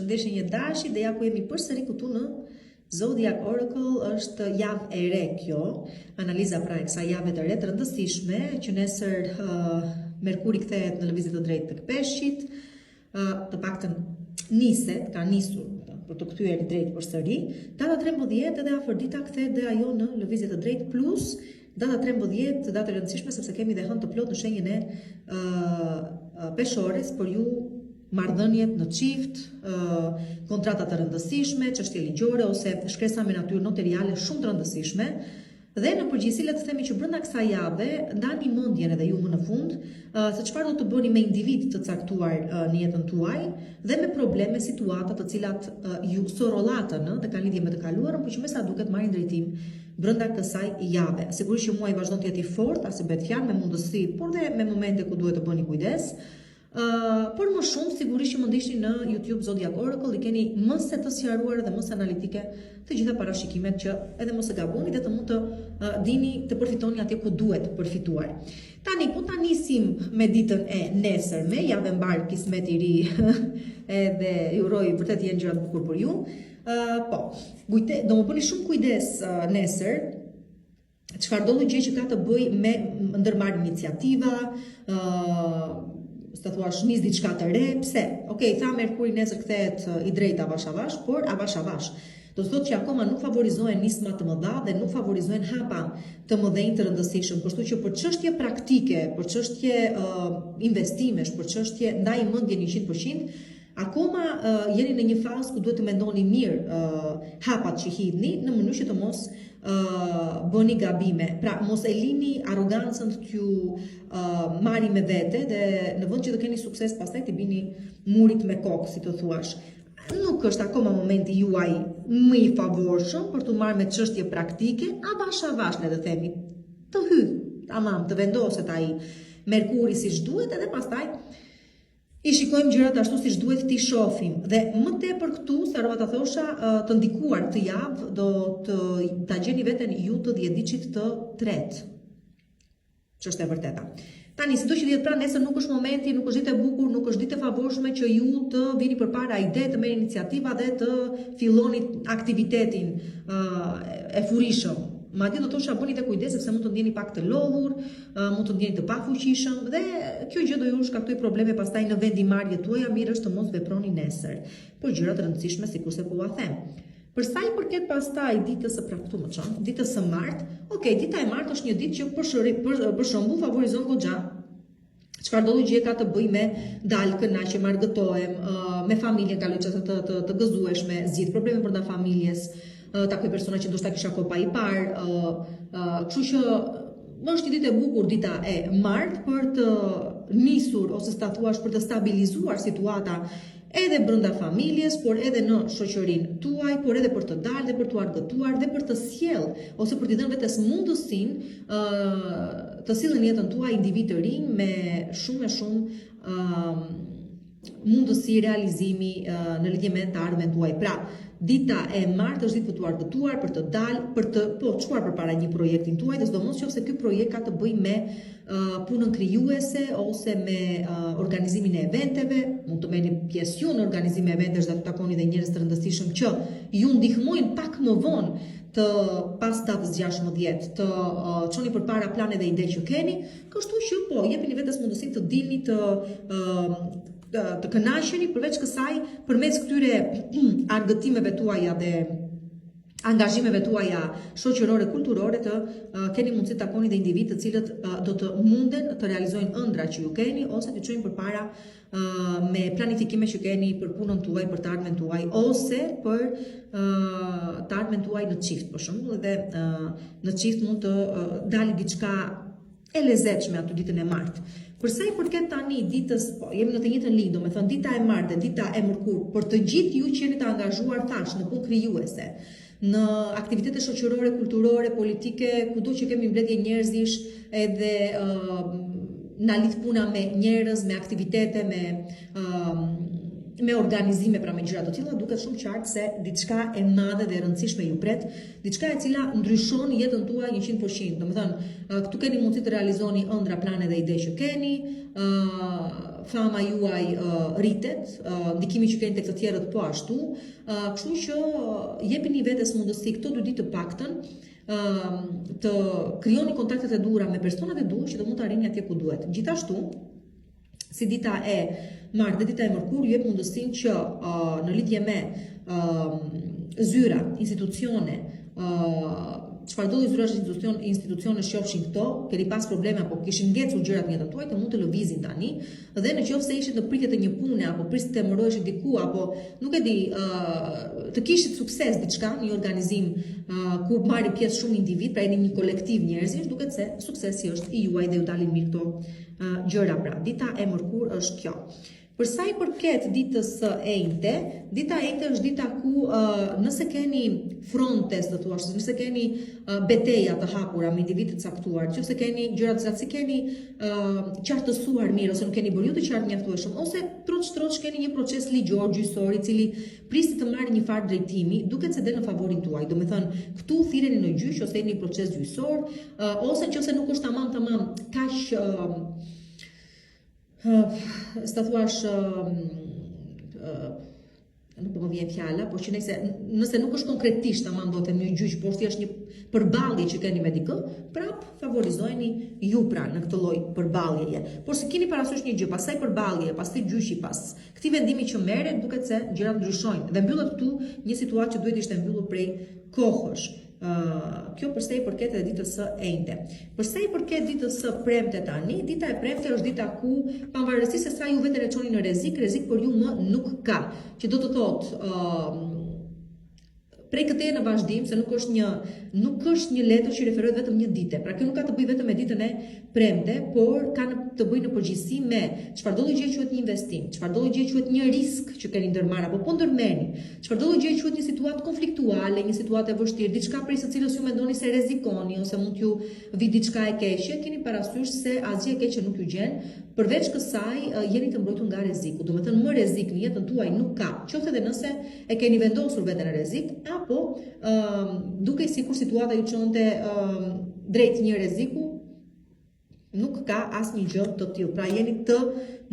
përshëndetje një dashi dhe ja ku jemi përsëri këtu në Zodiac Oracle. Është javë e re kjo, analiza pra e kësaj jave të re të rëndësishme që nesër Merkuri kthehet në lëvizje të drejtë tek Peshqit, të paktën niset, ka nisur për të kthyer drejt përsëri. Data 13 edhe afërdita kthehet dhe ajo në lëvizje të drejtë plus data 13, datë e rëndësishme sepse kemi dhe hënë të plot në shenjën e peshores për ju, marrëdhëniet në çift, kontrata të rëndësishme, çështje ligjore ose shkresa me natyrë notariale shumë të rëndësishme. Dhe në përgjithësi le të themi që brenda kësaj jave ndani mendjen edhe ju më në fund se çfarë do të bëni me individ të caktuar në jetën tuaj dhe me probleme, situata të cilat ju sorollatën dhe kanë lidhje me të kaluarën, por që me sa duket marrin drejtim brenda kësaj jave. Sigurisht që muaji vazhdon të jetë i fortë, as e bëhet fjalë me mundësi, por dhe me momente ku duhet të bëni kujdes. Por më shumë sigurisht që më ndiqni në YouTube Zodiac Oracle, i keni më se të sqaruar dhe më se analitike të gjitha parashikimet që edhe mos e gaboni dhe të mund të dini të përfitoni atje ku duhet të përfituar. Tani po ta nisim me ditën e nesërme, javë mbar kismet i ri edhe ju uroj vërtet jenë gjëra të bukur për ju. Po, do më bëni shumë kujdes nesër. Çfarë do gjë që ka të bëj me ndërmarrje iniciativa, të thuash nis diçka të re, pse? Okej, tha Merkuri nesër kthehet i drejtë avash avash, por avash avash. Do të thotë që akoma nuk favorizohen nisma të mëdha dhe nuk favorizohen hapa të mëdhenj të rëndësishëm. Kështu që për çështje praktike, për çështje investimesh, për çështje ndaj mendjen 100%, akoma jeni në një fazë ku duhet të mendoni mirë hapat që hidhni në mënyrë që të mos bëni gabime. Pra mos e lini arrogancën të ju marri me vete dhe në vend që të keni sukses pastaj të bini murit me kokë, si të thuash. Nuk është akoma momenti juaj më i favorshëm për të marrë me çështje praktike, avash le të themi. Të hyj, tamam, të vendoset ai Merkuri siç duhet edhe pastaj i shikojmë gjërat ashtu siç duhet t'i shohim. Dhe më tepër këtu, sa rrova ta thosha, të ndikuar këtë javë do ta gjeni veten ju të dhjetëdiçit të tretë. Ç'është e vërteta. Tani, sido që dihet pra nesër nuk është momenti, nuk është ditë e bukur, nuk është ditë e favorshme që ju të vini përpara ide, të merrni iniciativa dhe të filloni aktivitetin e furishëm. Madje do të thosha bëni të kujdes sepse mund të ndjeni pak të lodhur, mund të ndjeni të pafuqishëm dhe kjo gjë do ju shkaktoj probleme pastaj në vendimarrjet tuaja, mirë është të mos veproni nesër për gjëra të rëndësishme sikurse po ua them. Për sa i përket pastaj ditës së praptu më çon, ditës së martë, okej, dita e martë është një ditë që për shembull favorizon goxha. Çfarë do gjë ka të bëjë me dalë kënaqje, marrgëtohem, me familjen, kaloj çështje të gëzueshme, zgjidh probleme brenda familjes, takoj persona që ndoshta kisha kohë pa i parë, kështu që është një ditë e bukur dita e martë për të nisur ose ta thuash për të stabilizuar situata edhe brenda familjes, por edhe në shoqërinë tuaj, por edhe për të dalë dhe për të argëtuar dhe për të sjell ose për t'i dhënë vetes mundësinë të sillni jetën tuaj individ të rinj me shumë mundësi realizimi në lidhje me të ardhmen tuaj. Pra, dita e martë është ditë për të argëtuar, për të dalë, për të çuar përpara një projektin tuaj, dhe sidomos nëse ky projekt ka të bëjë me punën krijuese ose me organizimin e eventeve, mund të merrni pjesë ju në organizimin e eventesh dhe të takoni dhe njerëz të rëndësishëm që ju ndihmojnë pak më vonë të pas datës 16 të çoni përpara plane dhe ide që keni, kështu që po jepini vetes mundësinë të dilni të kënaqeni përveç kësaj përmes këtyre argëtimeve tuaja dhe angazhimeve tuaja shoqërore, kulturore të keni mundësi të takoni dhe individ të cilët do të munden të realizojnë ëndra që ju keni ose të çojnë përpara me planifikime që keni për punën tuaj, për të ardhmen tuaj ose për të ardhmen tuaj në çift për shembull, dhe në çift mund të dalë diçka e lezetshme aty ditën e martë. Për sa i përket tani ditës, po jemi në të njëjtën linjë, domethënë dita e martë dhe dita e mërkurë, për të gjithë ju që jeni të angazhuar thash në punë krijuese, në aktivitete shoqërore, kulturore, politike, kudo që kemi mbledhje njerëzish, edhe na lidh puna me njerëz, me aktivitete, me me organizime, pra me gjëra të tilla, duket shumë qartë se diçka e madhe dhe e rëndësishme ju pret, diçka e cila ndryshon jetën tuaj 100%. Domethënë, këtu keni mundësi të realizoni ëndra, plane dhe ide që keni, fama juaj rritet, ndikimi që keni tek të tjerët po ashtu, kështu që jepini vetes mundësi këto 2 ditë të paktën të krijoni kontaktet e duhura me personat e duhur që të mund të arrini atje ku duhet. Gjithashtu, si dita e martë dhe dita e mërkur, ju jep mundësinë që në lidhje me zyra, institucione, çfarëdo lloj zyrash institucione shofshin këto, keni pas probleme apo kishin ngecur gjërat në jetën tuaj, të mund të lëvizin tani, dhe nëse ishit në pritje të një pune apo prisë të emëroheshit diku apo nuk e di, të kishit sukses diçka, një organizim ku marrin pjesë shumë individ, pra jeni një kolektiv njerëzish, duket se suksesi është i juaj dhe ju dalin mirë këto gjëra. Pra, dita e mërkur është kjo. Për sa i përket ditës së enjte, dita e enjte është dita ku nëse keni frontes, do thua, nëse keni betejë të hapura me individ të caktuar, nëse keni gjëra të si keni qartësuar mirë ose nuk keni bërë ju të qartë mjaftueshëm, ose troç keni një proces ligjor gjyqësor i cili prisi të marrë një farë drejtimi, duket se del në favorin tuaj. Domethënë, këtu thirreni në gjyq ose jeni në proces gjyqësor, ose nëse nuk është tamam kaq sta thuash nuk po më vjen fjala, por që nëse nuk është konkretisht tamam do të themi një gjyq, por thjesht një përballje që keni me dikë, prap favorizojeni ju pra në këtë lloj përballjeje. Por se keni parasysh një gjë, pastaj përballje, pastaj gjyqi, pas këtij vendimi që merret, duket se gjërat ndryshojnë dhe mbyllet këtu një situatë që duhet ishte mbyllur prej kohësh. Kjo përsa i përket edhe ditës së enjte. Përsa i përket ditës së premte tani, dita e premte është dita ku pavarësisht se sa ju veten e çoni në rrezik për ju më nuk ka. Që do të thotë prej këtej në vazhdim, se nuk është një letër që referohet vetëm një dite. Pra kjo nuk ka të bëjë vetëm me ditën e premte, por ka të bëjë në përgjithësi me çfarëdo lloj gjë quhet një investim, çfarëdo lloj gjë quhet një risk që keni ndërmarr apo po ndërmerrni, çfarëdo lloj gjë quhet një situatë konfliktuale, një situatë e vështirë, diçka prej së cilës ju mendoni se rrezikoni ose mund t'ju vi diçka e keqe, keni parasysh se asgjë e keqe nuk ju gjen. Përveç kësaj, jeni të mbrojtur nga rreziku. Domethënë, më rrezik në jetën tuaj nuk ka. Qoftë edhe nëse e keni vendosur veten në rrezik, apo duke sikur situata ju çonte drejt një rreziku, nuk ka asnjë gjë të tillë. Pra jeni të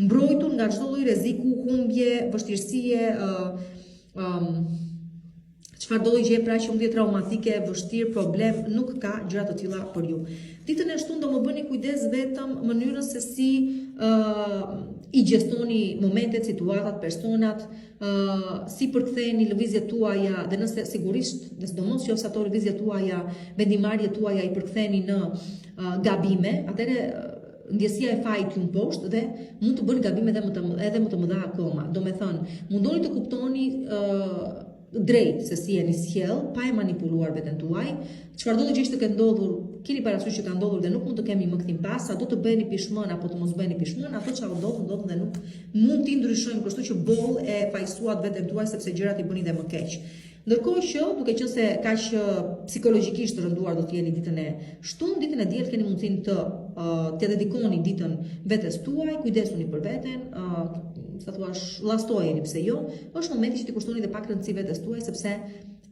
mbrojtur nga çdo lloj rreziku, humbje, vështirësie, çfarëdo lloj gjë pra që mund të jetë traumatike, vështirë, problem, nuk ka gjëra të tilla për ju. Ditën e shtunë do më bëni kujdes vetëm mënyrën se si i gjestoni momentet, situatat, personat, si përktheheni lëvizjet tuaja dhe nëse sigurisht, sidomos nëse ato lëvizjet tuaja, vendimarrjet tuaja i përktheheni në gabime, atëherë ndjesia e fajit ju mposhtë dhe mund të bëni gabime edhe më të mëdha akoma. Domethënë, mundoni të kuptoni drejt se si jeni sjell, pa e manipuluar veten tuaj. Çfarëdo gjë që ka ndodhur, keni parasysh që ka ndodhur dhe nuk mund të kemi më kthim pas, a do të bëheni pishmën apo të mos bëheni pishmën, ato çfarë ndodh dhe nuk mund t'i ndryshojmë, kështu që boll e fajsuat veten tuaj sepse gjërat i bëni dhe më keq. Ndërkohë që, duke qenë se kaq psikologjikisht të rënduar do të jeni ditën e shtunë, ditën e diel keni mundësinë të dedikoni ditën vetes tuaj, kujdesuni për veten, sa thuash, llastojeni pse jo, është momenti që t'i kushtoni dhe pak rëndësi vetes tuaj, sepse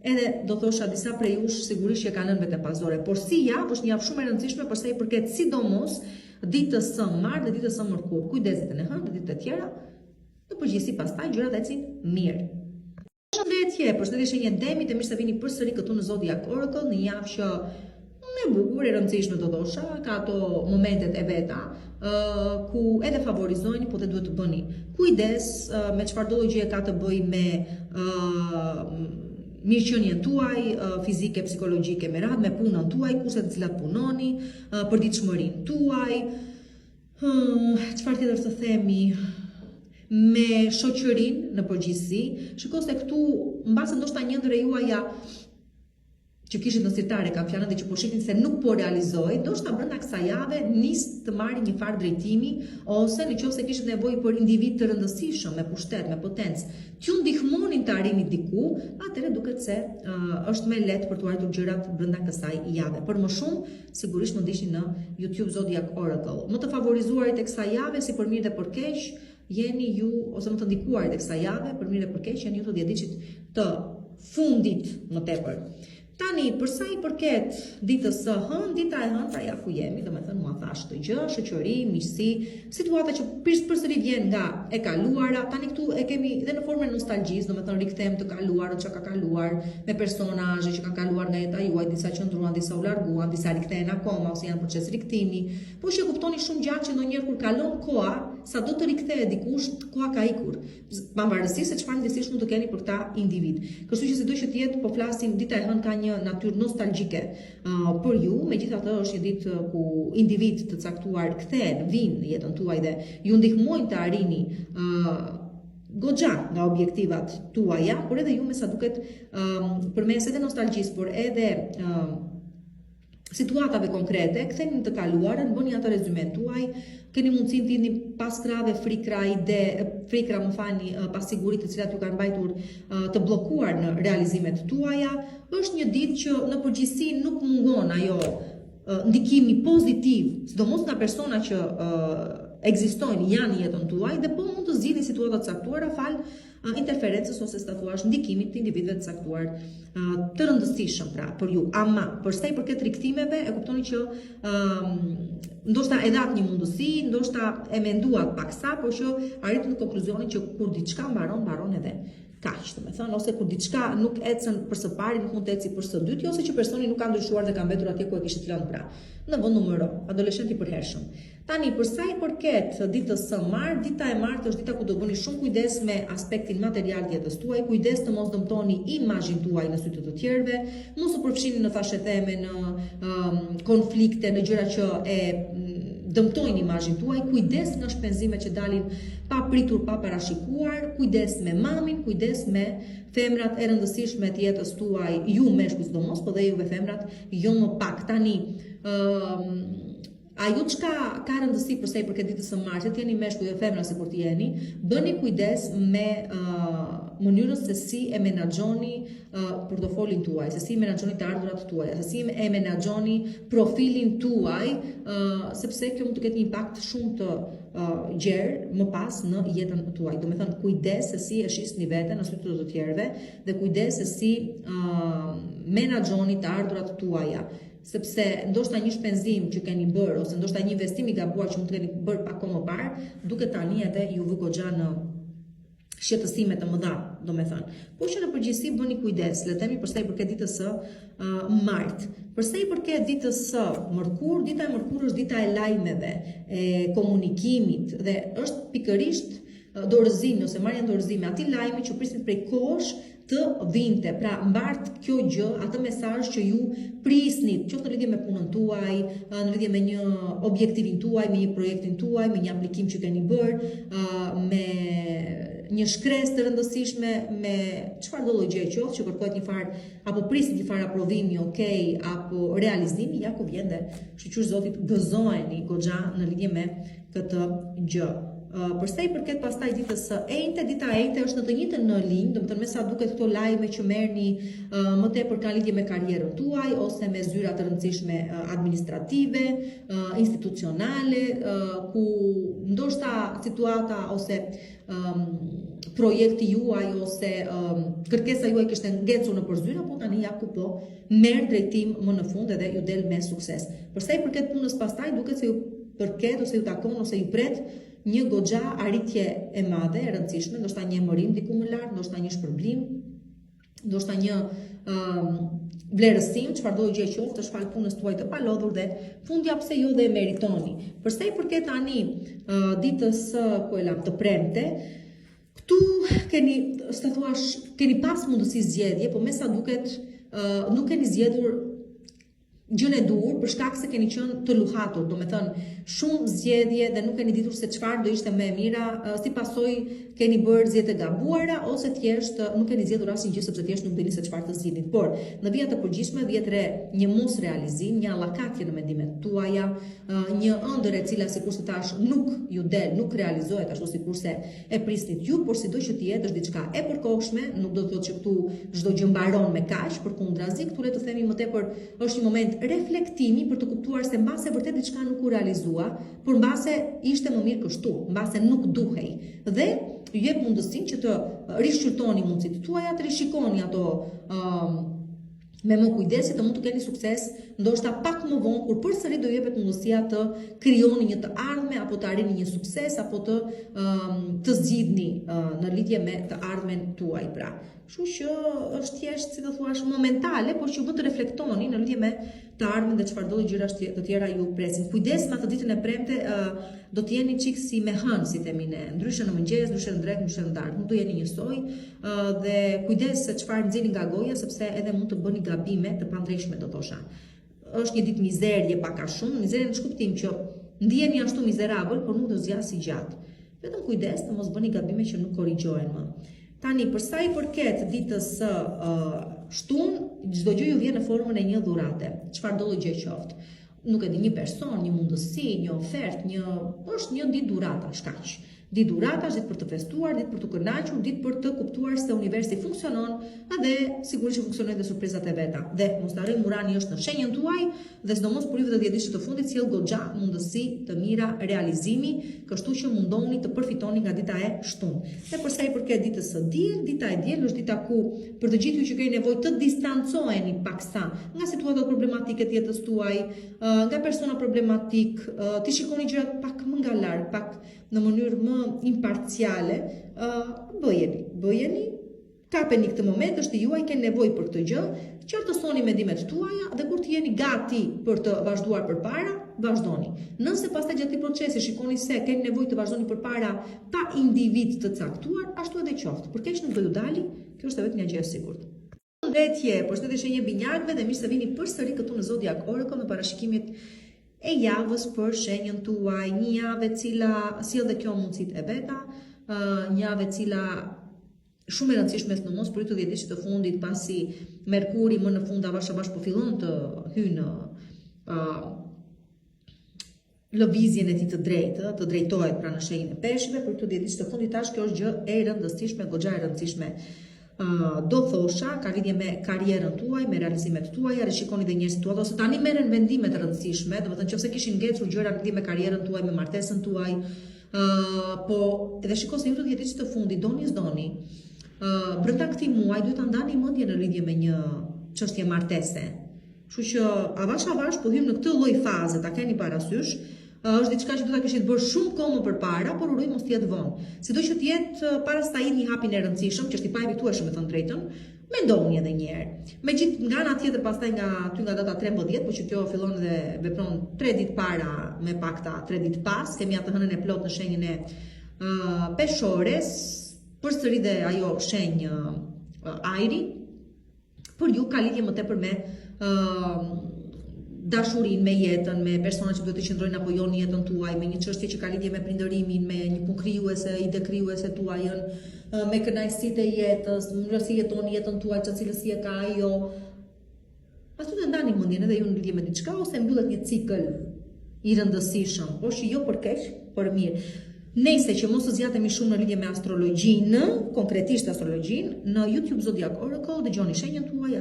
edhe do thosha disa prej jush sigurisht që kanë lënë veten pazore, por si javë është një javë shumë e rëndësishme për sa i përket sidomos ditës së martë dhe ditës së mërkur. Kujdes ditën e hënë dhe ditët e tjera, në përgjithësi pastaj gjërat ecin mirë. Përshëndetje shenjë Demi, të mirë se vini përsëri këtu në Zodiac Oracle, një javë që e bukur, e rëndësishme do thosha, ka ato momentet e veta ku edhe favorizojni, po dhe duhet të bëni kujdes me çfarëdo lloj gjëje ka të bëjë me mirëqenien tuaj, fizike, psikologjike, me radhë, me punën tuaj, kushtet të cilat punoni, përditshmërinë tuaj, çfarë tjetër të themi, me shoqërinë në përgjithësi. Shikoj se këtu mbase ndoshta një ndër juaja që kishit në sirtare kam fjalën dhe që po shihin se nuk po realizoi, ndoshta brenda kësaj jave nis të marrë një farë drejtimi, ose nëse kishit nevojë për individ të rëndësishëm, me pushtet, me potencë, t'ju ndihmonin të arrini diku, atëherë duket se është më lehtë për t'u arritur gjërat brenda kësaj jave. Për më shumë, sigurisht më ndiqni në YouTube Zodiac Oracle. Më të favorizuarit e kësaj jave, si për mirë dhe për keq, jeni ju, ose më të ndikuarit e kësaj jave, për mirë e për keq, janë ju të djediqit të fundit më tepër. Tani, përsa i përket ditës së hënë, dita e hënë, pra ja ku jemi, do me thënë mua thash të gjë, shoqëri, miqësi, situata që përsëri vjen nga e kaluara, tani këtu e kemi dhe në formën nostalgjisë, do me thënë rikthem të kaluarët që ka kaluar, me personazhe që ka kaluar nga jeta juaj, disa qëndruan, disa u larguan, disa rikthehen akoma, ose janë proces riktimi, po që kuptoni shumë gjatë që ndonjëherë kur kalon koha, sa do të rikthehet dikush, koha ka ikur. Pavarësisht se çfarë ndjesish mund të keni për këta individ. Kështu që sido që të jetë, po flasim, dita e hënë ka një natyrë nostalgjike për ju, megjithatë është një ditë ku individ të caktuar kthehen, vinë në jetën tuaj dhe ju ndihmojnë të arrini goxha nga objektivat tuaja, por edhe ju me sa duket përmes edhe nostalgjisë, por edhe situatave konkrete, ktheni të kaluarën, bëni atë rezumen tuaj, keni mundësinë të jeni pas krave frikra më fani, pas sigurit të cilat ju kanë mbajtur të bllokuar në realizimet tuaja. Është një ditë që në përgjithësi nuk mungon ajo ndikimi pozitiv, sidomos nga persona që ekzistojnë janë në jetën tuaj dhe po mund të zgjidhni situata të caktuara fal interferencës ose statuash ndikimit të individëve të caktuar të rëndësishëm pra për ju. Ama për sa i përket rikthimeve, e kuptoni që ndoshta e dat një mundësi, ndoshta e menduat paksa, por që arrit në konkluzionin që kur diçka mbaron, mbaron edhe kaq, do të thënë, ose kur diçka nuk ecën për së pari, nuk mund të eci për së dyti, ose që personi nuk ka ndryshuar dhe ka mbetur atje ku e kishte lënë pra. Në vend numero, adoleshent i përhershëm. Tani, për sa i përket ditës së martë, dita e martë është dita ku do bëni shumë kujdes me aspektin material të jetës tuaj, kujdes të mos dëmtoni imazhin tuaj në sy të të tjerëve, mos u përfshini në thashetheme, në konflikte, në gjëra që e dëmtojnë imazhin tuaj, kujdes nga shpenzimet që dalin pa pritur, pa parashikuar, kujdes me mamin, kujdes me femrat e rëndësishme të jetës tuaj, ju meshkuj sidomos, po dhe juve femrat, jo më pak. Tani, ajo çka ka rëndësi për sa i përket ditës së martë, të jeni meshkuj dhe femra sikur të jeni, bëni kujdes me mënyrën se si e menaxhoni portofolin tuaj, se si menaxhoni të ardhurat tuaja, se si e menaxhoni profilin tuaj, sepse kjo mund të ketë një impakt shumë të gjerë më pas në jetën tuaj. Do me thënë, kujdes se si e shisni veten në sy të të tjerëve dhe kujdes se si menaxhoni të ardhurat tuaja. Sepse ndoshta një shpenzim që keni bërë ose ndoshta një investim i gabuar që mund të keni bërë pak kohë më parë, duket tani edhe ju vë goxha në shqetësime të mëdha, do me thënë. Po që në përgjithësi bëni kujdes, le të themi për sa i përket ditës së martë. Për sa i përket ditës së mërkur, dita e mërkur është dita e lajmeve, e komunikimit dhe është pikërisht dorëzimi ose marrja dorëzimi, atij lajmi që prisni prej kohësh të vinte. Pra mbart kjo gjë, atë mesazh që ju prisnit, qoftë në lidhje me punën tuaj, në lidhje me një objektivin tuaj, me një projektin tuaj, me një aplikim që keni bërë, me një shkresë të rëndësishme, me çfarë do lloj gjëje qoftë që kërkohet një farë apo prisit një farë aprovimi, okay, apo realizimi, ja ku vjen dhe shqyr Zotit gëzoheni goxha në lidhje me këtë gjë. Për sa i përket pastaj ditës së enjte, dita e enjte është në të njëjtën në linjë, domethënë me sa duket këto lajme që merrni më tepër kanë lidhje me karrierën tuaj ose me zyra të rëndësishme administrative, institucionale, ku ndoshta situata ose projekti juaj ose kërkesa juaj kishte ngecur në përzyra, po tani ja ku po merr drejtim më në fund edhe ju del me sukses. Për sa i përket punës pastaj, duket se ju përket ose ju takon ose ju pret një goxha arritje e madhe, e rëndësishme, ndoshta një emërim diku më lart, ndoshta një shpërblim, ndoshta një vlerësim, çfarëdo gjë qoftë, shfal punës tuaj të palodhur dhe fundja pse jo dhe e meritoni. Për sa i përket tani ditës të premte, këtu keni pas mundësi zgjedhje, po me sa duket nuk keni zgjedhur gjën e dur për shkak se keni qenë të luhatur, do me thënë shumë zgjedhje dhe nuk keni ditur se çfarë do ishte më e mira, si pasojë keni bërë zgjedhje të gabuara ose thjesht nuk keni zgjedhur asnjë gjë sepse thjesht nuk dini se çfarë të zgjidhni. Por në vija të përgjithshme vjet re një mos realizim, një allakatje në mendimet tuaja, një ëndër e cila sikurse tash nuk ju del, nuk realizohet ashtu sikurse e prisnit ju, por sido që të jetë është diçka e përkohshme, nuk do të thotë që këtu çdo gjë mbaron me kaq, përkundrazi, këtu le të themi më tepër është një moment reflektimi për të kuptuar se mbase vërtet diçka nuk u realizua, por mbase ishte më mirë kështu, mbase nuk duhej. Dhe ju jep mundësinë që të rishqyrtoni mundësitë tuaja, të rishikoni ato me më kujdesi të mund të keni sukses, ndoshta pak më vonë kur përsëri do jepet mundësia të krijoni një të ardhme apo të arrini një sukses apo të zgjidhni në lidhje me të ardhmen tuaj pra. Kështu që është thjesht, si të thuash, momentale, por që vë të reflektoni në lidhje me të ardhmen dhe çfarëdo gjëra të tjera ju presin. Kujdes me atë ditën e premte, do të jeni çik si me hënë, si themi ne, ndryshe në mëngjes, ndryshe në drekë, ndryshe në darkë, nuk do jeni njësoj, dhe kujdes se çfarë nxjeni nga goja, sepse edhe mund të bëni gabime të pandrejshme, do thosha. Është një ditë mizerje pak a shumë, mizerje në shkuptim që ndiheni ashtu mizerabël, por nuk do zgjasë gjatë. Vetëm kujdes të mos bëni gabime që nuk korrigjohen më. Tani, për sa i përket ditës së shtunë, çdo gjë ju vjen në formën e një dhurate. Çfarëdo gjë qoftë. Nuk e di, një person, një mundësi, një ofertë, është një ditë dhuratash, kaq. Ditë dhuratash, ditë për të festuar, ditë për të kënaqur, ditë për të kuptuar se universi funksionon, edhe sigurisht që funksionojnë dhe surprizat e veta. Dhe mos të harroni, Urani është në shenjën tuaj, dhe sidomos periudhët e 10 ditësh të fundit sjell goxha mundësi të mira realizimi, kështu që mundoni të përfitoni nga dita e shtunë. Dhe për sa i përket ditës së diel, dita e diel është dita ku për të gjithë ju që keni nevojë të distancoheni paksa nga situatat problematike të jetës tuaj, nga persona problematik, të shikoni gjërat pak më nga larg, pak në mënyrë më imparciale, bëjeni, kapeni këtë moment, është juaj, keni nevojë për këtë gjë, qartësoni mendimet tuaja dhe kur të jeni gati për të vazhduar përpara, vazhdoni. Nëse pastaj gjatë këtij procesi shikoni se keni nevojë të vazhdoni përpara pa individ të caktuar, ashtu edhe qoftë. Për keq nuk do ju dali, kjo është vetëm një gjë e sigurt. Përshëndetje shenjë binjakëve dhe mirë se vini përsëri këtu në Zodiac Oracle me parashikimit e javës për shenjën tuaj, një javë e cila sjell dhe kjo mundësitë e veta, një javë e cila shumë e rëndësishme sidomos për këto 10 ditë të fundit, pasi Merkuri më në fund avash po fillon të hyjë në lëvizjen e tij të drejtë, të drejtohet pra në shenjën e peshqve, për këto 10 ditë të fundit tash kjo është gjë e rëndësishme, goxha e rëndësishme. Do thosha, ka lidhje me karrierën tuaj, me realizimet tuaja, rishikoni dhe njerëzit tuaj, ose tani merren vendime të rëndësishme, domethënë nëse kishin ngecur gjëra lidhje me karrierën tuaj, me martesën tuaj, po edhe shikoni se ju 10 ditë të fundit doni s'doni, brenda këtij muaji duhet ta ndani mendjen në lidhje me një çështje martese. Kështu që avash po hym në këtë lloj faze, ta keni parasysh. Është diçka që do ta kishit bërë shumë kohë më përpara, por uroj mos të jetë vonë. Sido që të jetë para se ta jeni një hapin e rëndësishëm, që është i pa evitueshëm me thënë drejtën, mendoni edhe një herë. Megjithë nga ana tjetër pastaj nga data 13, por që kjo fillon dhe vepron 3 ditë para me pakta 3 ditë pas, kemi atë hënën e plot në shenjën e peshores, përsëri dhe ajo shenjë ajri, por ju ka lidhje më tepër me dashurin, me jetën, me personat që duhet të qëndrojnë apo jo në jetën tuaj, me një çështje që ka lidhje me prindërimin, me një punë krijuese, ide krijuese tuajën, me kënaqësitë e jetës, mënyra si jetoni jetën tuaj, çfarë cilësi e ka ajo. Ashtu të ndani mendjen edhe ju në lidhje me diçka ose mbyllet një cikël i rëndësishëm, por që jo për keq, por mirë. Nëse që mos të zgjatemi shumë në lidhje me astrologjinë, konkretisht astrologjinë, në YouTube Zodiac Oracle dëgjoni shenjën tuaj,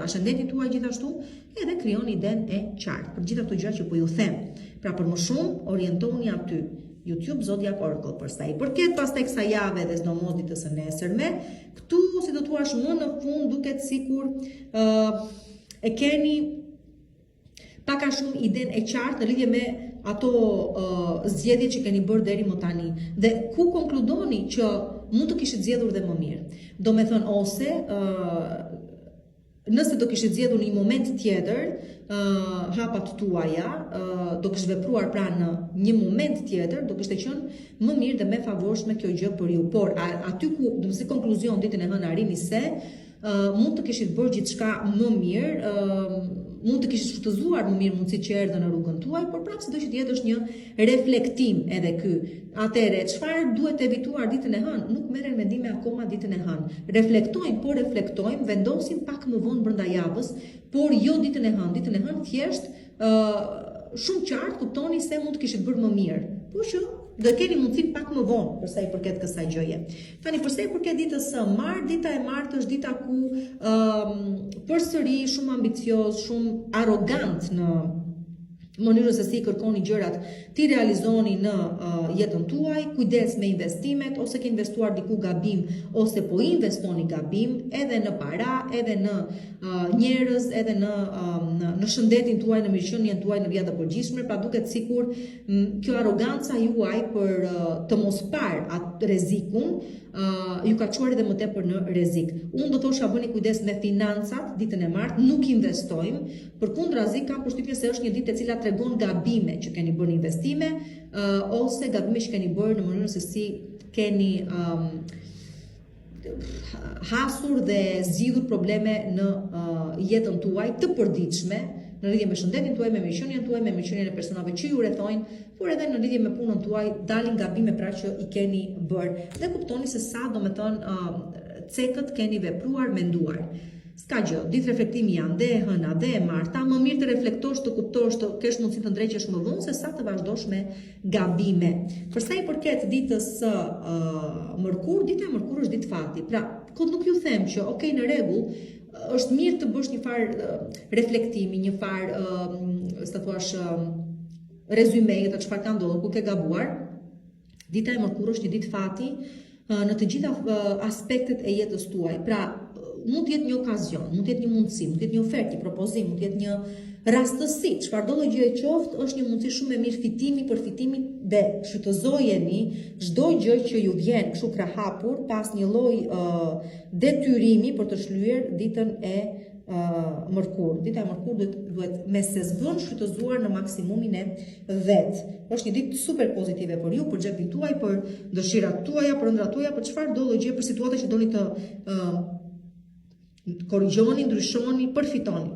ascendentin tuaj gjithashtu, edhe krijoni idenë e qartë për gjitha këto gjëra që po ju them. Pra për më shumë orientoni aty. YouTube Zodiac Oracle për sa i përket pastaj kësaj jave dhe sidomos ditës së nesërme, këtu si do thua më në fund duket sikur e keni pak a shumë idenë e qartë në lidhje me ato zgjedhje që keni bërë deri më tani dhe ku konkludoni që mund të kishit zgjedhur dhe më mirë. Do me thënë ose nëse do kishit zgjedhur në një moment tjetër hapat tuaja, do kishit vepruar pra në një moment tjetër, do kishte qenë më mirë dhe më favorshme kjo gjë për ju. Por aty ku, do si konkluzion ditën e hënë arrini se mund të kishit bërë gjithçka më mirë, mund të kishit shfrytëzuar më mirë mundësitë që erdhën në rrugën tuaj, por prapë sido që të jetë është një reflektim edhe ky. Atëherë, çfarë duhet evituar ditën e hënë? Nuk merren mendime akoma ditën e hënë. Reflektojmë, vendosim pak më vonë brenda javës, por jo ditën e hënë. Ditën e hënë thjesht shumë qartë kuptoni se mund të kishit bërë më mirë. Por që do e keni mundësinë pak më vonë për sa i përket kësaj gjëje. Tani për sa i përket ditës së martë, dita e martë është dita ku përsëri shumë ambicioz, shumë arrogant në mënyrën se si kërkoni gjërat ti realizoni në jetën tuaj, kujdes me investimet, ose ke investuar diku gabim, ose po investoni gabim, edhe në para, edhe në njerëz, edhe në shëndetin tuaj, në mirëqenien tuaj në vija të përgjithshme, pra duket sikur kjo arroganca juaj për të mos parë atë rrezikun ju ka çuar edhe më tepër në rrezik. Unë do thosha bëni kujdes me financat ditën e martë, nuk investojmë, përkundrazi kam përshtypjen se është një ditë e cila tregon gabime që keni bërë investime ose gabime që keni bërë në mënyrën se si keni hasur dhe zgjidhur probleme në jetën tuaj të përditshme, në lidhje me shëndetin tuaj, me mirëqenien tuaj, me mirëqenien e personave që ju rrethojnë, por edhe në lidhje me punën tuaj, dalin gabime pra që i keni bërë. Dhe kuptoni se sa domethënë cekët keni vepruar, menduar. S'ka gjë, ditë reflektimi janë dhe e hëna dhe e marta, më mirë të reflektosh, të kuptosh, të kesh mundësi të ndreqesh më vonë se sa të vazhdosh me gabime. Për sa i përket ditës së mërkur, dita e mërkur është ditë fati. Pra, kot nuk ju them që, okay, në rregull, është mirë të bësh një farë reflektimi, një farë, sa thuash, rezume të çfarë ka ndodhur, ku ke gabuar. Dita e mërkur është një ditë fati në të gjitha aspektet e jetës tuaj. Pra, mund të jetë një okazion, mund të jetë një mundësi, mund të jetë një ofertë, një propozim, mund të jetë një rastësi, çfarëdo gjë e qoftë, është një mundësi shumë e mirë fitimi për fitimin dhe shfrytëzojeni çdo gjë që ju vjen kështu krahapur pas një lloj detyrimi për të shlyer ditën e mërkur. Dita e mërkur duhet me sezon shfrytëzuar në maksimumin e vet. Është një ditë super pozitive për ju, për xhepin tuaj, për dëshirat tuaja, për ëndrat tuaja, për çfarëdo gjë, për situata që doni të korrigjoni, ndryshoni, përfitoni.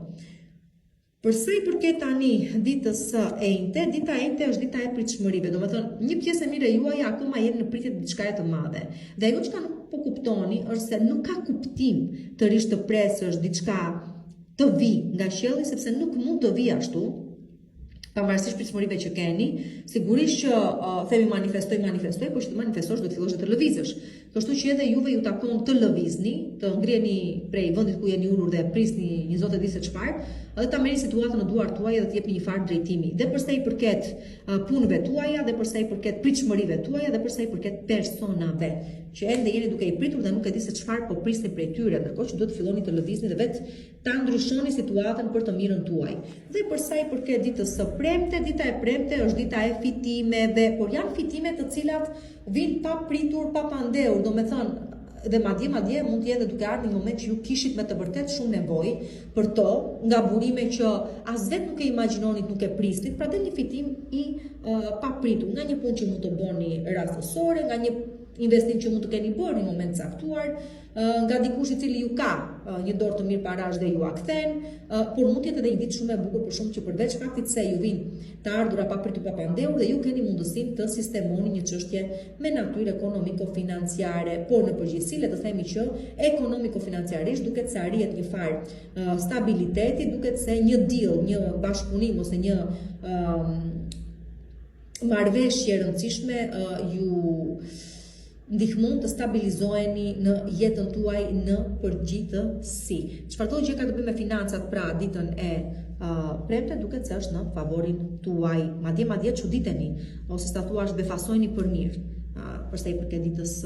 Për sa i përket tani ditës së enjte, dita e enjte është dita e pritshmërive. Domethënë, një pjesë e mirë e juaj akoma jeni në pritje të diçkaje të madhe. Dhe ajo që nuk po kuptoni është se nuk ka kuptim të rish të presësh diçka të vi nga qielli, sepse nuk mund të vi ashtu. Pavarësisht pritshmërive që keni, sigurisht që themi manifestoj, por që të manifestosh do të fillosh të lëvizësh. Kështu që edhe juve ju takon të lëvizni, të ngriheni prej vendit ku jeni ulur dhe prisni një zotë di se çfarë, edhe ta merrni situatën në duart tuaja dhe të jepni një farë drejtimi. Dhe përsa i përket punëve tuaja, dhe përsa i përket pritshmërive tuaja, dhe përsa i përket personave, që ende jeni duke i pritur dhe nuk e di se çfarë po prisni prej tyre, ndërkohë që duhet të filloni të lëvizni dhe vetë ta ndryshoni situatën për të mirën tuaj. Dhe përsa i përket ditës së premte, dita e premte është dita e fitimeve, por janë fitime të cilat vijnë pa pritur, pa pandehur, domethënë dhe madje mund të jetë duke ardhur një moment që ju kishit me të vërtet shumë nevojë për to, nga burime që as vetë nuk e imagjinonit, nuk e prisnit, pra dhe një fitim i papritur, nga një punë që mund të bëni rastësore, nga një investim që mund të keni bërë në një moment caktuar, nga dikush i cili ju ka një dorë të mirë parash dhe ju a kthen, por mund të jetë edhe një ditë shumë e bukur për shumë që përveç faktit se ju vinë të ardhura pa pritur pa pandehur dhe ju keni mundësinë të sistemoni një çështje me natyrë ekonomiko-financiare, por në përgjithësi le të themi që ekonomiko-financiarisht duket se arrihet një farë stabiliteti, duket se një deal, një bashkëpunim ose një marrëveshje e rëndësishme ju ndihmon të stabilizoheni në jetën tuaj në përgjithësi. Çfarëdo gjë ka të bëjë me financat, pra ditën e premte duket se është në favorin tuaj. Madje çuditeni ose sa thuash befasojeni për mirë. Përsa i përket ditës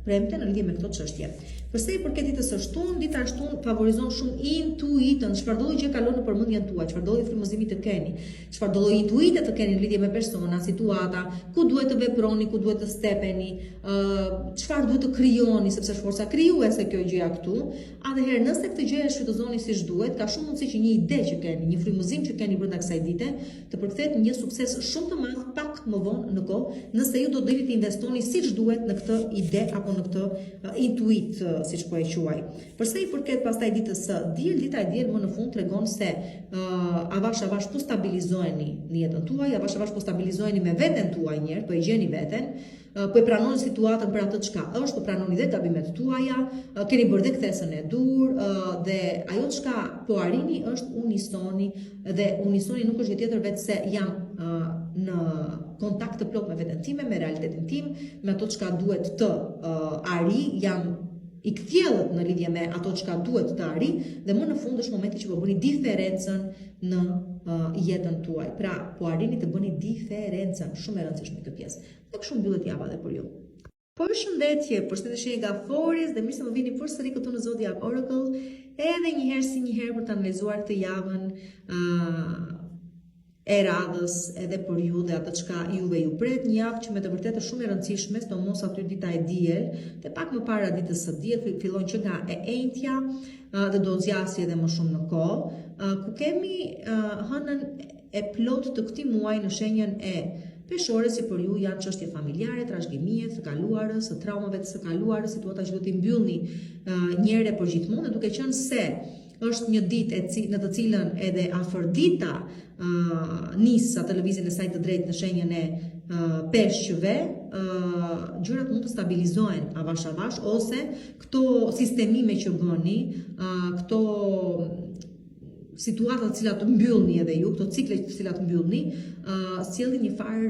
premte në lidhje me këto çështje. Përsa i përket ditës së shtunë, dita e shtunë favorizon shumë intuitën, çfarëdo gjë kalon në përmendjen tuaj, çfarëdo frymëzimi të keni, çfarëdo intuite të keni në lidhje me persona, situata, ku duhet të veproni, ku duhet të stepeni, çfarë duhet të krijoni, sepse është forca krijuese kjo gjëja këtu. Atëherë, nëse këtë gjë e shfrytëzoni siç duhet, ka shumë mundësi që një ide që keni, një frymëzim që keni brenda kësaj dite, të përkthehet në një sukses shumë të madh pak më vonë në kohë, nëse ju do të investoni siç duhet në këtë ide apo në këtë intuit, siç po e quaj. Përsa i përket pastaj ditës së diel, dita e diel më në fund tregon se avash po stabilizoheni në jetën tuaj, avash po stabilizoheni me veten tuaj njëherë, po e gjeni veten, po e pranoni situatën për atë çka është, po pranoni dhe gabimet tuaja, keni bërë dhe kthesën e dur, dhe ajo çka po arrini është unisoni, dhe unisoni nuk është gjë tjetër vetë se jam në kontakt të plot me veten time, me realitetin tim, me ato çka duhet të arri, jam i kthjellët në lidhje me ato çka duhet të arri, dhe më në fund është momenti që po bëni diferencën në jetën tuaj. Pra, po arrini të bëni diferencën, shumë e rëndësishme këtë pjesë. Dhe kështu mbyllet java dhe për ju. Përshëndetje, përshëndetje nga Foris, dhe mirë se më vini përsëri këtu në Zodiac Oracle, edhe një herë për të analizuar këtë javën e radhës edhe për ju dhe atë çka juve ju pret, një javë që me të vërtetë është shumë e rëndësishme, sidomos aty dita e diel, dhe pak më para ditës së diel, fillon që nga e enjtja dhe do zgjasë edhe më shumë në kohë, ku kemi hënën e plot të këtij muaji në shenjën e peshore, si për ju janë çështje familjare, trashëgimie, të kaluarës, së traumave të së kaluarës, situata që do t'i mbyllni një herë për gjithmonë, duke qenë se është një ditë në të cilën edhe afërdita nis atë lëvizjen e saj të drejtë në shenjën e peshqve, gjërat mund të stabilizohen avash avash, ose këto sistemime që bëni, këto situatat të cilat mbyllni edhe ju, këto cikle të cilat mbyllni, sjellin një farë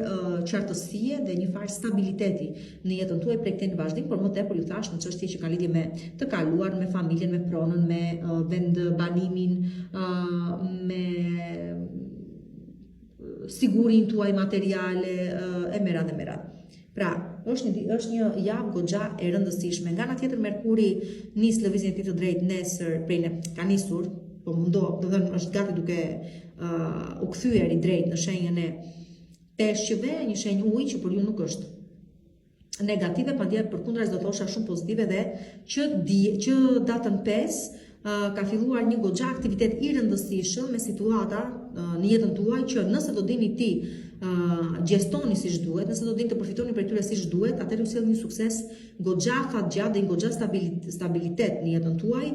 qartësie dhe një farë stabiliteti në jetën tuaj prej këtij në vazhdim, por më tepër ju thash në çështje që ka lidhje me të kaluar, me familjen, me pronën, me vendbanimin, me sigurin tuaj materiale, e merat. Pra, është një javë goxha e rëndësishme. Nga ana tjetër, Merkuri nis lëvizjen e tij të drejtë nesër, ka nisur, po mundohet, do të thënë është gati duke u kthyer i drejt në shenjën e peshqve, një shenjë uji që për ju nuk është negative, madje përkundrazi do thosha shumë pozitive, dhe që datën 5 ka filluar një goxha aktivitet i rëndësishëm me situata në jetën tuaj që nëse do dini ti gjestoni siç duhet, nëse do dini të përfitoni prej tyre siç duhet, atëherë ju sjell një sukses goxha fatgjatë dhe një goxha stabilitet në jetën tuaj,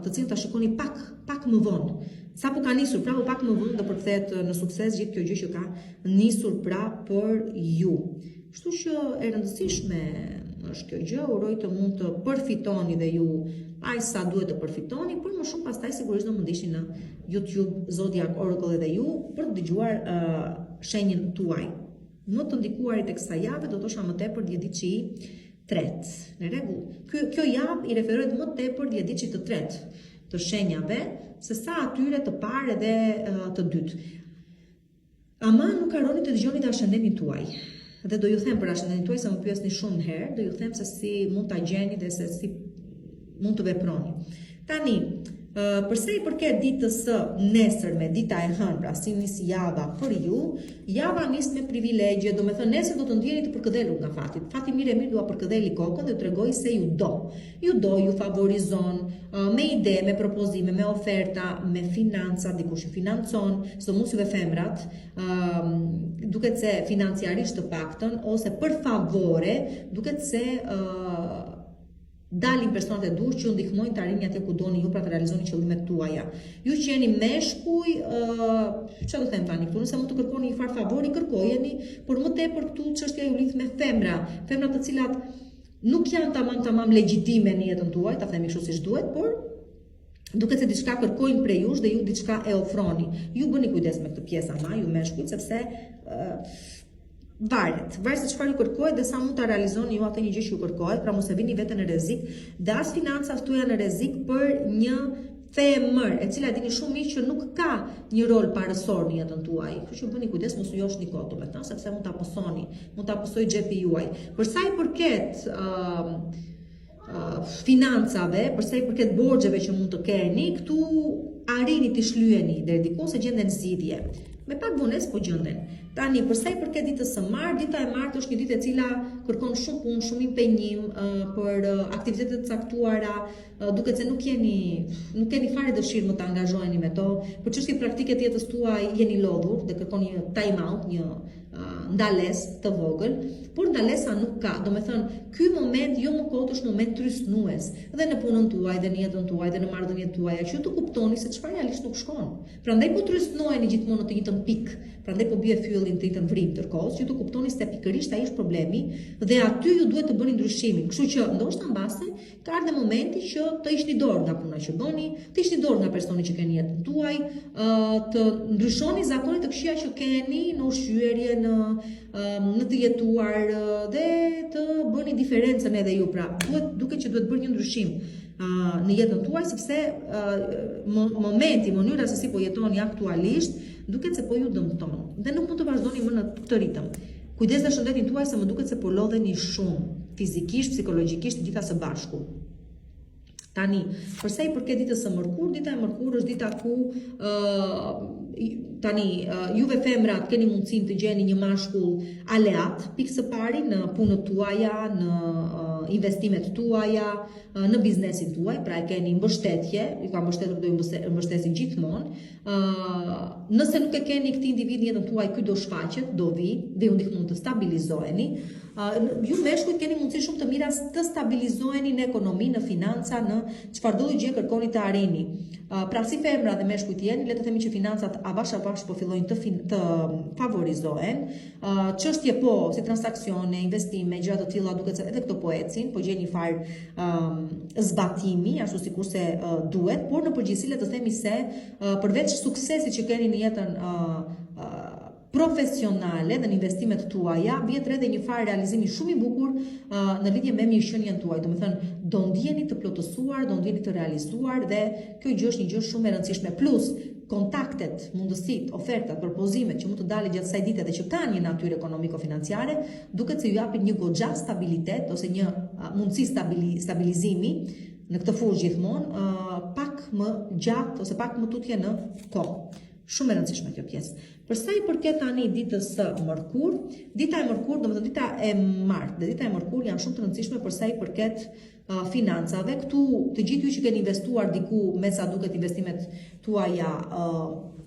të cilën ta shikoni pak më vonë. Sapo ka nisur, pra pak më vonë do përkthehet në sukses gjithë kjo gjë që ka nisur pra për ju. Kështu që e rëndësishme është kjo gjë, uroj të mund të përfitoni dhe ju aq sa duhet të përfitoni, por më shumë pastaj sigurisht do mund ishni në YouTube Zodiac Oracle edhe ju për të dëgjuar shenjën tuaj. Më të ndikuarit e kësaj jave do thosha më tepër djediçi i tretë. Në rregull. Kjo javë i referohet më tepër djediçit të tretë të shenjave, se sa atyre të parë dhe të dytë. Ama nuk harroni të dëgjoni të ascendentin tuaj. Dhe do ju them për ascendentin tuaj, se më pyesni shumë herë, do ju them se si mund ta gjeni dhe se si mund të veproni. Tani, përsa i përket ditës së nesërme, dita e hënë, pra si nis java për ju, java nis me privilegje, do me thënë nesër do të ndjeni të përkëdhelur nga fati. Fati mirë dua përkëdheli kokën dhe ju tregoj se ju do. Ju favorizon me ide, me propozime, me oferta, me financa, dikush ju financon, sidomos juve femrat, duket se financiarisht të paktën, ose për favore, duket se dalin personat e dur që ju ndihmojnë të arrini atje ku doni ju pra të realizoni qëllimet tuaja. Ju që jeni meshkuj, çfarë do them tani këtu, nëse mund të kërkoni një farë favori, kërkojeni, por më tepër këtu çështja ju lidh me femra të cilat nuk janë tamam legjitime në jetën tuaj, ta themi kështu siç duhet, por duket se diçka kërkojnë prej jush dhe ju diçka e ofroni. Ju bëni kujdes me këtë pjesë ama, ju meshkujt, sepse varet se çfarë ju kërkohet dhe sa mund ta realizoni ju atë një gjë që ju kërkohet, pra mos e vini veten në rrezik, dhe as financat tuaja në rrezik për një femër, e cila dini shumë mirë që nuk ka një rol parësor në jetën tuaj. Kështu që bëni kujdes mos u joshni kot, domethënë, sepse mund ta posoni, mund ta posoj xhepi juaj. Për sa i përket financave, për sa i përket borxheve që mund të keni, këtu arrini të shlyheni deri diku se gjenden zgjidhje. Me pak vonesë po gjenden. Tani, për sa i përket ditës së martë, dita e martë është një ditë e cila kërkon shumë punë, shumë impenjim për aktivitete të caktuara, duket se nuk keni fare dëshirë më të angazhoheni me to, për çështje praktike të jetës tuaj jeni lodhur dhe kërkon një time out, një ndalesë të vogël, por ndalesa nuk ka. Domethënë, ky moment jo më kot është moment trysnues dhe në punën tuaj, dhe në jetën tuaj, dhe në marrëdhëniet tuaja, që të kuptoni se çfarë realisht nuk shkon. Prandaj po trysnoheni gjithmonë në të njëjtën pikë. Prandaj po bie fyll fillin të ditën vrim ndërkohës, ju të kuptoni se pikërisht ai është problemi dhe aty ju duhet të bëni ndryshimin. Kështu që ndoshta mbase ka ardhur momenti që të hiqni dorë nga puna që bëni, të hiqni dorë nga personi që keni jetën tuaj, të ndryshoni zakonet të këqija që keni në ushqyerje, në të jetuar dhe të bëni diferencën edhe ju. Pra, duket që duhet bërë një ndryshim në jetën tuaj, sepse momenti, mënyra se si po jetoni aktualisht, duket se po ju dëmton dhe nuk mund të vazhdoni më në këtë ritëm. Kujdes në shëndetin tuaj, se më duket se po lodheni shumë fizikisht, psikologjikisht, gjitha së bashku. Tani, përsa i përket ditës së mërkur, dita e mërkur është dita ku juve femrat keni mundësin të gjeni një mashkull aleat, pikë së pari në punët tuaja, në investimet tuaja, në biznesin tuaj, pra e keni mbështetje, ju ka mbështetur, do ju mbështesin gjithmonë. Nëse nuk e keni këtë individ në jetën tuaj, ky do shfaqet, do vi, dhe ju ndihmon të stabilizoheni. Ju meshkujt keni mundësi shumë të mira të stabilizoheni në ekonomi, në financa, në çfarëdo gjë kërkoni të arrini. Pra si femra dhe meshkujt jeni, le të themi që financat avash po fillojnë të favorizohen. Çështje po, si transaksione, investime, gjëra të tilla, duket se edhe këto po ecin, po gjeni një farë zbatimi, ashtu sikurse duhet, por në përgjithësi le të themi se përveç suksesit që keni në jetën profesionale dhe në investimet tuaja, vjet edhe një farë realizimi shumë i bukur në lidhje me mirëqenien tuaj. Domethënë, do ndjeni të plotësuar, do ndjeni të realizuar dhe kjo gjë është një gjë shumë e rëndësishme. Plus, kontaktet, mundësitë, ofertat, propozimet që mund të dalin gjatë kësaj dite dhe që kanë një natyrë ekonomiko-financiare, duket se ju japin një goxha stabilitet ose një mundësi stabilizimi në këtë fushë gjithmonë, pak më gjatë ose pak më tutje në kohë. Shumë e rëndësishme kjo pjesë. Përsa i përket tani ditës së mërkur, dita e mërkur, domethënë dita e martë dhe dita e mërkur janë shumë të rëndësishme përsa i përket financave. Këtu të gjithë ju që keni investuar diku, me sa duket investimet tuaja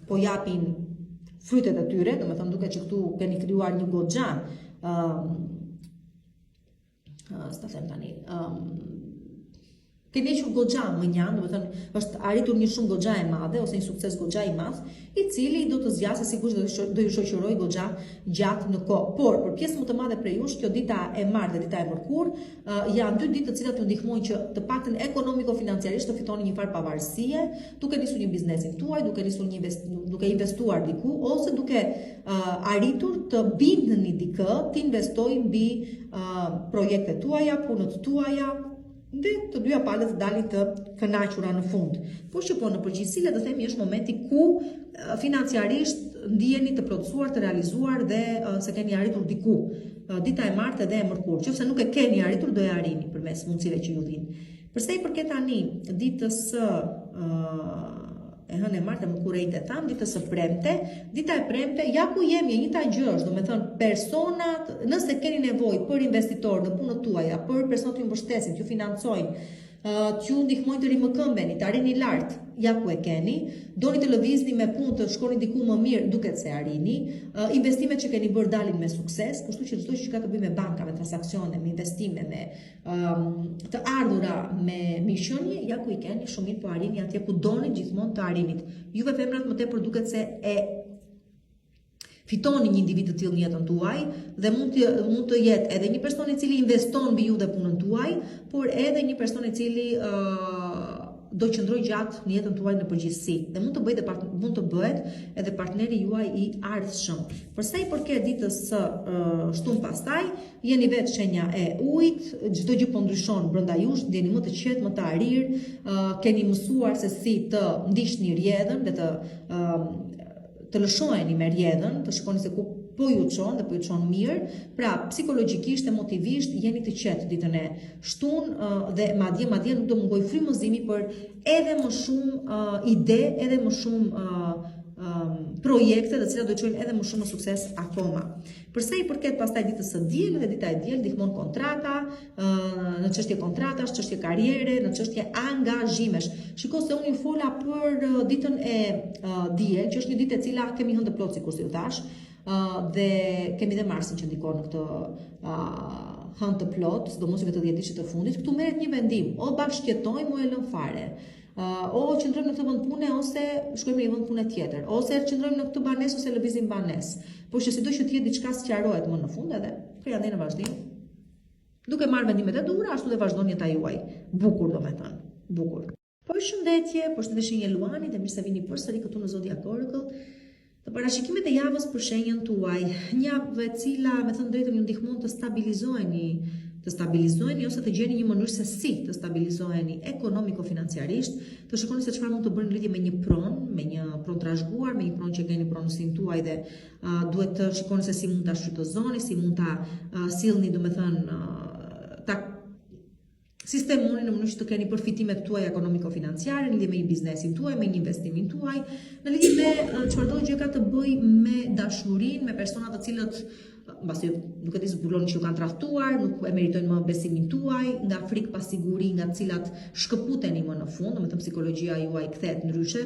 po japin frytet e tyre, domethënë duket që këtu keni krijuar një goxha, s'ta them tani, keni hequr goxha më njanë, domethënë është arritur një shumë goxha e madhe ose një sukses goxha i madh, i cili do të zgjasë sigurisht do ju shoqëroj goxha gjatë në kohë. Por për pjesë më të madhe prej jush, kjo dita e martë dhe dita e mërkur janë dy ditë të cilat ju ndihmojnë që të paktën ekonomiko-financiarisht të fitoni një farë pavarësie, duke nisur një biznesin tuaj, duke investuar diku ose duke arritur të bindeni dikë, të investojnë mbi projektet tuaja, punët tuaja, dhe të dyja palët të dalin të kënaqura në fund. Por që po në përgjithësi le të themi është momenti ku financiarisht ndiheni të plotësuar, të realizuar dhe se keni arritur diku. Dita e martë dhe e mërkur. Nëse nuk e keni arritur, do e arrini përmes mundësive që ju vijnë. Përsa i përket tani ditës e hënë e martë e mërkurejt e tham, ditës së premte, dita e premte, ja ku jemi, e njëta gjë është, domethënë personat, nëse keni nevojë për investitor në punët tuaja, për personat që ju mbështesin, që ju financojnë, që ju ndihmojnë të rimëkëmbeni, të arrini lart, ja ku e keni, doni të lëvizni me punë të shkoni diku më mirë, duket se arrini, investimet që keni bërë dalin me sukses, kështu që çdo gjë që ka të bëjë me banka, me transaksione, me investime, me të ardhura me mirëqenie, ja ku i keni, shumë mirë po arrini atje ku doni gjithmonë të arrinit. Juve femrat më tepër duket se e fitoni një individ të tillë në jetën tuaj dhe mund të jetë edhe një person i cili investon mbi ju dhe punën tuaj, por edhe një person i cili do qëndrojë gjatë në jetën tuaj në përgjithësi dhe mund të bëhet edhe partneri juaj i ardhshëm. Përsa i përket ditës së shtunë pastaj, jeni vetë shenja e ujit, çdo gjë po ndryshon brenda jush, ndjeni më të qetë, më të arir, keni mësuar se si të ndiqni rrjedhën dhe të lëshojeni me rrjedhën, të shikoni se ku po ju çon dhe po ju çon mirë. Pra, psikologjikisht, emotivisht jeni të qetë ditën e shtunë dhe madje nuk do mungoj frymëzimi për edhe më shumë ide, edhe më shumë projekte të cilat do të çojnë edhe më shumë në sukses akoma. Përsa i përket pastaj ditës së diel dhe dita e diel ndihmon kontrata, në çështje kontratash, çështje karriere, në çështje angazhimesh. Shikoj se unë ju fola për ditën e diel, që është një ditë e cila kemi hënë të plot sikur si u thash, dhe kemi dhe Marsin që ndikon në këtë hënë të plot, sidomos vetë 10 ditët të fundit. Këtu merret një vendim, o bashkëjetojmë o e lëm fare. O qëndrojmë në këtë vend pune ose shkojmë në një vend pune tjetër, ose qëndrojmë në këtë banesë ose lëvizim banesë. Por që sido që të jetë diçka sqarohet më në fund edhe kërja ndaj në vazhdim. Duke marrë vendimet e duhura, ashtu dhe vazhdoni jeta juaj. Bukur, domethënë, bukur. Përshëndetje, përshëndetje një Luani dhe mirë se vini përsëri këtu në Zodiac Oracle. Të parashikimet e javës për shenjën tuaj, një javë e cila, me thënë drejtën, ju ndihmon të stabilizoheni ose të gjeni një mënyrë se si të stabilizoheni ekonomiko-financiarisht, të shikoni se çfarë mund të bëni në lidhje me një pronë trashëguar, me një pronë që keni pronësin tuaj dhe duhet të shikoni se si mund ta shfrytëzoni, si mund ta sillni, domethënë, ta sistemoni në mënyrë që të keni përfitimet tuaja ekonomiko-financiare në lidhje me një biznesin tuaj, me një investimin tuaj, në lidhje me çfarëdo gjë ka të bëjë me dashurinë, me persona të cilët mbasi nuk e di zbuloni që ju kanë tradhtuar, nuk e meritojnë më besimin tuaj, nga frikë pa siguri, nga të cilat shkëputeni më në fund, domethënë psikologjia juaj kthehet ndryshe,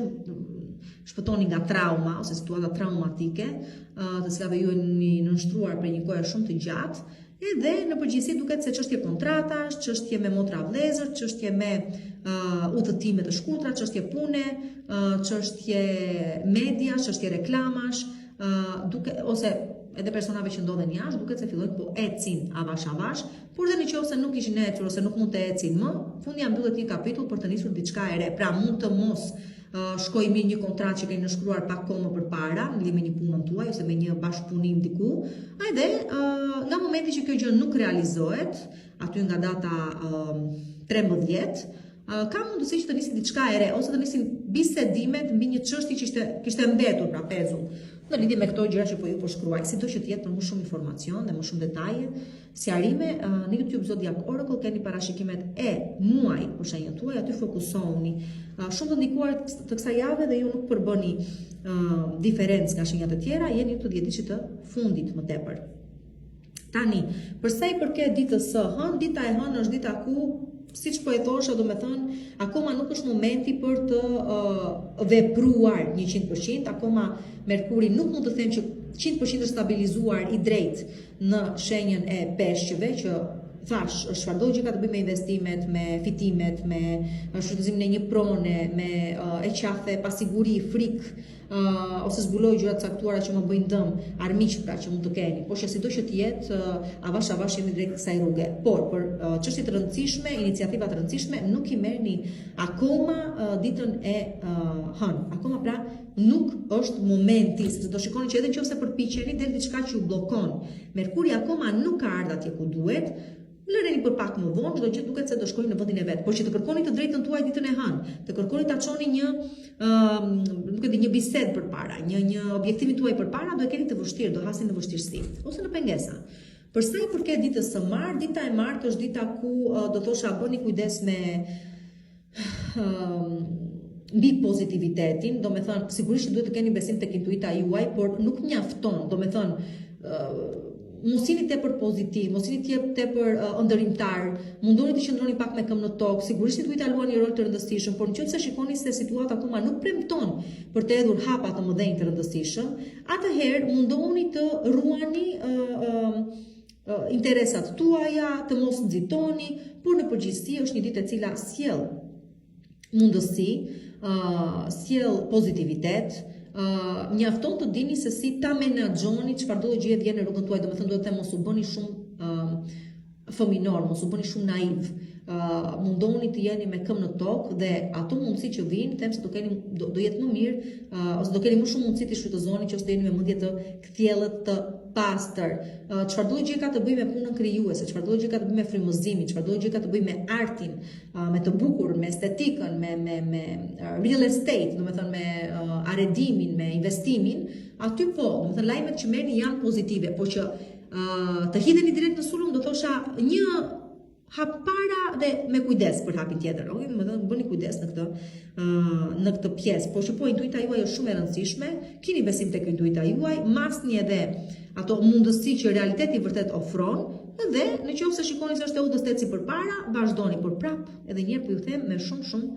shpëtoni nga trauma ose situata traumatike, të cilave ju jeni nënshtruar për një kohë shumë të gjatë. Edhe në përgjithësi duket se çështje kontratash, çështje me motra vëllezër, çështje me udhëtime të shkurtra, çështje pune, çështje media, çështje reklamash, ose edhe personave që ndodhen jashtë, duket se fillojnë po ecin avash, por dhe nëse nuk ishin ecur ose nuk mund të ecin më, fundi ja mbyllet një kapitull për të nisur diçka e re. Pra mund të mos shkoj mirë një kontratë që keni nënshkruar pak kohë më përpara, në lidhje me një punën tuaj ose me një bashkëpunim diku, edhe nga momenti që kjo gjë nuk realizohet, aty nga data 13, ka mundësi që të nisi diçka e re ose të nisin bisedimet mbi një çështje që kishte mbetur pra pezull. Në lidhje me këto gjëra që po ju po shkruaj, sido që të jetë për më shumë informacion dhe më shumë detaje, sqarime, në YouTube Zodiac Oracle keni parashikimet e muaj për shenjën tuaj, aty fokusohuni. Shumë të ndikuar të kësaj jave dhe ju nuk përbëni diferencë nga shenjat e tjera, jeni të dhjetësit të fundit më tepër. Tani, përsa i përket ditës së hënë, dita e hënë është dita ku, siç po e thosha, domethënë, akoma nuk është momenti për të vepruar 100%, akoma Merkuri nuk mund të them që 100% është stabilizuar i drejtë në shenjën e peshqeve, që thash, është çfarëdo gjë ka të bëjë me investimet, me fitimet, me shfrytëzimin e një prone, me e qafe, pasiguri, frikë, ose zbuloj gjëra të caktuara që më bëjnë dëm, armiq pra që mund të keni, por që sido që të jetë, avash jemi drejt kësaj rruge. Por për çështje të rëndësishme, iniciativa të rëndësishme, nuk i merrni akoma ditën e hënë. Akoma pra nuk është momenti, sepse do shikoni që edhe nëse përpiqeni del diçka që ju bllokon. Merkuri akoma nuk ka ardhur atje ku duhet. Lëreni për pak më vonë, çdo gjë duket se do shkojë në vendin e vet, por që të kërkoni të drejtën tuaj ditën e hënë, të kërkoni ta çoni një bisedë përpara, një objektivin tuaj përpara, do e keni të vështirë, do hasni në vështirësi ose në pengesa. Për sa i përket ditës së martë, dita e martë është dita ku do thosha bëni kujdes me mbi pozitivitetin, domethënë sigurisht duhet të keni besim tek intuita juaj, por nuk mjafton, domethënë mos jeni tepër pozitiv, mos jeni tepër ëndërimtar, mundoni të qëndroni pak me këmbë në tokë, sigurisht duhet ta luani një rol të rëndësishëm, por nëse shikoni se situata akoma nuk premton për të hedhur hapa të mëdhenj të rëndësishëm, atëherë mundoni të ruani interesat tuaja, të mos nxitoni, por në përgjithësi është një ditë e cila sjell mundësi, sjell pozitivitet. Mjafton të dini se si ta menaxhoni çfarëdo gjë vjen në rrugën tuaj, domethënë duhet të mos u bëni shumë fëminor, mos u bëni shumë naiv. Mundoni të jeni me këmbë në tokë dhe ato mundësi që vijnë, them se do jetë më mirë, ose do keni më shumë mundësi të shfrytëzoni që ose do jeni me mendje të kthjellët të pastër. Çfarëdo gjë ka të bëjë me punën krijuese, çfarëdo gjë ka të bëjë me frymëzimin, çfarëdo gjë ka të bëjë me artin, me të bukur, me estetikën, me real estate, domethënë me arredimin, me investimin, aty po, domethënë lajmet që merrni janë pozitive, por që të hidheni direkt në sulm, do thosha një hap para dhe me kujdes për hapin tjetër. Domethënë bëni kujdes në këtë pjesë, por që po intuita juaj është shumë e rëndësishme, keni besim tek intuita juaj, masni edhe ato mundësi që realiteti vërtet ofron, dhe nëse shikoni se është e udhës teci përpara, vazhdoni, por prap edhe një herë po ju them me shumë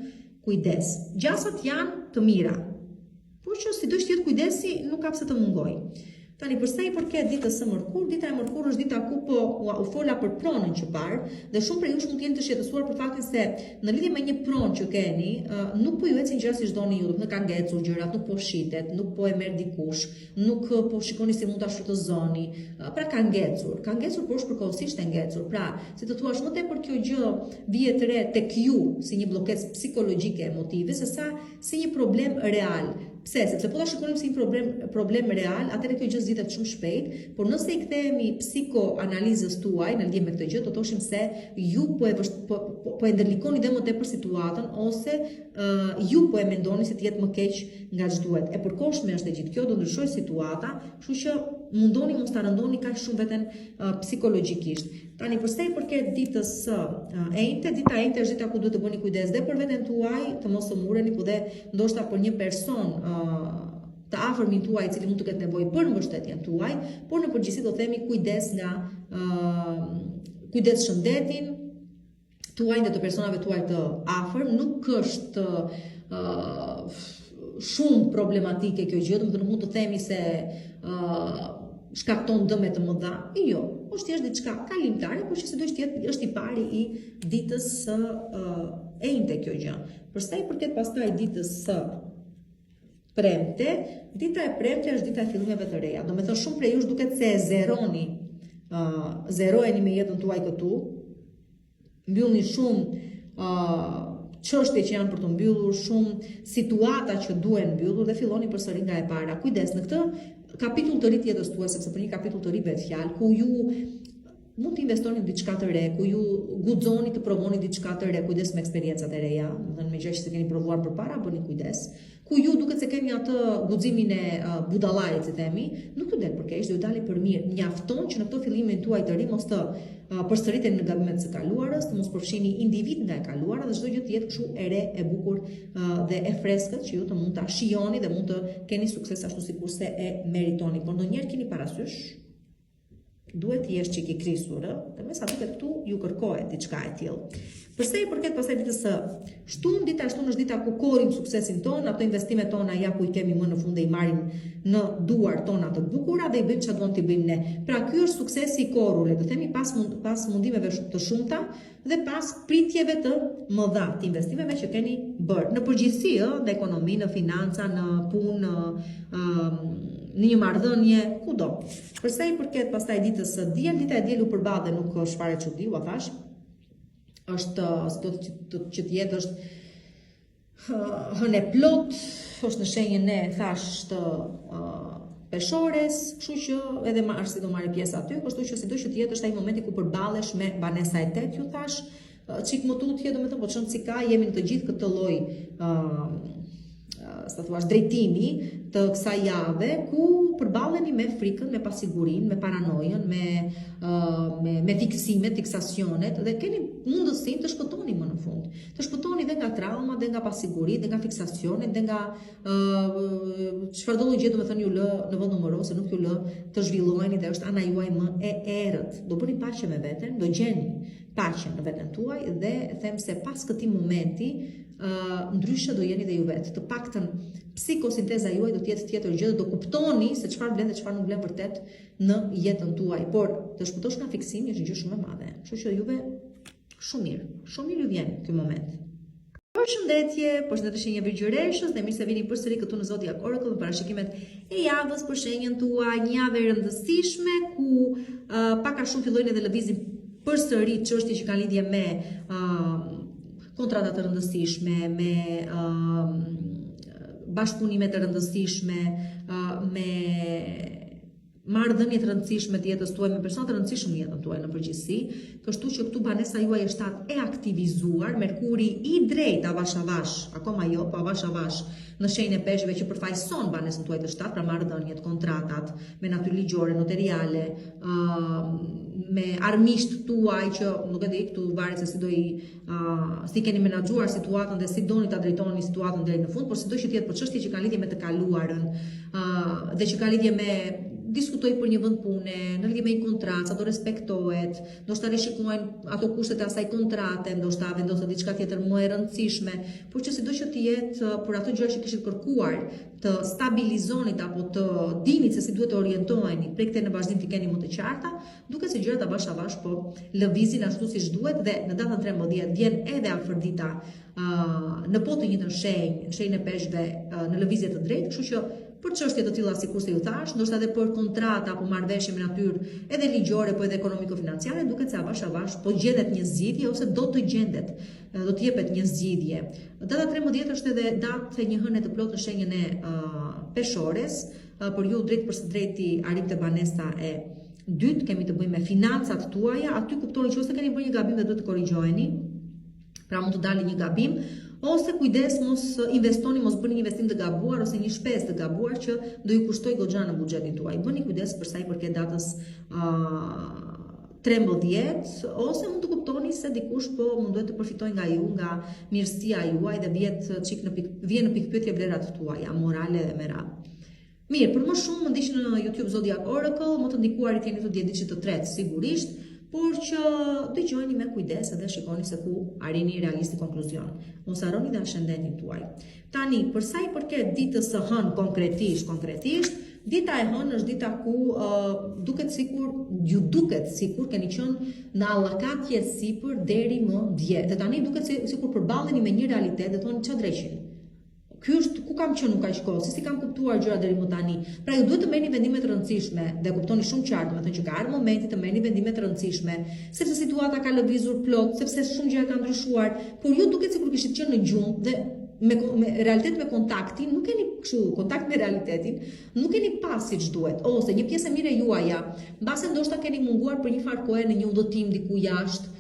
kujdes. Gjasat janë të mira, por që sido që jetë kujdesi nuk ka pse të mungojë. Tani përsa i përket ditës së mërkurë, dita e mërkurë është dita ku po u fola për pronën që parë, dhe shumë prej jush mund të jenë të shqetësuar për faktin se në lidhje me një pronë që keni, nuk po ju ecin gjëra siç doni ju, nuk ka ngecur gjërat, nuk po shitet, nuk po e merr dikush, nuk po shikoni si mund ta shfrytëzoni. Pra ka ngecur, por është përkohësisht e ngecur. Pra, si të thuash më tepër kjo gjë vihet re tek ju si një bllokesë psikologjike emotive, sesa si një problem real. Pse? Sepse po ta shikonim si një problem real, atëherë kjo gjë zgjidhet shumë shpejt, por nëse i kthehemi psikoanalizës tuaj në lidhje me këtë gjë, do të thoshim se ju po e ndërlikoni dhe më tepër situatën, ose ju po e mendoni se të jetë më keq nga ç'duhet. E përkohshme është e gjithë kjo, do ndryshojë situata, kështu që mundoni mos ta rëndoni kaq shumë veten psikologjikisht. Tani përsa i përket ditës së enjte, dita e enjte është dita ku duhet të bëni kujdes dhe për veten tuaj, të mos u mureni, po dhe ndoshta për një person të afërmin tuaj i cili mund të ketë nevojë për mbështetjen tuaj, por në përgjithësi do themi kujdes shëndetin tuaj dhe të personave tuaj të afërm. Nuk është shumë problematike kjo gjë, domethënë nuk mund të themi se shkakton dëme të mëdha. Jo, është thjesht diçka kalimtare, por që sidoqë të jetë është i pari i ditës së enjte kjo gjë. Përsa i përket pastaj ditës së premte, dita e premte është dita e fillimeve të reja. Domethënë shumë prej jush duket se zeroheni me jetën tuaj këtu, mbyllni shumë çështje që janë për të mbyllur, shumë situata që duhen mbyllur dhe filloni përsëri nga e para. Kujdes në këtë kapitull të ri të jetës tuaj, sepse për një kapitull të ri bëhet fjalë, ku ju mund të investoni në diçka të re, ku ju guxoni të provoni diçka të re, kujdes me eksperiencat e reja, domethënë me gjë që s'e keni provuar përpara, bëni kujdes. Ku ju duket se keni atë guximin e budallajit, si themi, nuk ju del për keq, do ju dali për mirë. Mjafton që në këto fillimin tuaj të ri mos të përsëriteni në gabimet së kaluarës, të mos përfshini individ nga e kaluara dhe çdo gjë të jetë kështu e re, e bukur dhe e freskët që ju të mund ta shijoni dhe mund të keni sukses ashtu sikurse e meritoni. Por ndonjëherë keni parasysh, duhet të jesh çik i krisur, dhe me sa duket këtu ju kërkohet diçka e tillë. Përsa i përket pastaj ditës së shtunë, dita e shtunë është dita ku korrim suksesin ton, ato investimet tona ja ku i kemi më në fund dhe i marrim në duar tona të bukura dhe i bëjmë çfarë duam t'i bëjmë ne. Pra ky është suksesi i korrur, le të themi pas mundimeve të shumta dhe pas pritjeve të mëdha të investimeve që keni bërë. Në përgjithësi, në ekonomi, në financa, në punë, në një marrëdhënie, kudo. Përsa i përket pastaj ditës së diel, dita e diel u përball dhe nuk është fare çudi, u thash. Është që të jetë është hënë plot, është në shenjën e thash të peshores, kështu që edhe Marsi do marrë pjesë aty, kështu që sidoqë që të jetë është ai momenti ku përballesh me banesa e tet, ju thash, çik më tutje, domethënë po çon si ka, jemi në të gjithë këtë lloj sa thua drejtimi të kësaj jave ku përballeni me frikën, me pasigurinë, me paranojën, me fiksimet, fiksacionet dhe keni mundësinë të shpëtoni më në fund. Të shpëtoni dhe nga trauma, dhe nga pasiguri, dhe nga fiksacionet, dhe nga çfarëdo lloj gjë domethënë ju lë në vend numërose, nuk ju lë të zhvilloheni dhe është ana juaj më e errët. Do bëni paqe me veten, do gjeni paqen në veten tuaj dhe them se pas këtij momenti ndryshe do jeni dhe ju vetë. Të paktën psikosinteza juaj do të jetë tjetër gjë, do kuptoni se çfarë vlen dhe çfarë nuk vlen vërtet në jetën tuaj. Por të shpëtosh nga fiksimi është një gjë shumë e madhe. Kështu që juve shumë mirë ju vjen ky moment. Përshëndetje, përshëndetje shenjave gjyreshës dhe mirë se vini përsëri këtu në Zodiac Oracle në parashikimet e javës për shenjën tuaj, një javë e rëndësishme ku pak a shumë fillojnë edhe lëvizin përsëri çështje që kanë lidhje me kontrata të rëndësishme, me bashkëpunime të rëndësishme, me marrëdhënie të rëndësishme të jetës tuaj, me persona të rëndësishëm në jetën tuaj në përgjithësi. Kështu që këtu banesa juaj është e aktivizuar, Merkuri i drejtë avash avash, akoma jo, po avash avash në shenjën e peshqve që përfaqëson banesën tuaj të shtatë, pra marrëdhëniet, kontratat me natyrë ligjore, notariale, me armisht tuaj që nuk e di këtu varet se si keni menaxhuar situatën dhe si doni ta drejtoni situatën deri në fund, por sido që të jetë për çështje që kanë lidhje me të kaluarën dhe që kanë lidhje me diskutoj për një vend pune, në lidhje me një kontratë, sa do respektohet, ndoshta rishikojnë ato kushtet e asaj kontrate, ndoshta vendoset diçka tjetër më e rëndësishme, por që sido që të jetë për ato gjëra që kishit kërkuar, të stabilizonit apo të dinit se si duhet të orientoheni, prej këtej në vazhdim të keni më të qarta, duket se gjërat avash avash po lëvizin ashtu siç duhet dhe në datën 13 vjen edhe afërdita në po të njëjtën shenjë e peshqve në lëvizje të drejtë, kështu që për çështje të tilla sikur se ju thash, ndoshta edhe për kontrata apo marrëveshje me natyrë edhe ligjore po edhe ekonomiko-financiare, duket se avash avash po gjendet një zgjidhje ose do të gjendet, do të jepet një zgjidhje. Data 13 është edhe datë e një hëne të plotë në shenjën e peshores, por ju drejt për së drejti arrit te banesa e dytë, kemi të bëjmë me financat tuaja, aty kuptoni që ose keni bërë një gabim dhe duhet të korrigjoheni, pra mund të dalë një gabim, ose kujdes mos investoni, mos bëni një investim të gabuar ose një shpesë të gabuar që do ju kushtoj goxha në buxhetin tuaj. Bëni kujdes për sa i përket datës 13, ose mund të kuptoni se dikush po mundohet të përfitojë nga ju, nga mirësia juaj dhe vjen në pikpyetje vlerat tuaja morale dhe me radhë. Mirë, për më shumë më ndiqni në YouTube Zodiac Oracle, më të ndikuarit jeni të djediçit të tretë sigurisht, por që dëgjoni me kujdes dhe shikoni se ku arrini realisti konkluzion. Mos harroni dhe ascendentin tuaj. Tani, për sa i përket ditës së hënë konkretisht, dita e hënë është dita ku duket sikur keni qenë në allakatje sipër deri më dje. Dhe tani duket sikur përballeni me një realitet dhe thoni ç'a dreqin. Ky është ku kam qenë nuk kaq kohë, si kam kuptuar gjërat deri më tani. Pra ju duhet të merrni vendime të rëndësishme dhe kuptoni shumë qartë, domethënë që ka ardhur momenti të merrni vendime të rëndësishme, sepse situata ka lëvizur plot, sepse shumë gjëra kanë ndryshuar, por ju duket sikur kishit qenë në gjumë dhe me realitet me kontaktin, nuk keni kështu kontakt me realitetin, nuk keni pas siç duhet, ose një pjesë e mirë e juaja, mbase ndoshta keni munguar për një farë kohe në një udhëtim diku jashtë.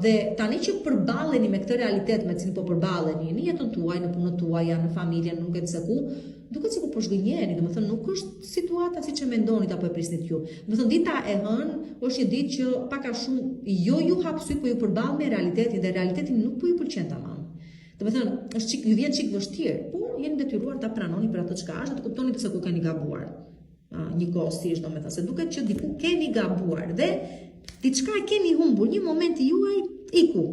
Dhe tani që përballeni me këtë realitet me cilin po përballeni në jetën tuaj, në punën tuaj, në familjen, nuk e di se ku, duket sikur po zhgënjeni, domethënë nuk është situata siç e mendonit apo e prisnit ju. Domethënë dita e hënë është një ditë që pak a shumë jo ju hap sy, po ju përball me realitetin dhe realiteti nuk po ju pëlqen tamam. Domethënë është ju vjen çik vështirë, por jeni detyruar ta pranoni për atë çka është dhe të kuptoni se ku keni gabuar. Një kohësisht, domethënë se duket që diku keni gabuar dhe diçka e keni humbur, një moment i juaj iku.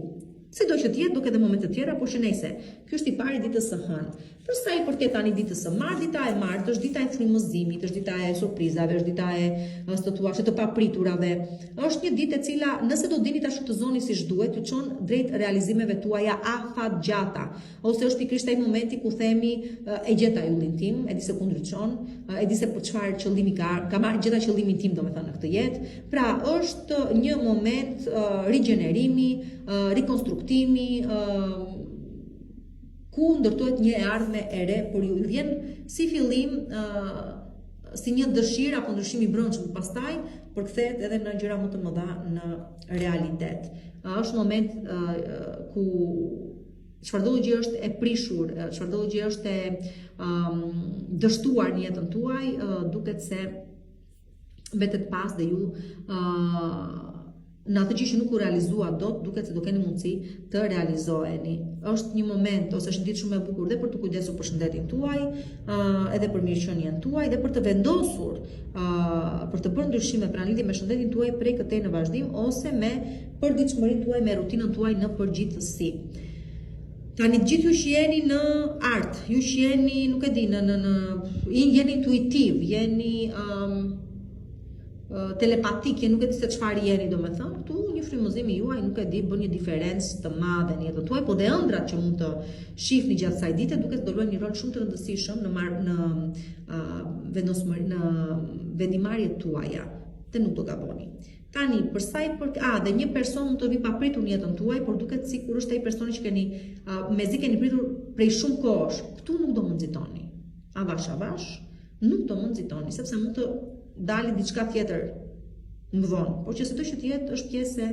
Sido që të jetë, duke edhe momente të tjera, por që nejse, ky është i pari ditës së hënë. Për sa i përket tani ditës së martë, dita e martë është dita e frymëzimit, është dita e surprizave, është dita e të papriturave. Është një ditë e cila, nëse do dini ta shfrytëzoni siç duhet, ju çon drejt realizimeve tuaja afatgjata. Ose është pikërisht ai momenti ku themi e gjeta yllin tim, e di se ku ndryçon, e di se për çfarë qëllimi ka marrë, gjeta qëllimin tim domethënë në këtë jetë. Pra, është një moment rigjenerimi, rikonstruktimi, ku ndërtohet një ardhme e re për ju. Vjen si fillim, si një dëshirë apo ndryshim i brendshëm, pastaj përkthehet edhe në gjëra më të mëdha në realitet. Është moment ku çfarëdo gjë është e prishur, çfarëdo gjë është e dështuar në jetën tuaj, duket se vetet pas dhe ju në atë gjë që nuk u realizua dot, duket se do keni mundësi të realizoheni. Është një moment ose është një ditë shumë e bukur dhe për të kujdesur për shëndetin tuaj, edhe për mirëqenien tuaj dhe për të vendosur, për të bërë ndryshime pranë lidhje me shëndetin tuaj prej këtej në vazhdim ose me përditshmërinë tuaj, me rutinën tuaj në përgjithësi. Tani gjithë ju që jeni në art, ju që jeni, nuk e di, jeni intuitiv, jeni telepatik, nuk e di se çfarë jeni domethënë, këtu një frymëzim i juaj nuk e di bën një diferencë të madhe në jetën tuaj, po dhe ëndrat që mund të shihni gjatë kësaj dite duket do luajnë një rol shumë të rëndësishëm në vendosmëri, në vendimarrjet tuaja, dhe nuk do gaboni. Tani, për sa i përket, dhe një person mund të vi papritur në jetën tuaj, por duket sikur është ai personi që keni mezi keni pritur prej shumë kohësh. Këtu nuk do mund nxitoni. Avash, nuk do mund nxitoni, sepse mund të dali diçka tjetër më vonë, por që sido që të jetë është pjesë e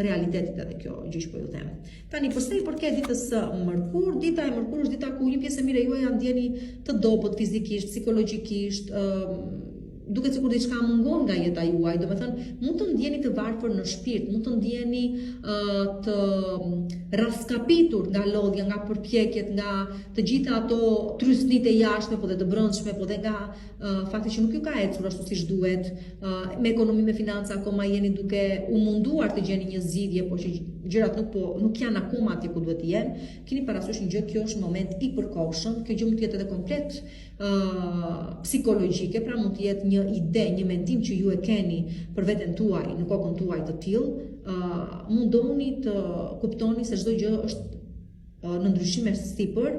realitetit edhe kjo gjë që po ju them. Tani, për sa i përket ditës së mërkur, dita e mërkur është dita ku një pjesë e mirë e juaj ndjeni të dobët fizikisht, psikologjikisht, duket sikur diçka mungon nga jeta juaj, domethënë mund të ndjeni të varfër në shpirt, mund të ndjeni të raskapitur nga lodhja, nga përpjekjet, nga të gjitha ato trysnit e jashtme, po dhe të brendshme, po dhe nga fakti që nuk ju ka ecur ashtu siç duhet, me ekonomi, me financa akoma jeni duke u munduar të gjeni një zgjidhje, por që gjërat nuk janë akoma atje ku duhet të jenë. Keni parasysh një gjë, kjo është moment i përkohshëm, kjo gjë mund të jetë edhe komplet psikologjike, pra mund të jetë një ide, një mendim që ju e keni për veten tuaj, në kokën tuaj të tillë, mundoni të kuptoni se çdo gjë është në ndryshime sipër.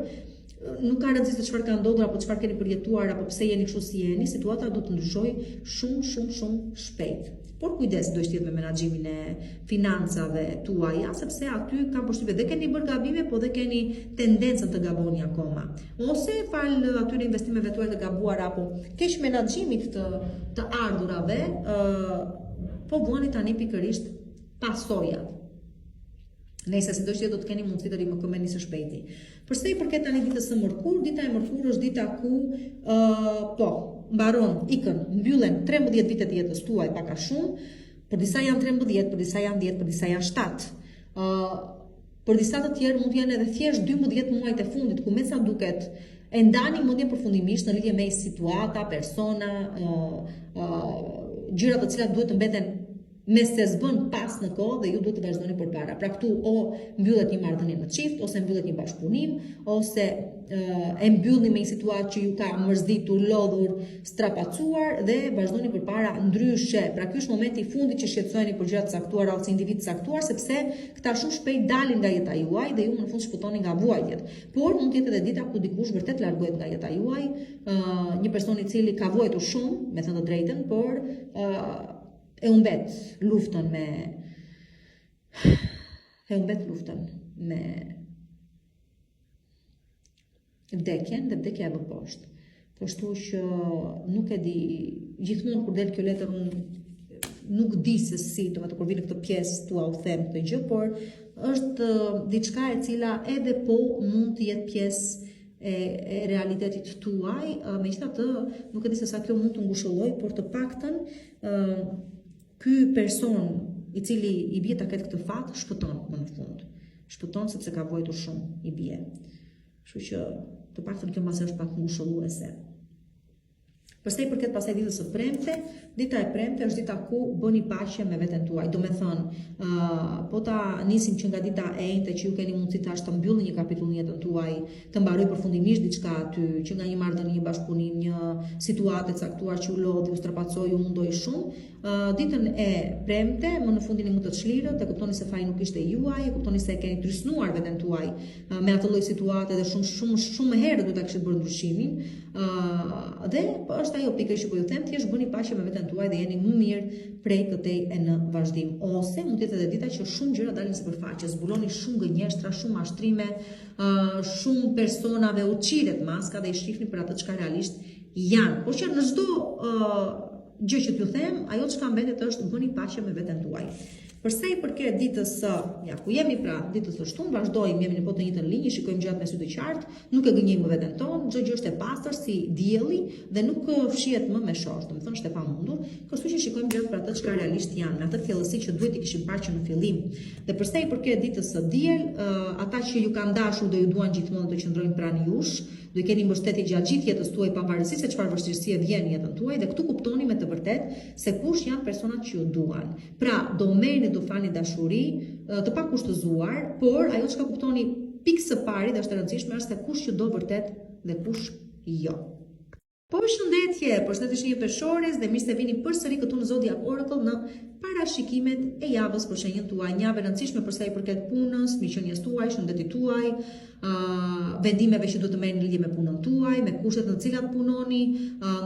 Nuk ka rëndësi se çfarë ka ndodhur apo çfarë keni përjetuar apo pse jeni kështu si jeni, situata do të ndryshojë shumë shpejt. Por kujdes do të jetë me menaxhimin e financave tuaja, sepse aty kam përshtypje dhe keni bërë gabime, po dhe keni tendencën të gaboni akoma. Ose fal atyre investimeve tuaja të gabuara apo keq menaxhimit të ardhurave, po vuani tani pikërisht pasojat. Nëse si do të keni mundësi të rimëkëmeni së shpejti. Përsa i përket tani ditës së mërkur, dita e mërkur është dita ku mbaron, mbyllen 13 vitet e jetës tuaj pak a shumë, për disa janë 13, për disa janë 10, për disa janë 7. Për disa të tjerë mund të janë edhe thjesht 12 muajt e fundit, ku me sa duket e ndani mendjen përfundimisht në lidhje me situata, persona, gjëra të cilat duhet të mbeten me se zbën pas në kohë dhe ju duhet të vazhdoni përpara. Pra këtu o mbyllet një marrëdhënie në çift, ose mbyllet një bashkëpunim, ose e mbyllni me një situatë që ju ka mërzitur, lodhur, strapacuar dhe vazhdoni përpara ndryshe. Pra ky është momenti i fundit që shqetësoheni për gjëra të caktuara ose individ të caktuar, sepse këta shumë shpejt dalin nga jeta juaj dhe ju në fund shpëtoni nga vuajtjet. Por mund të jetë edhe dita ku dikush vërtet largohet nga jeta juaj, një person i cili ka vuajtur shumë, me thënë të drejtën, por e humbet luftën me vdekjen dhe vdekja e bë poshtë. Kështu që nuk e di, gjithmonë kur del kjo letër unë nuk di se si do të kur vi në këtë pjesë tua u them këtë gjë, por është diçka e cila edhe po mund të jetë pjesë e realitetit tuaj, megjithatë nuk e di se sa kjo mund të ngushëlloj, por të paktën ky person i cili i bie ta ketë këtë fat shpëton më në fund. Shpëton sepse ka vuajtur shumë, i bie. Kështu që të paktën kjo mbas është pak ngushëlluese. Përsa i përket pasaj ditës së premte, dita e premte është dita ku bëni paqe me veten tuaj. Do me thënë, po ta nisim që nga dita e njëjtë që ju keni mundësi tash të mbyllni një kapitull në jetën tuaj, të mbaroj përfundimisht diçka aty, që nga një marrëdhënie, një bashkëpunim, një situatë e caktuar që u lodhi, u strapacoi, u mundoi shumë, ditën e premte, më në fundin e mund të çlirët, e kuptoni se faji nuk ishte juaj, e kuptoni se e keni trysnuar veten tuaj me atë lloj situate dhe shumë herë duhet ta kishit bërë ndryshimin. Dhe është ajo pikërisht që po ju them, thjesht bëni paqe me veten tuaj dhe jeni më mirë prej këtej e në vazhdim. Ose mund të jetë edhe dita që shumë gjëra dalin sipërfaqe, zbuloni shumë gënjeshtra, shumë mashtrime, shumë personave u çiret maska dhe i shihni për atë çka realisht janë. Por që në çdo gjë që t'ju them, ajo çka mbetet është bëni paqe me veten tuaj. Përsa i përket ditës ku jemi pra, ditës së shtunë, vazhdojmë, jemi në po të njëjtën linjë, shikojmë gjatë me sy të qartë, nuk e gënjejmë veten tonë, çdo gjë është e pastër si dielli dhe nuk fshihet më me shosh, domethënë është e pamundur, kështu që shikojmë gjatë për atë çka realisht janë, me atë thellësi që duhet i kishim parë që në fillim. Dhe përsa i përket ditës së diel, ata që ju kanë dashur do ju duan gjithmonë të qëndrojnë pranë jush, do i keni mbështetje gjatë gjithë jetës tuaj pavarësisht se çfarë vështirësie vjen në jetën tuaj dhe këtu kuptoni me të vërtetë se kush janë personat që ju duan. Pra, do merrni, do falni dashuri të pakushtëzuar, por ajo çka kuptoni pikë së pari dhe është e rëndësishme është se kush që do vërtet dhe kush jo. Përshëndetje një peshores dhe mirë se vini përsëri këtu në Zodiac Oracle në parashikimet e javës për shenjën tuaj. Një javë e rëndësishme për sa i përket punës, mirëqenies tuaj, shëndetit tuaj, vendimeve që duhet të merrni në lidhje me punën tuaj, me kushtet në të cilat punoni,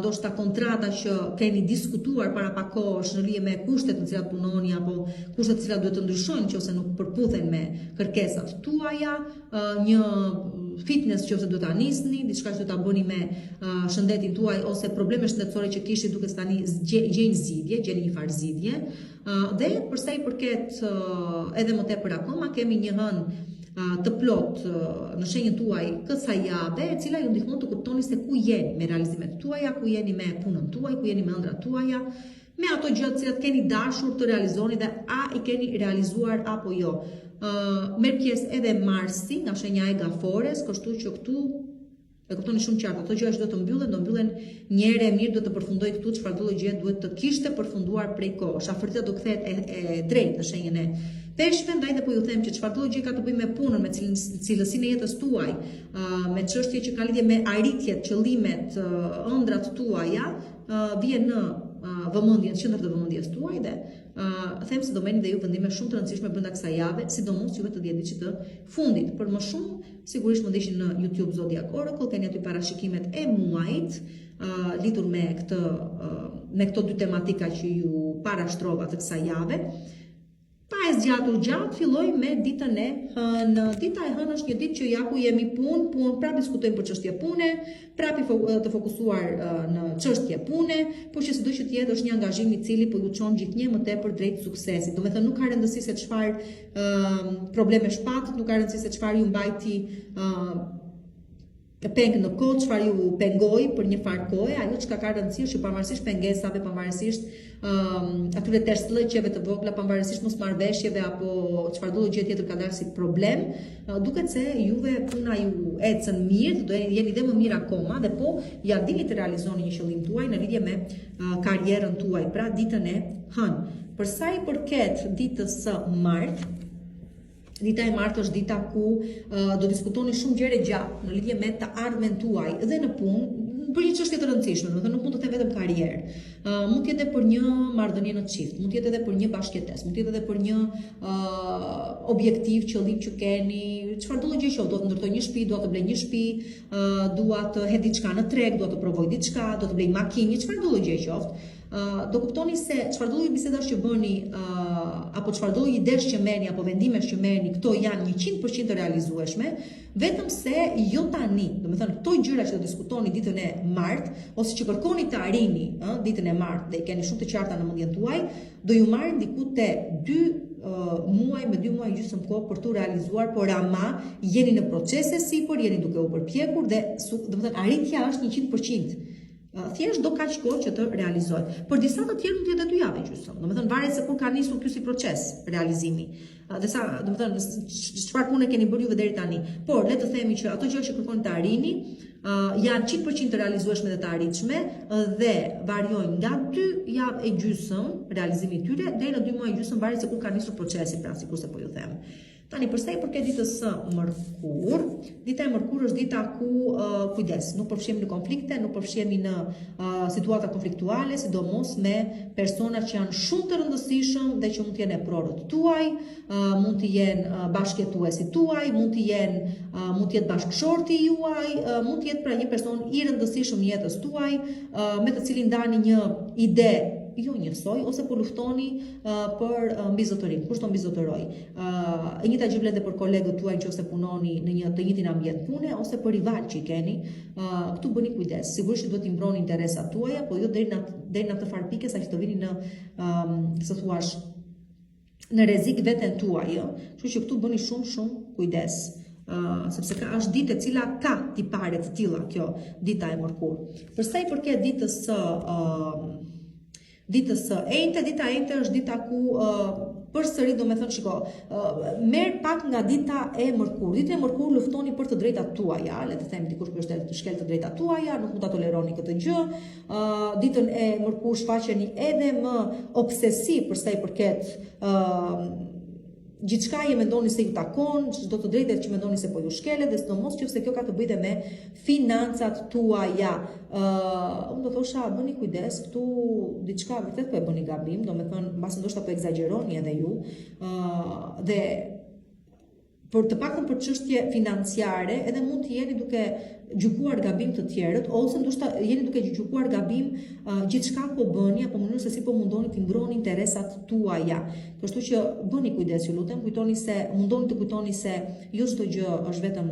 ndoshta kontrata që keni diskutuar para pak kohësh në lidhje me kushtet në të cilat punoni apo kushtet të cilat duhet të ndryshojnë nëse nuk përputhen me kërkesat tuaja, një fitness që ose duhet ta nisni, diçka që duhet ta bëni me shëndetin tuaj ose probleme shëndetësore që kishit duke tani gjeni zgjidhje, gjeni një farë zgjidhje. Dhe për sa i përket edhe më tepër akoma kemi një hënë të plot në shenjën tuaj kësaj jave, e cila ju ndihmon të kuptoni se ku jeni me realizimet tuaja, ku jeni me punën tuaj, ku jeni me ëndrat tuaja, me ato gjë të cilat keni dashur të realizoni dhe a i keni realizuar apo jo. Merr pjesë edhe Marsi nga shenja e Gafores, kështu që këtu e kuptoni shumë qartë, ato gjëra që do të mbyllen një herë e mirë, do të përfundoj këtu çfarë do gjë duhet të kishte përfunduar prej kohësh. Afërtia do kthehet e drejtë në shenjën e Peshqve, ndaj dhe po ju them që çfarë do gjë ka të bëjë me punën, me cilësinë e jetës tuaj, me çështje që ka lidhje me arritjet, qëllimet, ëndrat tuaja, vjen në vëmendjen, qendër të vëmendjes tuaj dhe them se do merrni dhe ju vendime shumë të rëndësishme brenda kësaj jave, sidomos juve të 10 ditësh të fundit. Për më shumë, sigurisht më ndiqni në YouTube Zodiac Oracle, keni aty parashikimet e muajit lidhur me këto dy tematika që ju parashtrova të kësaj jave. Pa e zgjatur gjatë, filloj me ditën e hënë. Dita e hënë është një ditë që ja ku jemi punë, prapë diskutojmë për çështje pune, prapë të fokusuar në çështje pune, por që sido që të jetë është një angazhim i cili po ju çon gjithnjë më tepër drejt suksesit. Do të thënë nuk ka rëndësi se çfarë probleme shpatët, nuk ka rëndësi se çfarë ju mbajti pengë në kohë, çfarë ju pengoi për një farë kohe, ajo çka ka rëndësi është që pavarësisht pengesave, pavarësisht atyre tërslëqjeve të vogla, pavarësisht mosmarrveshjeve apo çfarëdo gjë tjetër ka dalë si problem, duket se juve puna ju ecën mirë, do jeni dhe më mirë akoma dhe po ja dini të realizoni një qëllim tuaj në lidhje me karrierën tuaj, pra ditën e hënë. Për sa i përket ditës së martë, dita e martë është dita ku do diskutoni shumë gjëra gjatë në lidhje me të ardhmen tuaj dhe në punë, për një çështje të rëndësishme, do të thënë nuk mund të them vetëm karrierë. Mund të jetë për një marrëdhënie në çift, mund të jetë edhe për një bashkëtesë, mund të jetë edhe për një objektiv, qëllim që keni, çfarëdo gjë që do të ndërtoj një shtëpi, do të blej një shtëpi, dua të hedh diçka në treg, do të provoj diçka, do të blej makinë, çfarëdo gjë qoftë. Do kuptoni se çfarëdo lloj bisedash që bëni apo çfarëdo lloj idesh që merrni apo vendimesh që merrni, këto janë 100% të realizueshme, vetëm se jo tani. Do të thënë këto gjëra që do diskutoni ditën e martë ose që kërkoni të arrini ditën e martë dhe i keni shumë të qarta në mendjen tuaj, do ju marrin diku te 2 muaj me 2 muaj gjysmë kohë për tu realizuar, por ama jeni në procese sipër, jeni duke u përpjekur dhe do të thënë arritja është 100%. Thjesht do kaq kohë që të realizohet. Për disa të tjerë mund të jetë 2 javë gjysmë. Domethënë varet se kur ka nisur ky si proces realizimi. Dhe sa, domethënë çfarë pune keni bërë juve deri tani. Por le të themi që ato gjëra që kërkoni të arrini janë 100% të realizueshme dhe të arritshme dhe variojnë nga 2 javë e gjysmë realizimi i tyre deri në 2 muaj gjysmë, varet se kur ka nisur procesi, pra sikurse po ju them. Tani përsa i përket ditës së mërkur, dita e mërkur është dita ku kujdes, nuk përfshihemi në konflikte, nuk përfshihemi në situata konfliktuale, sidomos me persona që janë shumë të rëndësishëm dhe që mund të jenë prorët tuaj, mund të jenë bashkëjetuesit tuaj, mund të jetë bashkëshorti juaj, mund të jetë pra një person i rëndësishëm në jetës tuaj, me të cilin ndani një ide jo njësoj, ose po luftoni për mbizotërinë. Kush do mbizotëroj? E njëjta gjë vlen edhe për kolegët tuaj nëse punoni në një të njëjtin ambient pune ose për rival që i keni. Këtu bëni kujdes. Sigurisht duhet t'i mbroni interesat tuaja, por jo deri në atë farë pike sa që të vini në rrezik veten tuaj. Kështu që këtu bëni shumë kujdes. Sepse është ditë e cila ka tipare të tilla kjo dita e mërkur. Për sa i përket ditës së enjte, dita e enjte është dita ku përsëri do me thënë shiko, merr pak nga dita e mërkur. Ditën e mërkur luftoni për të drejtat tuaja, le të themi dikush që është shkel të drejtat tuaja, nuk mund ta toleroni këtë gjë. Ditën e mërkur shfaqeni edhe më obsesiv për sa i përket gjithçka që mendoni se ju takon, çdo të drejtat që mendoni se po ju shkelet, dhe sidomos nëse kjo ka të bëjë me financat tuaja. Unë do thosha bëni kujdes, këtu diçka vërtet po e bëni gabim, domethënë mbas ndoshta po egzagjeroni edhe ju, dhe për të paktën për çështje financiare, edhe mund të jeni duke gjykuar gabim të tjerët, ose ndoshta jeni duke gjykuar gabim gjithçka po bëni apo mënyrën se si po mundoni të ngroni interesat tuaja. Kështu që bëni kujdes, ju lutem, mundoni të kujtoni se jo çdo gjë është vetëm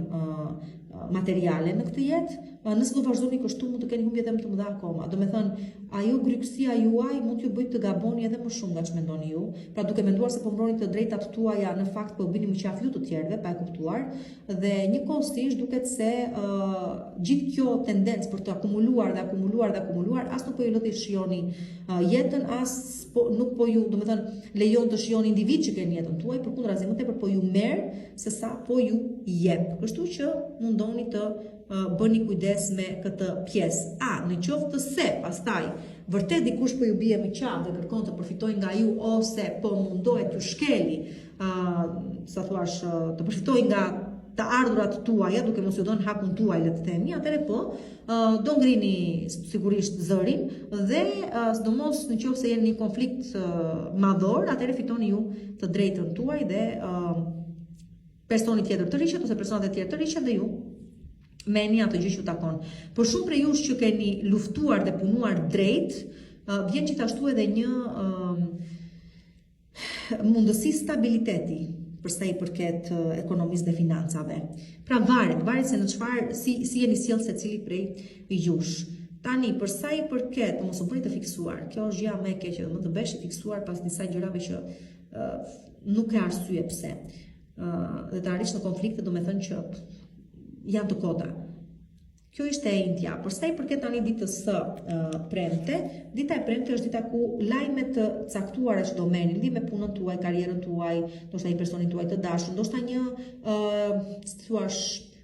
materiale në këtë jetë, nëse do vazhdoni kështu mund të keni humbje edhe më të mëdha akoma. Do me thënë, ajo grykësia juaj mund t'ju bëjë të gaboni edhe më shumë nga që mendoni ju, pra duke menduar se po mbroni të drejtat tuaja, në fakt po bëni më qaf ju të tjerëve, pa e kuptuar, dhe njëkohësisht duket se gjithë kjo tendencë për të akumuluar, as nuk po ju lë të shijoni jetën, as nuk po ju, do me thënë, lejon të shijoni individ që keni jetën tuaj, përkundrazi më tepër po ju merr se sa po ju jep. Kështu që mundoni të bëni kujdes me këtë pjesë. Në qoftë se pastaj vërtet dikush po ju bie me qafë dhe kërkon të përfitojë nga ju ose po mundohet t'ju shkeli, sa thuash, të përfitojë nga të ardhurat tuaja, duke mos ju dhënë hakun tuaj, le të themi, atëherë po do ngrini sigurisht zërin dhe sidomos në qoftë se jeni në një konflikt madhor, atëherë fitoni ju të drejtën tuaj dhe personi tjetër të riqet ose personat e tjerë të riqet dhe ju meni atë gjë që ju takon. Por shumë prej jush që keni luftuar dhe punuar drejt, vjen gjithashtu edhe një mundësi stabiliteti për sa i përket ekonomisë dhe financave. Pra varet se në çfarë si jeni sjellë secili prej jush. Tani për sa i përket mos u bëni të fiksuar, kjo është gjëja më e keqe, më të bësh i fiksuar pas disa gjërave që nuk ka arsye pse. Dhe të arrish në konflikte, do me thënë që janë të kota. Kjo ishte e India. Për sa i përket tani ditës së premte, dita e premte është dita ku lajmet të caktuara që do merrni lidhje me punën tuaj, karrierën tuaj, ndoshta një personin tuaj të dashur, ndoshta një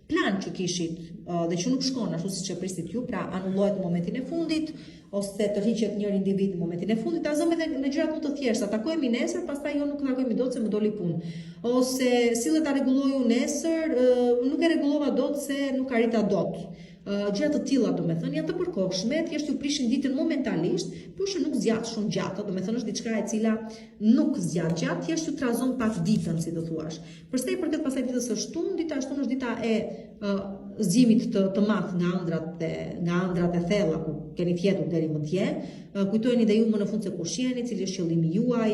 plan që kishit dhe që nuk shkon ashtu siç e prisit ju, pra anullohet në momentin e fundit ose të rriqet njëri individ në momentin e fundit, azëm edhe në gjërat më të thjeshta, takohemi nesër, pastaj jo nuk takohemi dot se më doli punë. Ose sillet ta rregulloju nesër, nuk e rregullova dot se nuk arrita dot. Gjëra të tilla, do me thënë, janë të përkohshme, thjesht ju prishin ditën momentalisht, por që nuk zgjat shumë gjatë, do me thënë është diçka e cila nuk zgjat gjatë, thjesht ju trazon pak ditën, si të thuash. Përsa i përket pastaj ditës së shtunë, dita e shtunë është dita e zgjimit të madh nga ëndrat e thella ku keni fjetur deri më dje. Kujtojeni dhe ju më në fund se kush jeni, cili është qëllimi juaj,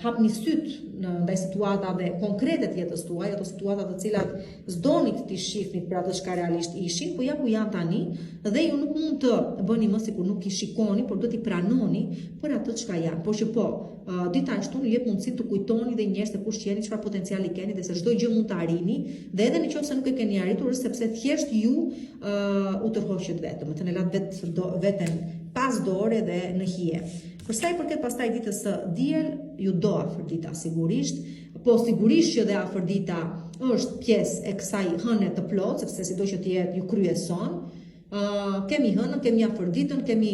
hapni syt ndaj situatave konkrete të jetës tuaj, ato situata të cilat s'donit t'i shifnit për atë çka realisht ishin, po ja ku janë tani, dhe ju nuk mund të bëni më sikur nuk i shikoni, por do t'i pranoni për atë çka janë. Por që po, dita e shtunë ju jep mundësi të kujtoni dhe njerëz se kush jeni, çfarë potenciali keni dhe se çdo gjë mund të arrini, dhe edhe nëse nuk e keni arritur, sepse thjesht ju u tërhoqët vetë, më të ne lat veten pas dore dhe në hije. Për sa i përket pastaj ditës së diel, ju do afërdita sigurisht, po sigurisht që dhe afërdita është pjesë e kësaj hëne të plotë, sepse sido që të jetë ju kryeson. Kemi hënën, kemi afërditën, kemi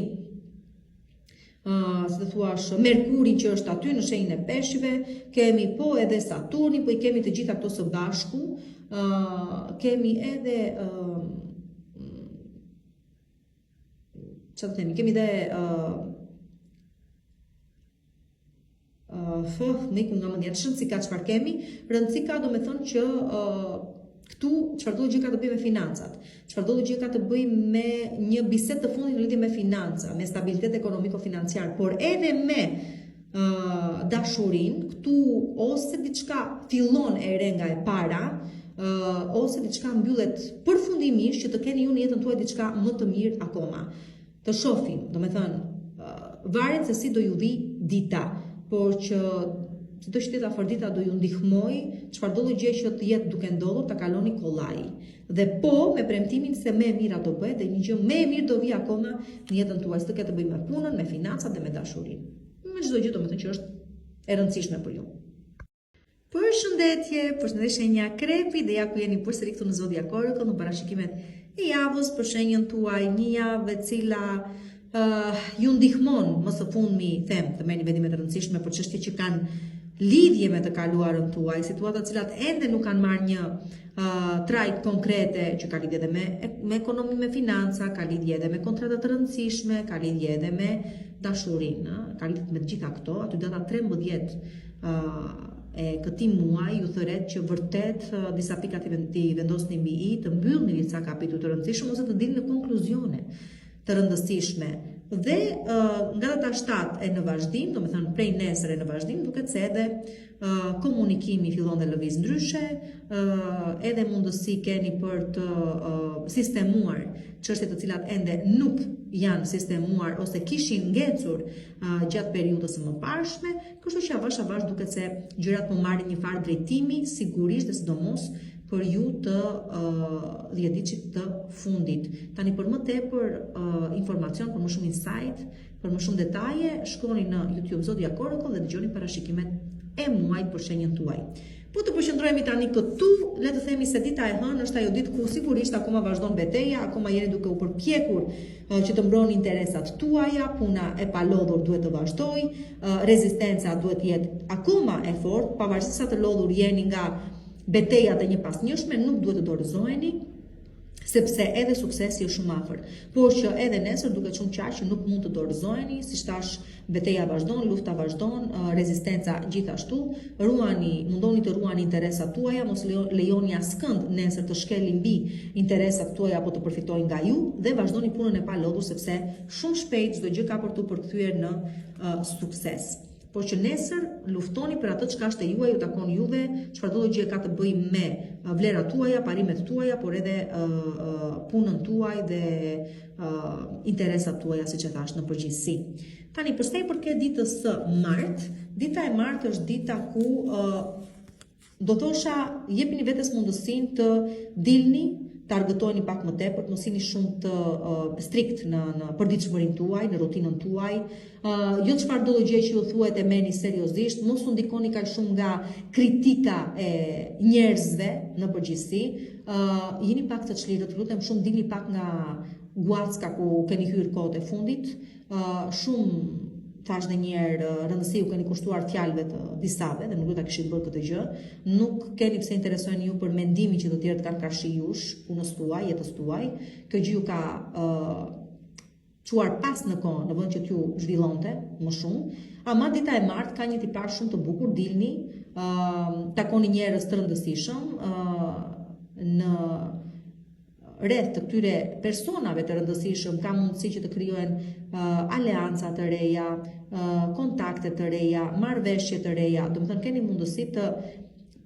si të thuash Merkurin që është aty në shenjën e peshqive, kemi po edhe Saturnin, po i kemi të gjitha këto së bashku, kemi edhe kemi dhe rëndësika çfarë kemi, rëndësika do me thonë që këtu çfarëdo gjë ka të bëjë me financat, çfarëdo gjë ka të bëjë me një bisedë të fundit në lidhje me financa, me stabilitet ekonomiko-financiar, por edhe me dashurin, këtu ose diçka fillon e re nga e para, ose diçka mbyllet përfundimisht që të keni ju në jetën tuaj diçka më të mirë akoma. Të shohim, do me thënë, varet se si do ju vi dita, por që si do që afërdita do ju ndihmoj, çfarëdo gjë që të jetë duke ndodhur ta kaloni kollaj. Dhe po me premtimin se më e mira do bëhet dhe një gjë më e mirë do vi akoma në jetën tuaj, të ketë të bëjë me punën, me financat dhe me dashurinë. Me çdo gjë do me thënë që është e rëndësishme për ju. Përshëndetje shenja Krepi dhe ja ku jeni përsëri këtu në Zodiac Oracle në parashikimet e javës për shenjën tuaj, një javë e cila ju ndihmon më së fundmi them të merrni vendime të rëndësishme për çështje që kanë lidhje me të kaluarën tuaj, situata të cilat ende nuk kanë marrë një trajt konkrete që ka lidhje edhe me ekonomi, me financa, ka lidhje edhe me kontrata të rëndësishme, ka lidhje edhe me dashurinë, ka lidhje me të gjitha këto, aty data 13 e këtij muaji ju thëret që vërtet disa pika të vendosni mbi i, të mbyllni disa kapitull të rëndësishëm ose të dilni në konkluzione të rëndësishme Dhe nga data 7 e në vazhdim, do me thënë prej nesër e në vazhdim, duket se edhe komunikimi fillon dhe lëviz ndryshe, edhe mundësi keni për të sistemuar çështje të cilat ende nuk janë sistemuar ose kishin ngecur gjatë periudhës së mëparshme, kështu që avash duket se gjërat po marrin një farë drejtimi, sigurisht dhe sidomos për ju të 10 ditëve të fundit. Tani për më tepër informacion, për më shumë insight, për më shumë detaje, shkoni në YouTube Zodiac Oracle dhe dëgjoni parashikimet e muajit për shenjën tuaj. Po të përqendrohemi tani këtu, le të themi se dita e hënë është ajo ditë ku sigurisht akoma vazhdon betejë, akoma jeni duke u përpjekur që të mbroni interesat tuaja, puna e palodhur duhet të vazhdojë, rezistenca duhet të jetë akoma e fortë, pavarësisht sa të lodhur jeni nga betejat e një pasnjëshme, nuk duhet të dorëzoheni, sepse edhe suksesi është shumë afër. Por që edhe nesër duket shumë qartë që nuk mund të dorëzoheni, siç thash, betejë vazhdon, lufta vazhdon, rezistenca gjithashtu. Mundoni të ruani interesat tuaja, mos lejoni askënd nesër të shkelë mbi interesat tuaja apo të përfitojë nga ju dhe vazhdoni punën e palodhur sepse shumë shpejt çdo gjë ka për tu përkthyer në sukses. Por që nesër luftoni për atë çka është e juaj, ju takon juve, çfarë do gjë ka të bëjë me vlerat tuaja, parimet tuaja, por edhe punën tuaj dhe interesat tuaja, siç e thash, në përgjithësi. Tani për sa i përket ditës së martë, dita e martë është dita ku do thosha jepini vetes mundësinë të dilni, të argëtojni pak më tepër, mos jeni shumë të strikt në përditshmërinë tuaj, në rutinën tuaj. Jo çfarëdo gjë që ju thuhet e merrni seriozisht, mos u ndikoni kaq shumë nga kritika e njerëzve në përgjithësi. Jeni pak të çlirët, lutem shumë dilni pak nga guacka ku keni hyrë kohët e fundit. Shumë thash dhe njerë rëndësi u keni kushtuar fjalëve të disave dhe nuk do ta kishit bërë këtë gjë. Nuk keni pse interesojeni ju për mendimin që të tjerët kanë karshi jush, punës tuaj, jetës tuaj. Kjo gjë ju ka çuar pas në kohë, në vend që t'ju zhvillonte më shumë. Ama dita e martë ka një tipar shumë të bukur, dilni, takoni njerëz të rëndësishëm në rreth të këtyre personave të rëndësishëm ka mundësi që të krijohen aleanca të reja, kontakte të reja, marrëveshje të reja, do të thënë keni mundësi të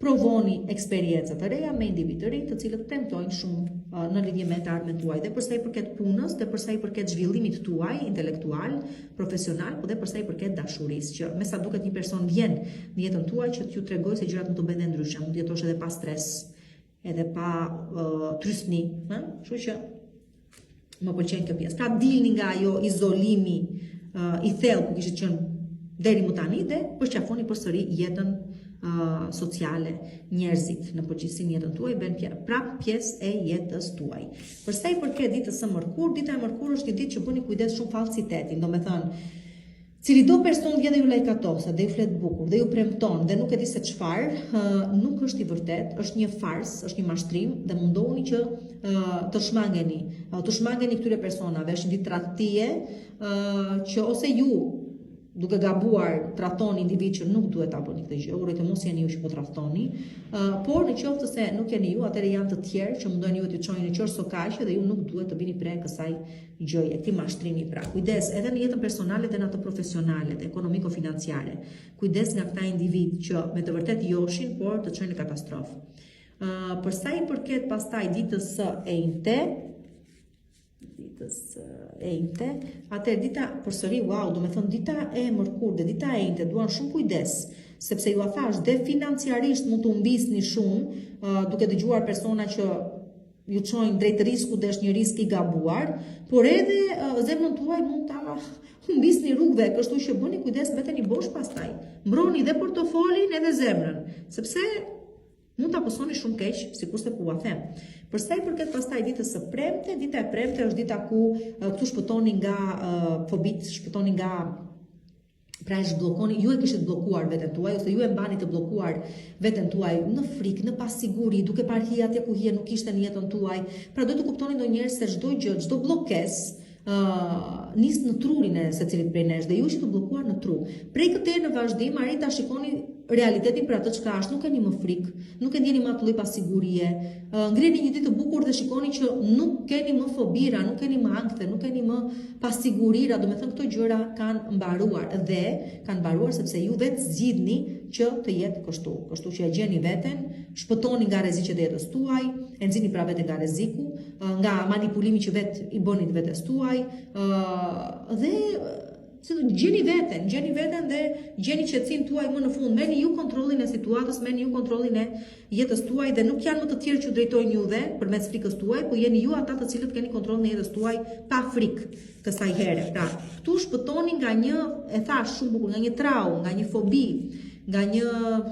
provoni eksperjenca të reja me individ të rinj, të cilët premtojnë shumë në lidhje me të ardhmen tuaj, dhe për sa i përket punës, dhe për sa i përket zhvillimit tuaj intelektual, profesional, po dhe për sa i përket dashurisë, që me sa duket një person vjen në jetën tuaj që t'ju tregojë se gjërat mund të bëhen ndryshe, mund të jetosh edhe pa stres, edhe pa trysni, kështu që më pëlqen kjo pjesë. Pra dilni nga ajo izolimi i thellë ku kishit qenë deri më tani dhe përqafoni përsëri jetën sociale, njerëzit në përgjithësi në jetën tuaj bën prap pjesë e jetës tuaj. Për sa i përket ditës së mërkurë, dita e mërkurë është një ditë që bëni kujdes shumë falsitetin, domethënë cili do person vjen dhe ju lajkatosa, dhe ju flet bukur, dhe ju premton, dhe nuk e di se çfarë, nuk është i vërtet, është një fars, është një mashtrim, dhe mundohuni që të shmangeni këtyre personave, është një ditë tradhtie që ose ju duke gabuar trahtoni individ që nuk duhet ta bëni këtë gjë, uroj të mos jeni ju që po tradhtoni, por në qoftë se nuk jeni ju, atëherë janë të tjerë që mundojnë ju të çojnë në qorë sokaqe dhe ju nuk duhet të bini pre kësaj gjëje, këtij mashtrimi pra. Kujdes edhe në jetën personale dhe në atë profesionale dhe ekonomiko-financiare. Kujdes nga këta individ që me të vërtet joshin, por të çojnë në katastrofë. Për sa i përket pastaj ditës së enjte, atëherë dita përsëri, wow, do me thënë dita e mërkurë dhe dita e enjte duan shumë kujdes, sepse ju a thash, dhe financiarisht mund të humbisni shumë, duke dëgjuar persona që ju çojnë drejt riskut dhe është një risk i gabuar, por edhe zemrën tuaj mund ta humbisni rrugëve, kështu që bëni kujdes, mbeteni bosh pastaj. Mbroni dhe portofolin edhe zemrën, sepse mund ta pasoni shumë keq, sikurse po ua them. Për sa i përket pastaj ditës së premte, dita e premte është dita ku këtu shpëtoni nga fobit, shpëtoni nga pra e zhbllokoni, ju e kishit bllokuar veten tuaj ose ju e mbani të bllokuar veten tuaj në frikë, në pasiguri, duke parë hije atje ku hije nuk ishte në jetën tuaj. Pra do të kuptoni ndonjëherë se çdo gjë, çdo bllokesë nis në trurin e secilit prej nesh dhe ju ishit të bllokuar në tru. Prej këtej në vazhdim arrit ta shikoni realitetin për atë çka është, nuk keni më frikë, nuk e ndjeni më atë lloj pasigurie. Ngriheni një ditë të bukur dhe shikoni që nuk keni më fobira, nuk keni më ankth, nuk keni më pasigurira, domethënë këto gjëra kanë mbaruar dhe kanë mbaruar sepse ju vetë zgjidhni që të jetë kështu. Kështu që e gjeni veten, shpëtoni nga rreziqet e jetës tuaj, e nxini pra veten nga rreziku, nga manipulimi që vetë i bëni vetes tuaj, dhe gjeni veten dhe gjeni qetësinë tuaj më në fund. Merrni ju kontrollin e situatës, merrni ju kontrollin e jetës tuaj dhe nuk janë më të tjerë që drejtojnë ju dhe përmes frikës tuaj, po jeni ju ata të cilët keni kontrollin e jetës tuaj pa frikë kësaj here. Pra, këtu shpëtoni nga një, e thash shumë bukur, nga një traumë, nga një fobi, nga një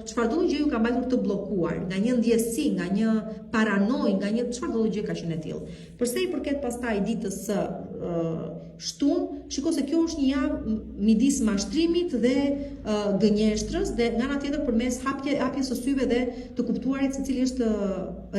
çfarëdo gjë ju ka mbajtur të bllokuar, nga një ndjesi, nga një paranojë, nga një çfarëdo gjë ka qenë e tillë. Përsa i përket pastaj ditës së shtunë, shiko se kjo është një javë midis mashtrimit dhe gënjeshtrës dhe nga ana tjetër përmes hapjes së syve dhe të kuptuarit se cili është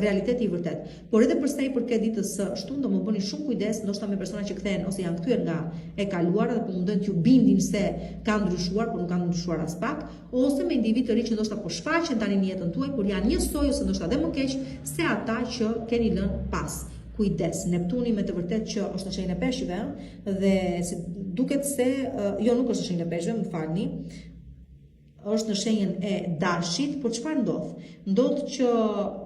realiteti i vërtet. Por edhe përsa i përket ditës së shtunë, do më bëni shumë kujdes, ndoshta me persona që kthehen ose janë kthyer nga e kaluara dhe po mundojnë t'ju bindin se kanë ndryshuar, por nuk kanë ndryshuar as pak, ose me individ të ri që ndoshta po shfaqen tani në jetën tuaj, por janë njësoj ose ndoshta dhe më keq se ata që keni lënë pas. Kujdes, Neptuni me të vërtet që është në shenjën e peshqve dhe duket se jo, nuk është në shenjën e peshqve, më falni, është në shenjën e dashit, por çfarë ndodh? Ndodh që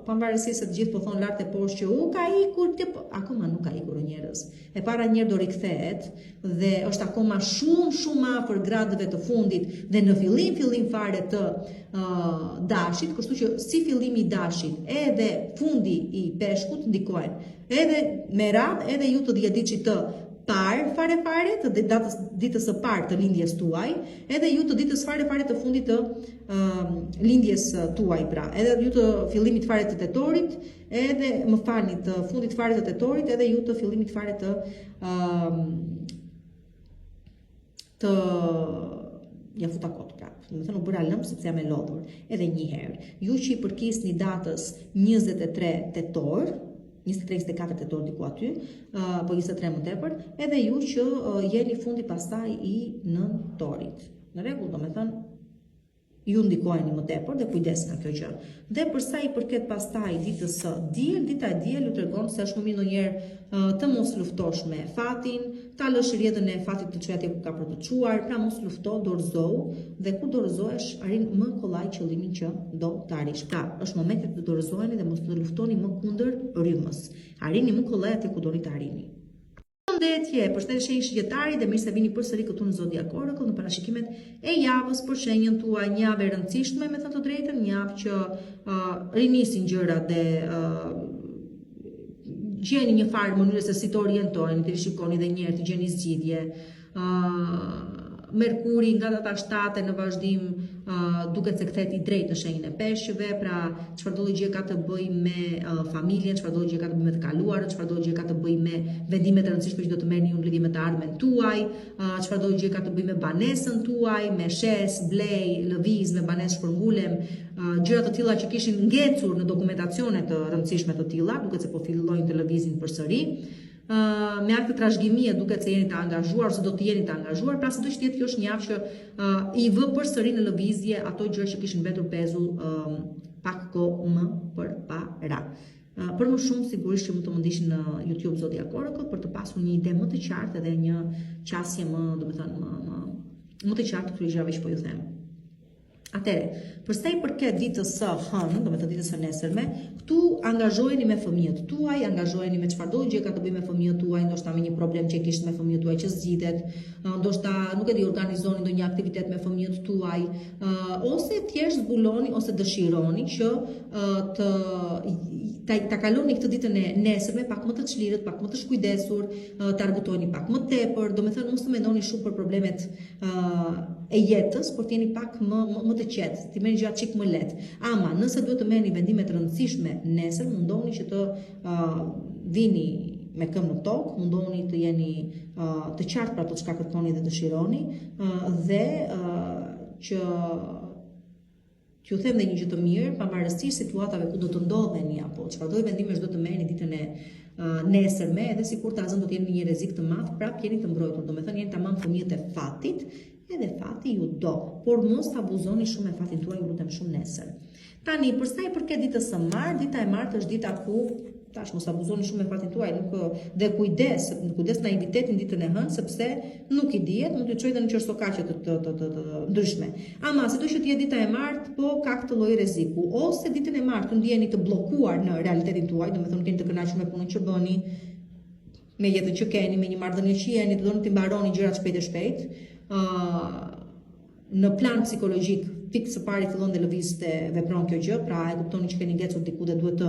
pavarësisht se të gjithë po thonë lart e poshtë që u ka ikur, akoma nuk ka ikur njerëz. E para një herë do rikthehet dhe është akoma shumë afër gradëve të fundit dhe në fillim fare të dashit, kështu që si fillimi i dashit edhe fundi i peshkut ndikojnë. Edhe me radhë, edhe ju të dhjetëdiçit të parë fare të ditës së parë të lindjes tuaj, edhe ju të ditës fare të fundit të lindjes tuaj, pra, edhe ju të fillimit fare të tetorit, edhe më falni të fundit fare të tetorit, edhe ju të fillimit fare të ja futa kot, pra. Do të thënë u bëra lëmë sepse jam e lodhur. Edhe një herë, ju që i përkisni datës 23 tetor, 23-24 tetor diku aty, po 23 më tepër, edhe ju që jeni fundi pastaj i nëntorit. Në rregull, domethënë ju ndikojeni më tepër dhe kujdes nga kjo gjë. Dhe përsa i përket pastaj ditës së diel, dita e diel ju tregon se është më mirë ndonjëherë të mos luftosh me fatin, ta lësh rrjedhën e fatit të çojë atje ku ka për të çuar, pra mos lufto, dorëzohu dhe ku dorëzohesh arrin më kollaj qëllimin që do të arrish. Pra, është momenti të dorëzoheni dhe mos të luftoni më kundër rrymës. Arrini më kollaj atje ku doni të arrini. Përshëndetje, përshëndetje shenjë shqiptari dhe mirë se vini përsëri këtu në Zodiac Oracle në parashikimet e javës për shenjën tuaj. Një javë e rëndësishme, me thënë të drejtën, një javë që rinisin gjërat dhe gjeni një farë mënyrë se si të orientojnë, të rishikoni dhe njerë, të gjeni zgjidhje. Merkuri nga data 7 në vazhdim duket se kthehet i drejtë në shenjën e peshqve, pra çfarëdo gjë ka të bëjë me familjen, çfarëdo gjë ka të bëjë me të kaluarën, çfarëdo gjë ka të bëjë me vendime të rëndësishme që do të merrni ju në lidhje me të ardhmen tuaj, çfarëdo gjë ka të bëjë me banesën tuaj, me shes, blej, lëviz, me banesë shpërngulem, gjëra të tilla që kishin ngecur në dokumentacione të rëndësishme të tilla, duket se po fillojnë të lëvizin përsëri. Me akt të trashëgimie duket se jeni të angazhuar ose do të jeni të angazhuar, pra sido që jetë kjo është një javë që i vë përsëri në lëvizje ato gjëra që kishin mbetur pezull pak kohë më përpara. Për më shumë sigurisht që mund të më ndiqni në YouTube Zodiac Oracle për të pasur një ide më të qartë dhe një qasje më, më të qartë këtyre gjërave që po ju them. Atëre, përsa i përket ditës së hënë, domethënë ditës së nesërme, këtu angazhojeni me fëmijët tuaj, angazhojeni me çfarëdo gjë ka të bëjë me fëmijët tuaj, ndoshta me një problem që kishit me fëmijët tuaj që zgjidhet, ndoshta nuk e di, organizoni ndonjë aktivitet me fëmijët tuaj, ose thjesht zbuloni ose dëshironi që ta kaloni këtë ditën e nesërme pak më të çlirët, pak më të shkujdesur, të argëtoni pak më tepër, domethënë mos të mendoni shumë për problemet e jetës, por të jeni pak më të qetë, të merrni gjërat çik më lehtë. Ama nëse duhet të merrni vendime të rëndësishme nesër, mundoni që të vini me këmbë në tokë, mundoni të jeni të qartë për ato çka kërkoni dhe dëshironi, dhe që t'ju them dhe një gjë të mirë, pavarësisht situatave ku do të ndodheni apo çfarëdo vendimesh do të merrni ditën e nesërme, edhe sikur ta zën do të jeni në një rrezik të madh, prapë jeni të mbrojtur. Domethënë jeni tamam fëmijët e fatit, edhe fati ju do, por mos abuzoni shumë me fatin tuaj, ju lutem shumë nesër. Tani, përsa i përket ditës së martë, dita e martë është dita ku tash mos abuzoni shumë me fatin tuaj, dhe kujdes naivitetin ditën e hënë, sepse nuk i dihet, mund të çojë në qërësokaqe të ndryshme. Ama sido që të jetë dita e martë, po ka këtë lloj rreziku, ose ditën e martë të ndjeni të bllokuar në realitetin tuaj, domethënë keni të kënaqur me punën që bëni, me jetën që keni, me një marrëdhënie që jeni, të doni të mbaroni gjërat shpejt e shpejt. Në plan psikologjik, pikë së pari fillon dhe lëvizte vepron kjo gjë, pra e kuptoni që keni ngecur diku dhe duhet të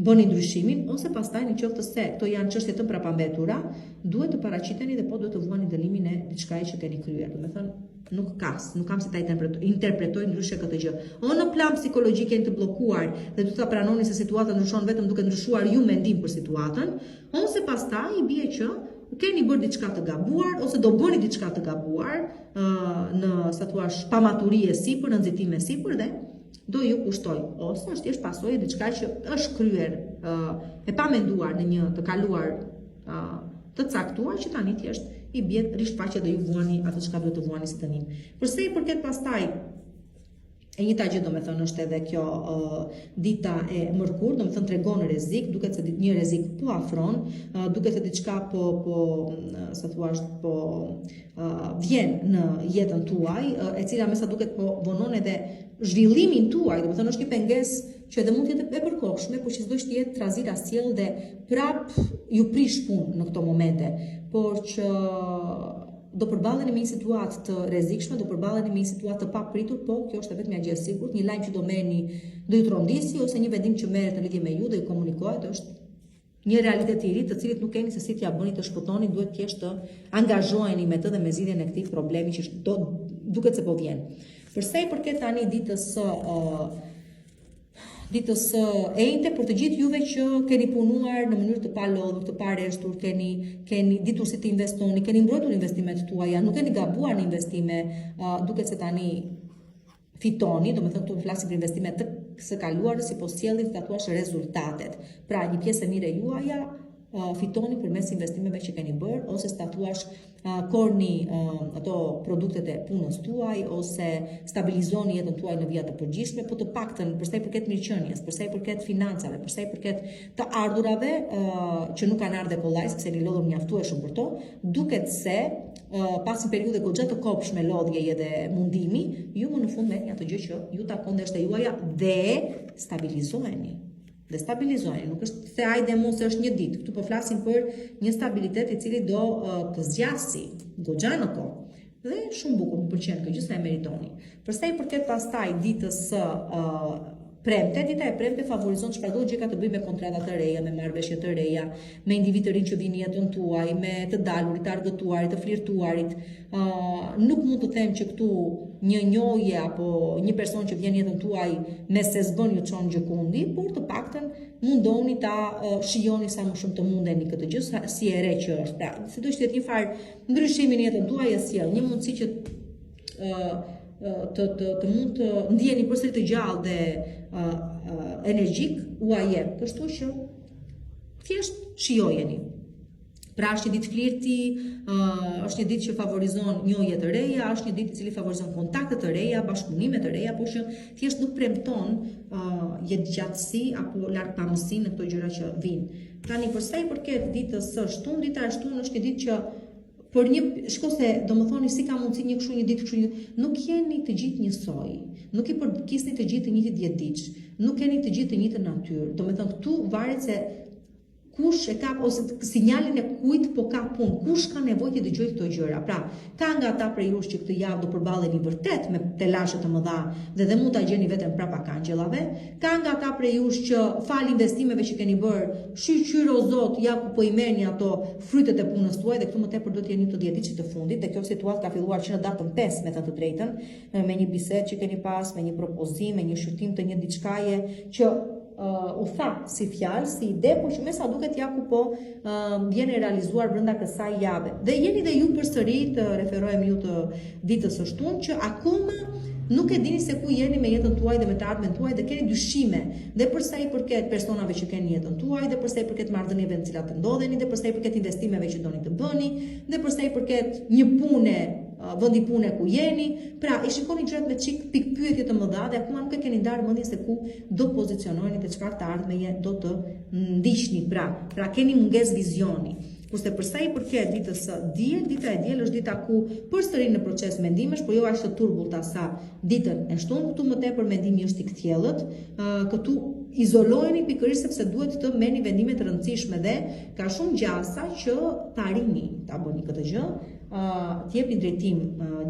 bëni ndryshimin, ose pastaj në qoftë se këto janë çështje të mbrapambetura, duhet të paraqiteni dhe po duhet të vuani dëlimin e diçkaje që keni kryer. Domethënë nuk kam si ta interpretoj ndryshe këtë gjë. O në plan psikologjik jeni të bllokuar dhe do ta pranoni se situata ndryshon vetëm duke ndryshuar ju mendim për situatën, ose pastaj i bie që keni bërë diçka të gabuar ose do bëni diçka të gabuar në sa thua pamaturi e sipër, në nxitime e sipër dhe do ju kushtoj, ose është thjesht pasojë e diçka që është kryer e pa menduar në një të kaluar të caktuar që tani thjesht i bie risht faqe dhe ju vuani atë çka duhet të vuani si dënim. Përse i përket pastaj e njëjta gjë domethënë është edhe kjo dita e mërkur, domethënë tregon rrezik, duket se një rrezik po afron, duket se diçka sa thua vjen në jetën tuaj, e cila me sa duket po vonon edhe zhvillimin tuaj, domethënë është një pengesë që edhe mund të jetë e përkohshme, por që s'do të jetë trazira sjell dhe prap ju prish punë në këto momente, por që do përballeni me një situatë të rrezikshme, do përballeni me një situatë të papritur, po kjo është vetëm një gjë e sigurt, një lajm që do merrni do ju trondisi ose një vendim që merret në lidhje me ju dhe ju komunikohet, është një realitet i ri të cilit nuk keni se si t'ia bëni të shpëtoni, duhet thjesht të angazhoheni me të dhe me zgjidhjen e këtij problemi që duket se po vjen. Përsa i përket tani ditës e njëjtë për të gjithë juve që keni punuar në mënyrë të palodhur, të pareshtur, keni ditur si të investoni, keni mbrojtur investimet tuaja, nuk keni gabuar në investime, duket se tani fitoni, domethënë këtu flasim për investimet të së kaluarës, si po sjellin ta thuash rezultatet. Pra një pjesë e mirë e juaja fitoni përmes investimeve që keni bërë, ose statuash korni ato produktet e punës tuaj, ose stabilizoni jetën tuaj në vija të përgjithshme, po të paktën përsa i përket mirëqenies, përsa i përket financave, përsa i përket të ardhurave që nuk kanë ardhur kollaj, sepse jeni lodhur mjaftueshëm për to, duket se pas një periudhe goxha të kopshme lodhjeje dhe mundimi, ju më në fund merrni atë gjë që ju takon dhe është e juaja dhe stabilizoheni. Nuk është se hajde mos është një ditë. Këtu po flasim për një stabilitet i cili do të zgjasë goxha në kohë. Dhe shumë bukur, më pëlqen kjo gjë, sa e meritoni. Përsa i përket pastaj ditës së premte, dita e premte favorizon çfarëdo gjë ka të bëjë me kontrata të reja, me marrëveshje të reja, me individ të rinj që vinë në jetën tuaj, me të dalurit, të argëtuarit, të flirtuarit. Nuk mund të them që këtu një njohje apo një person që vjen në jetën tuaj me se s'bën ju çon gjëkundi, por të paktën mundoni ta shijoni sa më shumë të mundeni këtë gjë, si e re që është. Pra, sidoqë të jetë një farë ndryshimi në jetën tuaj e sjell një mundësi që të mund të ndjeni përsëri të gjallë dhe energjik, u a jep, kështu që thjesht shijojeni. Pra është një ditë flirti, është një ditë që favorizon njohje të reja, është një ditë i cili favorizon kontakte të reja, bashkëpunime të reja, por që thjesht nuk premton jetëgjatësi apo largpamësi në këto gjëra që vinë. Tani përsa i përket ditës së shtunë, dita e shtunë është një ditë që për një, shko se do më thoni si ka mundësi një kështu një ditë kështu një, nuk jeni të gjithë njësoj, nuk i përkisni të gjithë të njëjtë djediç, nuk keni të gjithë të njëjtë natyrë. Do më thënë këtu varet se kush e ka ose sinjalin e kujt po ka punë, kush ka nevojë të dëgjojë këto gjëra. Pra, ka nga ata prej jush që këtë javë do përballeni vërtet me telashe të mëdha dhe mund ta gjeni veten prapa kangjellave, ka nga ata prej jush që fal investimeve që keni bërë, shqyr o Zot, ja ku po i merrni ato frytet e punës tuaj dhe këtu më tepër do të jeni të djediçit të fundit, dhe kjo situatë ka filluar që në datën 5 me të drejtën, me një bisedë që keni pas, me një propozim, me një shqyrtim të një diçkaje që u tha si fjalë, si ide, por që me sa duket ja ku po vjen e realizuar brenda kësaj jave. Dhe jeni dhe ju përsëri të referohem ju të ditës së shtunë që akoma nuk e dini se ku jeni me jetën tuaj dhe me të ardhmen tuaj dhe keni dyshime dhe përsa i përket personave që keni jetën tuaj, dhe përsa i përket marrëdhënieve në cilat të ndodheni, dhe përsa i përket investimeve që doni të bëni, dhe përsa i përket një pune vendi pune ku jeni. Pra, i shikoni gjërat me çik pikpyetje të mëdha dhe akoma nuk e keni ndarë mendjen se ku do pozicionoheni dhe çfarë të ardhmeje do të ndiqni. Pra keni mungesë vizioni. Kurse për sa i përket ditës së diel, dita e diel është dita ku përsëri në proces mendimesh, por jo aq të turbullta sa ditën e shtunë, këtu më tepër mendimi është i kthjellët, këtu izoloheni pikërisht sepse duhet të merrni vendime të rëndësishme dhe ka shumë gjasa që të arrini ta bëni këtë gjë, të jepni drejtim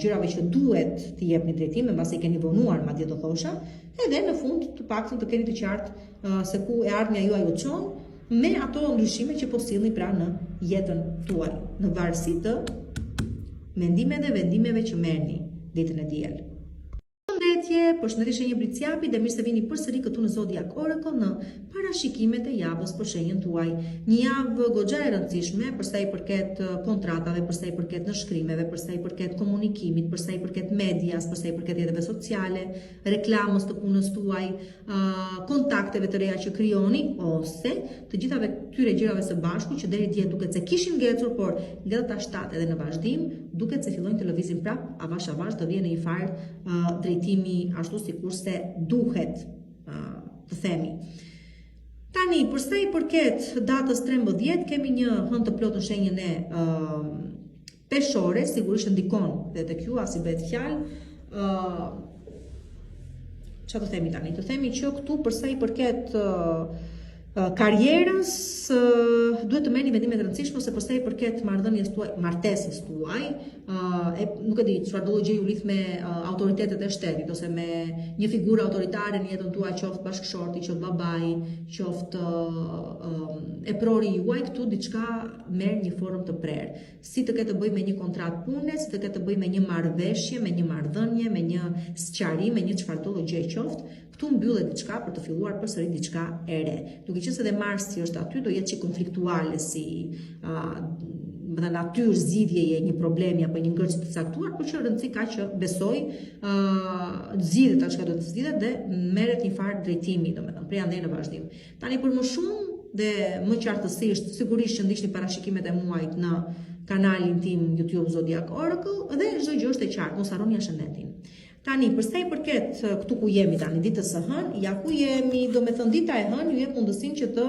gjërave që duhet të jepni drejtim, mbasi i keni vonuar madje do thosha, edhe në fund të paktën të keni të qartë se ku e ardhmja juaj u çon, me ato ndryshime që po sillni pra në jetën tuaj, në varësi të mendimeve dhe vendimeve që merrni ditën e diel. Përshëndetje një Briciapi dhe mirë se vini përsëri këtu në Zodiac Oracle në parashikimet e javës për shenjën tuaj. Një javë goxha e rëndësishme për sa i përket kontratave, për sa i përket nënshkrimeve, për sa i përket komunikimit, për sa i përket medias, për sa i përket jetëve sociale, reklamës të punës tuaj, kontakteve të reja që krijoni ose të gjithave këtyre gjërave së bashku që deri dje duket se kishin ngecur, por nga data 7 edhe në vazhdim duket se fillojnë të lëvizin prap avash të vjen në një farë drejtimi ashtu sikurse duhet të themi. Tani, për sa i përket datës 13, kemi një hënë të plotë në shenjën e peshore, sigurisht ndikon dhe tek ju as i bëhet fjalë. Çfarë të themi tani? Të themi që këtu për sa i përket karrierës duhet të merrni vendime të rëndësishme ose për sa i përket marrëdhënies tuaj, martesës tuaj, nuk e di çfarë do gjë ju lidh me autoritetet e shtetit ose me një figurë autoritare në jetën tuaj, qoftë bashkëshorti, qoftë babai, qoftë e prori juaj, këtu diçka merr një formë të prerë. Si të ketë të bëjë me një kontratë pune, si të ketë të bëjë me një marrëveshje, me një marrëdhënie, me një sqarim, me një çfarëdo gjë qoftë. Këtu mbyllet diçka për të filluar përsëri diçka e re. Duke qenë se dhe Marsi është aty, do jetë çik konfliktuale si në natyrë zgjidhjeje një problemi apo një ngërçi të caktuar, por që rëndësi ka që besoj zgjidhet atë çka do të zgjidhet dhe merret një farë drejtimi, domethënë, prej andaj në vazhdim. Tani për më shumë dhe më qartësisht, sigurisht që ndiqni parashikimet e muajit në kanalin tim YouTube Zodiac Oracle dhe çdo gjë është e qartë, mos harroni ashendetin. Tani, për sa i përket këtu ku jemi tani, ditës së hënë, ja ku jemi, do me thënë dita e hënë, ju jep mundësinë që të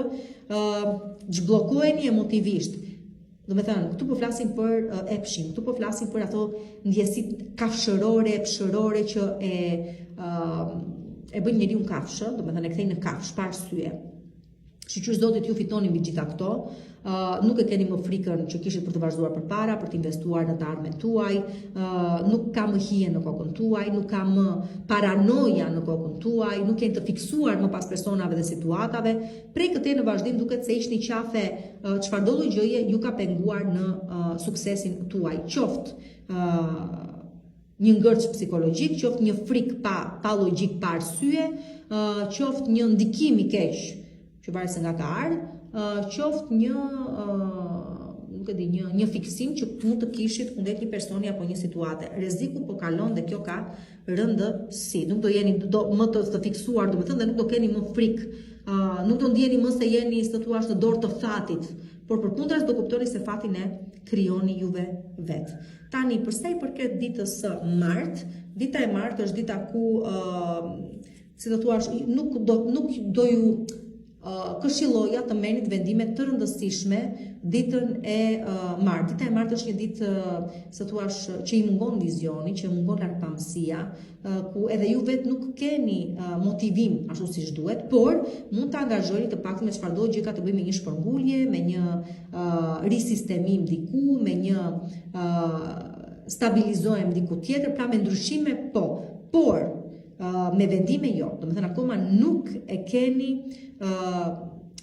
zhbllokoheni emotivisht. Do me thënë, këtu po flasim për epshin, këtu po flasim për ato ndjesit kafshërore, pshërore që e bën njeriu kafshë, do me thënë e kthejnë në kafshë, pa arsye. Sikur zotit ju fitoni mbi gjitha këto, nuk e keni më frikën që kishit për të vazhduar përpara, për të investuar në të ardhmen tuaj, nuk ka më hije në kokën tuaj, nuk ka më paranoja në kokën tuaj, nuk keni të fiksuar më pas personave dhe situatave. Prej këtej në vazhdim duket se ishni qafe çfarëdo lloj gjëje ju ka penguar në suksesin tuaj. Qoftë një ngërç psikologjik, qoftë një frikë pa logjik, pa arsye, qoftë një ndikim i keq që varet se nga ka ardhur, qoftë një fiksim që mund të kishit kundër një personi apo një situate. Rreziku po kalon dhe kjo ka rëndësi. Nuk do jeni më të fiksuar, domethënë, dhe nuk do keni më frikë. Nuk do ndjeni më se jeni së thuash në dorë të fatit, por përkundër do kuptoni se fatin e krijoni juve vetë. Tani, për sa i përket ditës së martë, dita e martë është dita ku si do thuash, nuk do ju këshilloja të merrni vendime të rëndësishme ditën e martë. Dita e martë është një ditë, se thuash, që i mungon vizioni, që mungon largpamësia, ku edhe ju vetë nuk keni motivim ashtu siç duhet, por mund të angazhojeni të paktën me çfarëdo gjë ka të bëjë me një shpërngulje, me një risistemim diku, me një stabilizohem diku tjetër, pra me ndryshime por me vendime jo. Do të thënë akoma nuk e keni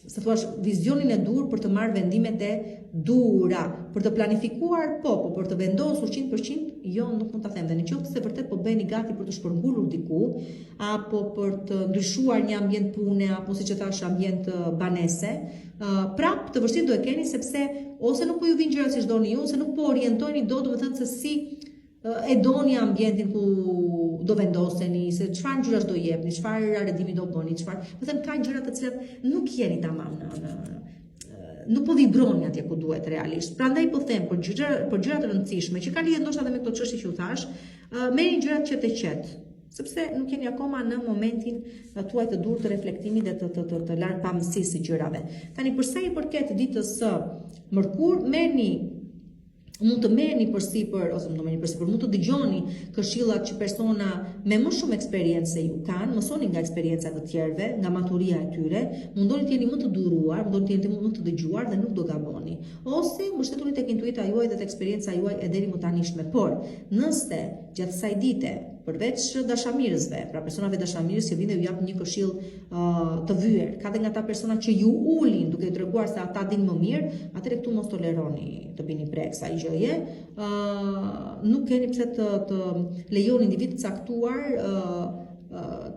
se thuash vizionin e dur për të marrë vendimet e dura, për të planifikuar por për të vendosur 100% jo, nuk mund ta them. Dhe në qoftë se vërtet po bëheni gati për të shpërngulur diku apo për të ndryshuar një ambient pune apo siç e thash ambient banese, prap të vështirë do e keni sepse ose nuk po ju vijnë gjërat siç doni ju, ose nuk po orientoheni domethënë se si e doni ambientin ku do vendoseni, se çfarë ngjyrash do jepni, çfarë arredimi do bëni, çfarë, do të thënë ka gjëra të cilat nuk jeni tamam nuk po vibroni atje ku duhet realisht. Prandaj po them për gjëra të rëndësishme që kanë lidhje ndoshta edhe me këto çështje që u thash, merrni gjërat qetë, sepse nuk jeni akoma në momentin tuaj të dur të reflektimit dhe të largpamësisë së gjërave. Tani për sa i përket ditës së mërkur, mund të merrni përsipër ose mund të dëgjoni këshillat që persona me më shumë eksperiencë ju kanë, mësoni nga eksperiencat e tjerëve, nga maturia e tyre, mundoni të jeni më të duruar, mundoni të jeni më të dëgjuar dhe nuk do gaboni. Ose mbështetuni tek intuita juaj dhe tek eksperienca juaj e deri më tanishme. Por nëse gjatë kësaj dite, përveç dashamirësve, pra personave dashamirës që vinë dhe ju japin një këshill të vyer, ka dhe nga ta persona që ju ulin duke i treguar se ata dinë më mirë, atëherë këtu mos toleroni të bini prek sa i gjëje. Nuk keni pse të lejoni individ të caktuar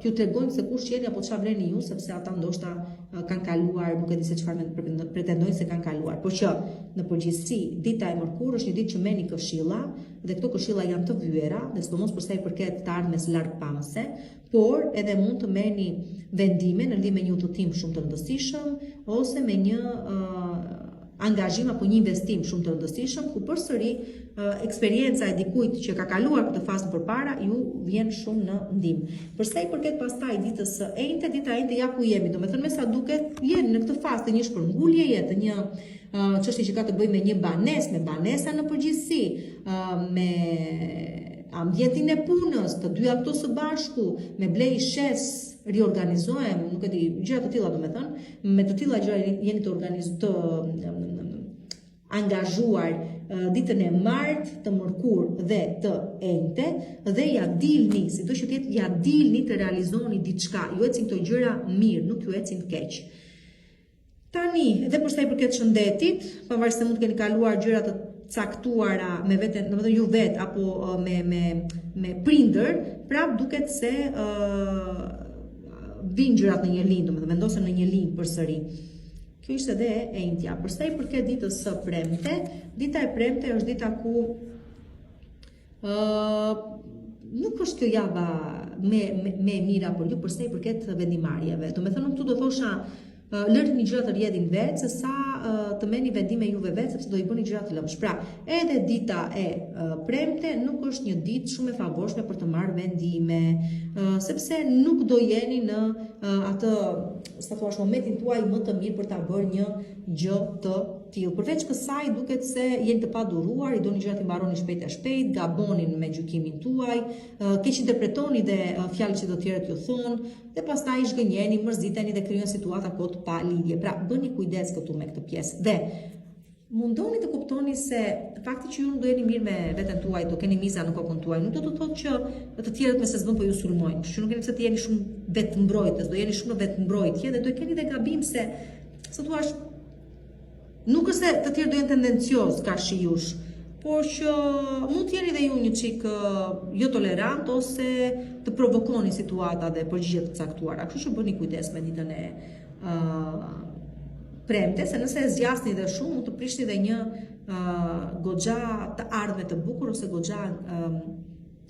t'ju tregojnë se kush jeni apo çfarë vleni ju, sepse ata ndoshta kanë kaluar, nuk e di se çfarë pretendojnë se kanë kaluar. Por që në përgjithësi, dita e mërkurë është një ditë që merrni këshilla dhe këto këshilla janë të vyera, dhe sidomos për sa i përket të ardhmes largpamëse, por edhe mund të merrni vendime në lidhje me një udhëtim shumë të rëndësishëm ose me një angazhim apo një investim shumë të rëndësishëm, ku përsëri eksperienca e dikujt që ka kaluar këtë fazë përpara ju vjen shumë në ndihmë. Për sa i përket pastaj ditës së enjte, dita e enjte ja ku jemi, domethënë me sa duket jeni në këtë fazë të një shpërnguljeje, të një çështje që ka të bëjë me një banesë, me banesa në përgjithësi, me ambientin e punës, të dyja këto së bashku, me blej shes, riorganizohem, nuk e di, gjëra të tilla domethënë, me të tilla gjëra jeni të angazhuar ditën e martë, të mërkurë dhe të enjte, dhe ja dilni, sido që tjetë ja dilni të realizoni diçka, ju ecin këto gjëra mirë, nuk ju ecin keq. Tani, edhe për sa i përket shëndetit, pavarësisht se mund të keni kaluar gjëra të caktuara me veten, domethënë ju vet apo me prindër, prap duket se vinë gjërat në një linjë, domethënë vendosen në një linjë përsëri. Kjo ishte edhe e enjtja. Për sa i përket ditës së premte, dita e premte është dita ku nuk është kjo java me mira për ju për sa i përket vendimarrjeve. Domethënë këtu do thosha lërni gjërat të rjedhin vetë, se sa të merrni vendime juve vetë, sepse do i bëni gjërat të lëmsh. Pra, edhe dita e premte nuk është një ditë shumë e favorshme për të marrë vendime, sepse nuk do jeni në atë, sa thua, momentin tuaj më të mirë për ta bërë një gjë të tillë. Përveç kësaj duket se jeni të paduruar, i doni gjërat i mbaroni shpejt e shpejt, gabonin me gjykimin tuaj, keq interpretoni dhe fjalët që të tjerët ju thonë, dhe pastaj zhgënjeni, mërziteni dhe krijoni situata kot pa lidhje. Pra, bëni kujdes këtu me këtë pjesë. Dhe mundoni të kuptoni se fakti që ju nuk do jeni mirë me veten tuaj, do keni miza në kokën tuaj, nuk do të thotë që të tjerët me se s'bën po ju sulmojnë. Kështu që nuk keni pse të jeni shumë vetmbrojtës, do jeni shumë në vetmbrojtje dhe do keni dhe gabim se thua, nuk është se të tjerë do jenë tendencios ka shijush, por që mund të jeni dhe ju një çik jo tolerant ose të provokoni situata dhe përgjigje të caktuara. Kështu që bëni kujdes me ditën e premte, se nëse e zgjasni dhe shumë, mund të prishni dhe një goxha të ardhme të bukur ose goxha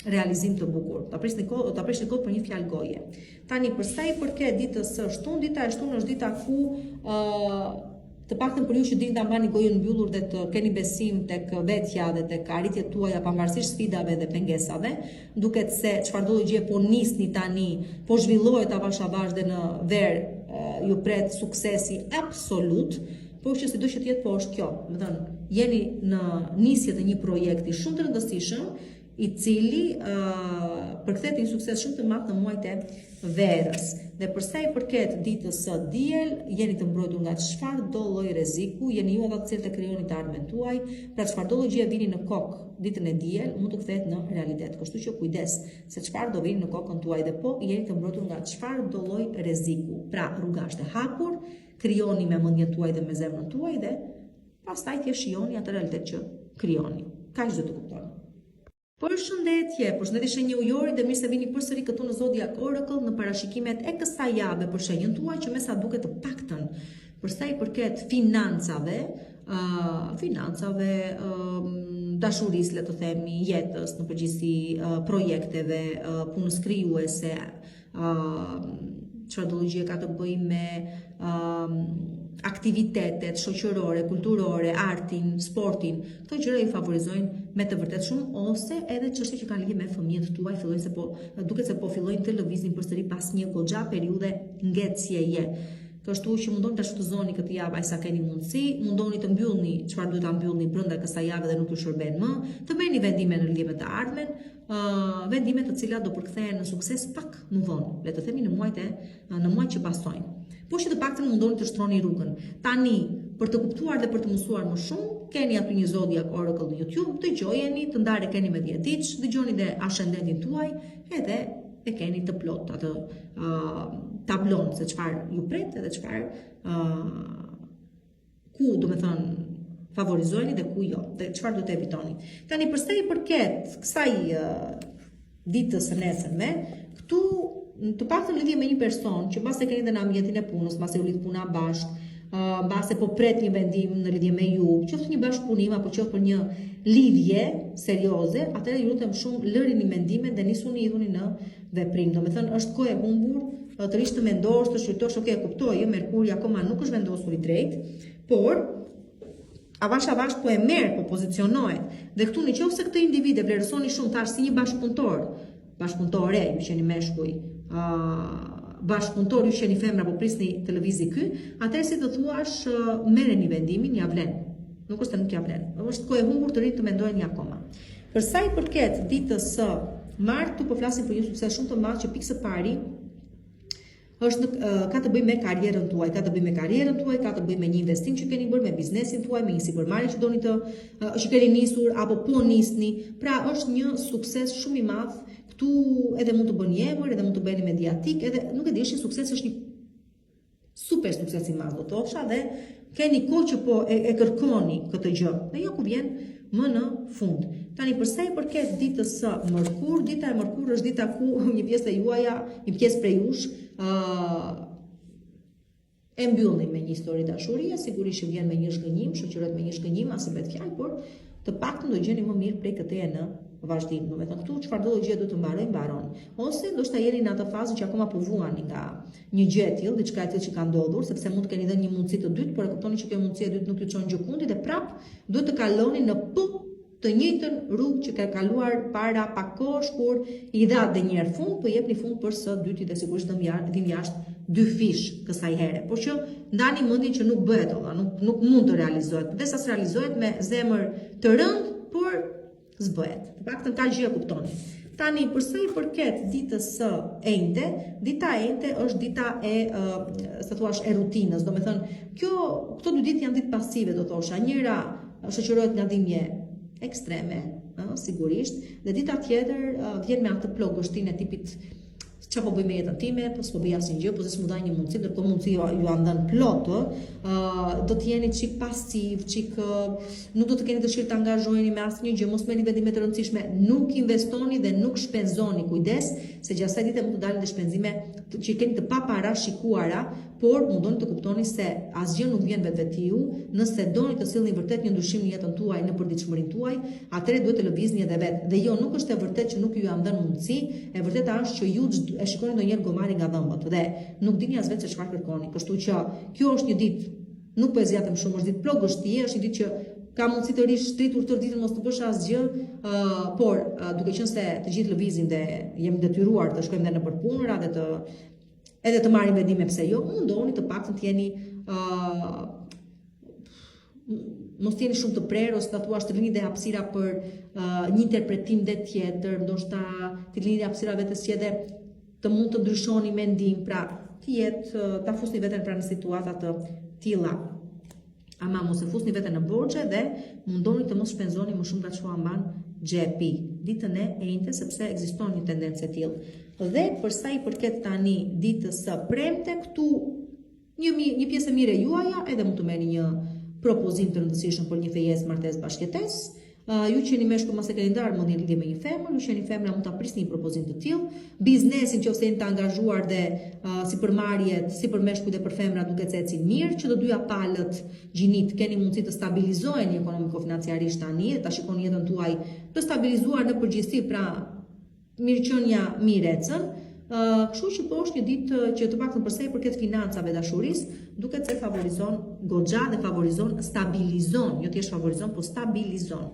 realizim të bukur. Ta prishni kohë për një fjalë goje. Tani për sa i përket ditës së shtunë, dita e shtunë është dita ku të paktën për ju që dini ta mbani gojën mbyllur dhe të keni besim tek vetja dhe tek arritjet tuaja pavarësisht sfidave dhe pengesave, duket se çfarëdo lloj gjë po nisni tani, po zhvillohet avash dhe në ver ju pret suksesi absolut, por që sido që të jetë po është kjo. Do të thënë, jeni në nisje të një projekti shumë të rëndësishëm, i cili përkthehet një sukses shumë të madh në muajt e verës. Dhe për sa i përket ditës së diel, jeni të mbrojtur nga çfarëdo lloj rreziku, jeni ju ata të cilët e krijoni të ardhmen tuaj, pra çfarëdo lloj gjë vini në kokë ditën e diel, mund të kthehet në realitet. Kështu që kujdes se çfarë do vini në kokën tuaj dhe po jeni të mbrojtur nga çfarëdo lloj rreziku. Pra rruga është e hapur, krijoni me mendjen tuaj dhe me zemrën tuaj dhe pastaj thjesht shijoni atë realitet që krijoni. Kaq do të kuptoni. Përshëndetje shenjë ujori dhe mirë se vini përsëri këtu në Zodiac Oracle në parashikimet e kësaj jave për shenjën tuaj që me sa duket të paktën për sa i përket financave, dashurisë, le të themi, jetës, në përgjithësi projekteve, punës krijuese, çfarëdo gjë ka të bëjë me aktivitetet shoqërore, kulturore, artin, sportin, këto gjëra ju favorizojnë me të vërtet shumë, ose edhe çështje që kanë lidhje me fëmijët tuaj, duket se po fillojnë të lëvizin përsëri pas një goxha periudhe ngjecjeje. Kështu që mundoni ta shfrytëzoni këtë javë aq sa keni mundësi, mundoni të mbyllni çfarë duhet ta mbyllni brenda kësaj jave dhe nuk ju shërben më, të merrni vendime në lidhje me të ardhmen, vendime të cilat do përkthehen në sukses pak më vonë, le të themi në muajt që pasojnë. Po që të paktën mundoni të shtroni rrugën. Tani, për të kuptuar dhe për të mësuar më shumë, keni aty një Zodiac Oracle në YouTube, dëgjojeni, të ndarë keni me dietiç, dëgjoni dhe ascendentin tuaj, edhe e keni të plot atë tablon se çfarë ju pret edhe çfarë ku do të thënë favorizojeni dhe ku jo, dhe çfarë do të evitoni. Tani përsa i përket kësaj ditës së nesërme, këtu të paktën lidhje me një person që mbase keni dhe në ambientin e punës, mbase u lidh puna bashkë, mbase po pret një vendim në lidhje me ju, qoftë një bashkëpunim apo qoftë për një lidhje serioze, atëherë ju lutem shumë lërini mendimet dhe nisuni idhuni në veprim. Domethënë është kohë e humbur të rish të mendosh, të shqyrtosh, ok, kuptoj, Merkuri akoma nuk është vendosur i drejtë, por avash po e merr, po pozicionohet. Dhe këtu nëse këtë individ e vlerësoni shumë tash si një bashkëpunëtore, ju qeni meshkuj, bashkëpunëtor, ju qeni femra, po prisni televizi ky, atëherë si të thuash, merreni vendimin, ja vlen. Nuk është se nuk ja vlen. Është kohë e humbur të rinj të mendojeni akoma. Për sa i përket ditës së martë, tu po flasim për një sukses shumë të madh që pikë së pari ka të bëjë me karrierën tuaj, ka të bëjë me një investim që keni bërë, me biznesin tuaj, me një sipërmarrje që doni që keni nisur apo po nisni. Pra është një sukses shumë i madh. Këtu edhe mund të bëni emër, edhe mund të bëni mediatik, edhe nuk e di, është një sukses, është një super sukses i madh do thosha, dhe keni kohë që po e kërkoni këtë gjë. Dhe jo ku vjen më në fund. Tani përsa i përket ditës së Mërkur, dita e Mërkur është dita ku një pjesë e juaja, një pjesë prej jush e mbyllni me një histori dashurie, sigurisht që vjen me një shkënjim, shoqërohet me një shkënjim, as bëhet fjalë, por të paktën do gjeni më mirë prej këteje në vazhdim. Domethënë këtu çfarë do gjë do të mbaron. Ose ndoshta jeni në atë fazë që akoma po vuani nga një gjë e tillë, diçka e tillë që ka ndodhur, sepse mund të keni dhënë një mundësi të dytë, por e kuptoni që kjo mundësi e dytë nuk ju çon gjykundit dhe prap duhet të kaloni në të njëjtën rrugë që ka kaluar para pak kohësh, kur i dha dhe një herë fund, po jepni fund për së dyti dhe sigurisht vim jashtë dy fish kësaj here. Por që ndani mendin që nuk bëhet olla, nuk mund të realizohet. Dhe sa realizohet me zemër të rëndë, por s'bëhet. Të paktën ka gjë kuptoni. Tani përsa i përket ditës së enjte, dita e enjte është dita e sa thuash e rutinës. Domethënë, këto dy ditë janë ditë pasive, do thosha. Njëra shoqërohet nga dhimbje ekstreme, sigurisht, dhe dita tjetër vjen me atë plogështinë e tipit çfarë po bëj me jetën time, po s'po bëj asnjë gjë, po s'më dha një mundësi, ndërkohë mundësi ju janë dhënë plot, do të jeni çik pasiv, nuk do të keni dëshirë të angazhoheni me asnjë gjë, mos merrni vendime të rëndësishme, nuk investoni dhe nuk shpenzoni, kujdes, se gjatë kësaj dite mund të dalin dhe shpenzime që keni të paparashikuara, por mundoni të kuptoni se asgjë nuk vjen vetvetiu. Nëse doni të sillni vërtet një ndryshim në jetën tuaj, në përditshmërinë tuaj, atëherë duhet të lëvizni edhe vetë. Dhe jo, nuk është e vërtet që nuk ju janë dhënë mundësi, e vërteta është që ju e shikoni ndonjëherë gomari nga dhëmbët dhe nuk dini as vetë se çfarë kërkoni. Kështu që kjo është një ditë, nuk po e zgjatem shumë, është ditë plogështie, është një ditë që ka mundësi të rish stritur tërë ditën mos të bësh asgjë, por duke qenë se të gjithë lëvizim dhe jemi detyruar të shkojmë dhe në përpunëra dhe edhe të marrim vendime pse jo, mundoni të paktën të jeni mos jeni shumë të prerë, ose ta thuash të lini dhe hapësira për një interpretim dhe tjetër, ndoshta të lini dhe hapësira vetes që edhe të mund të ndryshoni mendim, pra të jetë ta fusni veten pra në situata të tilla. Ama mos e fusni veten në borxhe dhe mundoni të mos shpenzoni më shumë nga çfarë mban xhepi ditën e enjte, sepse ekziston një tendencë e tillë. Dhe përsa i përket tani ditës së premte, këtu një pjesë e mirë e juaja edhe mund të merrni një propozim të rëndësishëm për një fejesë martesë bashkëjetesë. Ju qeni meshkull mos e keni ndarë mendjen lidhje me një femër, ju qeni femra mund ta prisni një propozim të tillë. Biznesin nëse jeni të angazhuar dhe sipërmarrjet, si për meshkuj dhe për femra duket se ecin mirë, që të dyja palët gjinit keni mundësi të stabilizoheni ekonomiko-financiarisht tani, ta shikoni jetën tuaj të stabilizuar në përgjithësi, pra mirëqenia mirë ecën. Kështu që po është një ditë që të paktën për sa i përket financave, dashurisë, duket se favorizon goxha dhe favorizon stabilizon, jo thjesht favorizon, po stabilizon.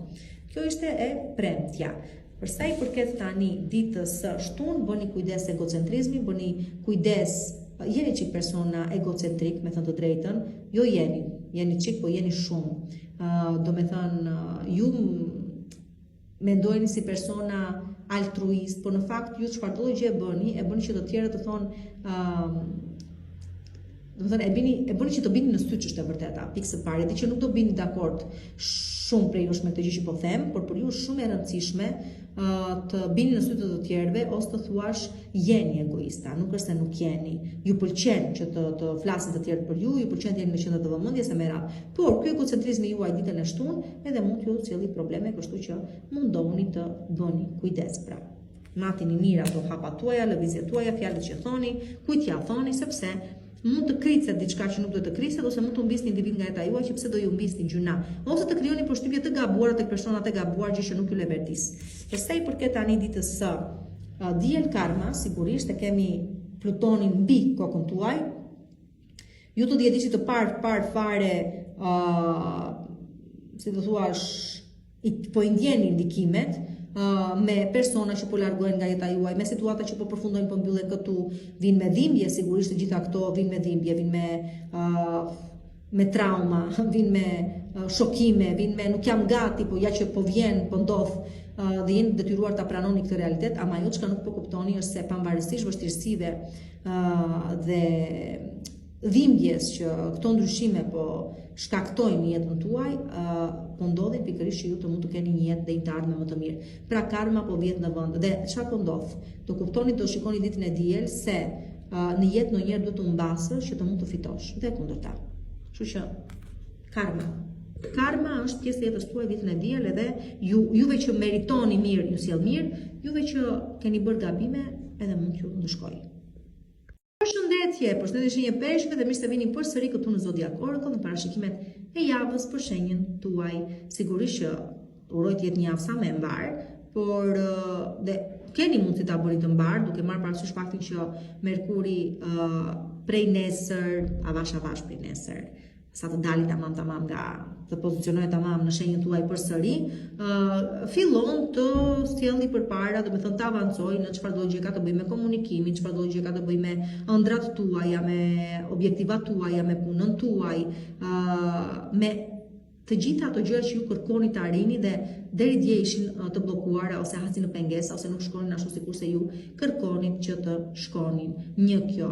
Kjo ishte e premtja. Për sa i përket tani ditës së shtunë, bëni kujdes egocentrizmi, bëni kujdes, jeni çik persona egocentrik, me thënë të drejtën, jo jeni çik, po jeni shumë. Do me thënë, ju mendojeni si persona altruist, por në fakt ju çfarë do gjë e bëni që të tjerët të thonë, do të thënë e bëni që të bini në sy ç'është e vërteta, pikë së parë, di që nuk do bini dakord shumë prej jush me këtë gjë që po them, por për ju është shumë e rëndësishme të bini në sy të tjerëve ose të thuash jeni egoista, nuk është se nuk jeni. Ju pëlqen që të flasin të tjerët për ju, ju pëlqen të jeni në qendër të vëmendjes e merat. Por ky egocentrizmi juaj ditën e shtunë edhe mund t'ju sjellë probleme, kështu që mundohuni të bëni kujdes pra. Matini mirë ato hapat tuaja, lëvizjet tuaja, fjalët që thoni, kujt ja thoni, sepse mund të kricet diçka që nuk duhet të kriset, ose mund të humbisni individ nga jeta juaj që pse do ju humbisni gjuna, ose të krijoni përshtypje të gabuara tek personat e gabuar, gjë që nuk ju leverdis. Përsa i përket tani ditës së diel karma, sigurisht e kemi Plutonin mbi kokën tuaj. Ju të dietishi të parë fare, si të thuash, po i ndjeni ndikimet me persona që po largohen nga jeta juaj, me situata që po përfundojnë, po mbyllen këtu, vinë me dhimbje, sigurisht të gjitha këto vinë me dhimbje, vinë me trauma, vinë me shokime, vinë me nuk jam gati, po ja që po vjen, po ndodh, dhe jeni detyruar ta pranoni këtë realitet, ama ajo çka nuk po kuptoni është se pavarësisht vështirësive dhe dhimbjes që këto ndryshime po shkaktojnë në jetën tuaj, po ndodhin pikërisht që ju të mund të keni një jetë dhe të ardhme më të mirë. Pra karma po vjet në vend. Dhe çfarë po ndodh? Do kuptoni, do shikoni ditën e diel se në jetë ndonjëherë duhet të humbasësh që të mund të fitosh dhe kundërta. Kështu që karma është pjesë e jetës tuaj ditën e diel, edhe juve që meritoni mirë, ju sjell mirë, juve që keni bërë gabime, edhe mund t'ju ndëshkojë. Përshëndetje shenjë peshqve dhe mirë se vini përsëri këtu në Zodiac Oracle në parashikimet e javës për shenjën tuaj. Sigurisht që uroj të jetë një javë sa më e mbar, por dhe keni mundësi ta bëni të mbar, duke marrë parasysh faktin që Merkuri prej nesër, avash prej nesër, sa të dali tamam nga të pozicionohet tamam në shenjën tuaj përsëri, fillon të sjellni përpara, do të thënë të avancojë në çfarëdo gjë ka të bëjë me komunikimin, çfarëdo gjë ka të bëjë me ëndrat tuaja, me objektivat tuaja, me punën tuaj, me të gjitha ato gjëra që ju kërkoni të arrini dhe deri dje ishin të bllokuara ose hacin në pengesa ose nuk shkonin ashtu sikurse ju kërkonin që të shkonin. Një kjo.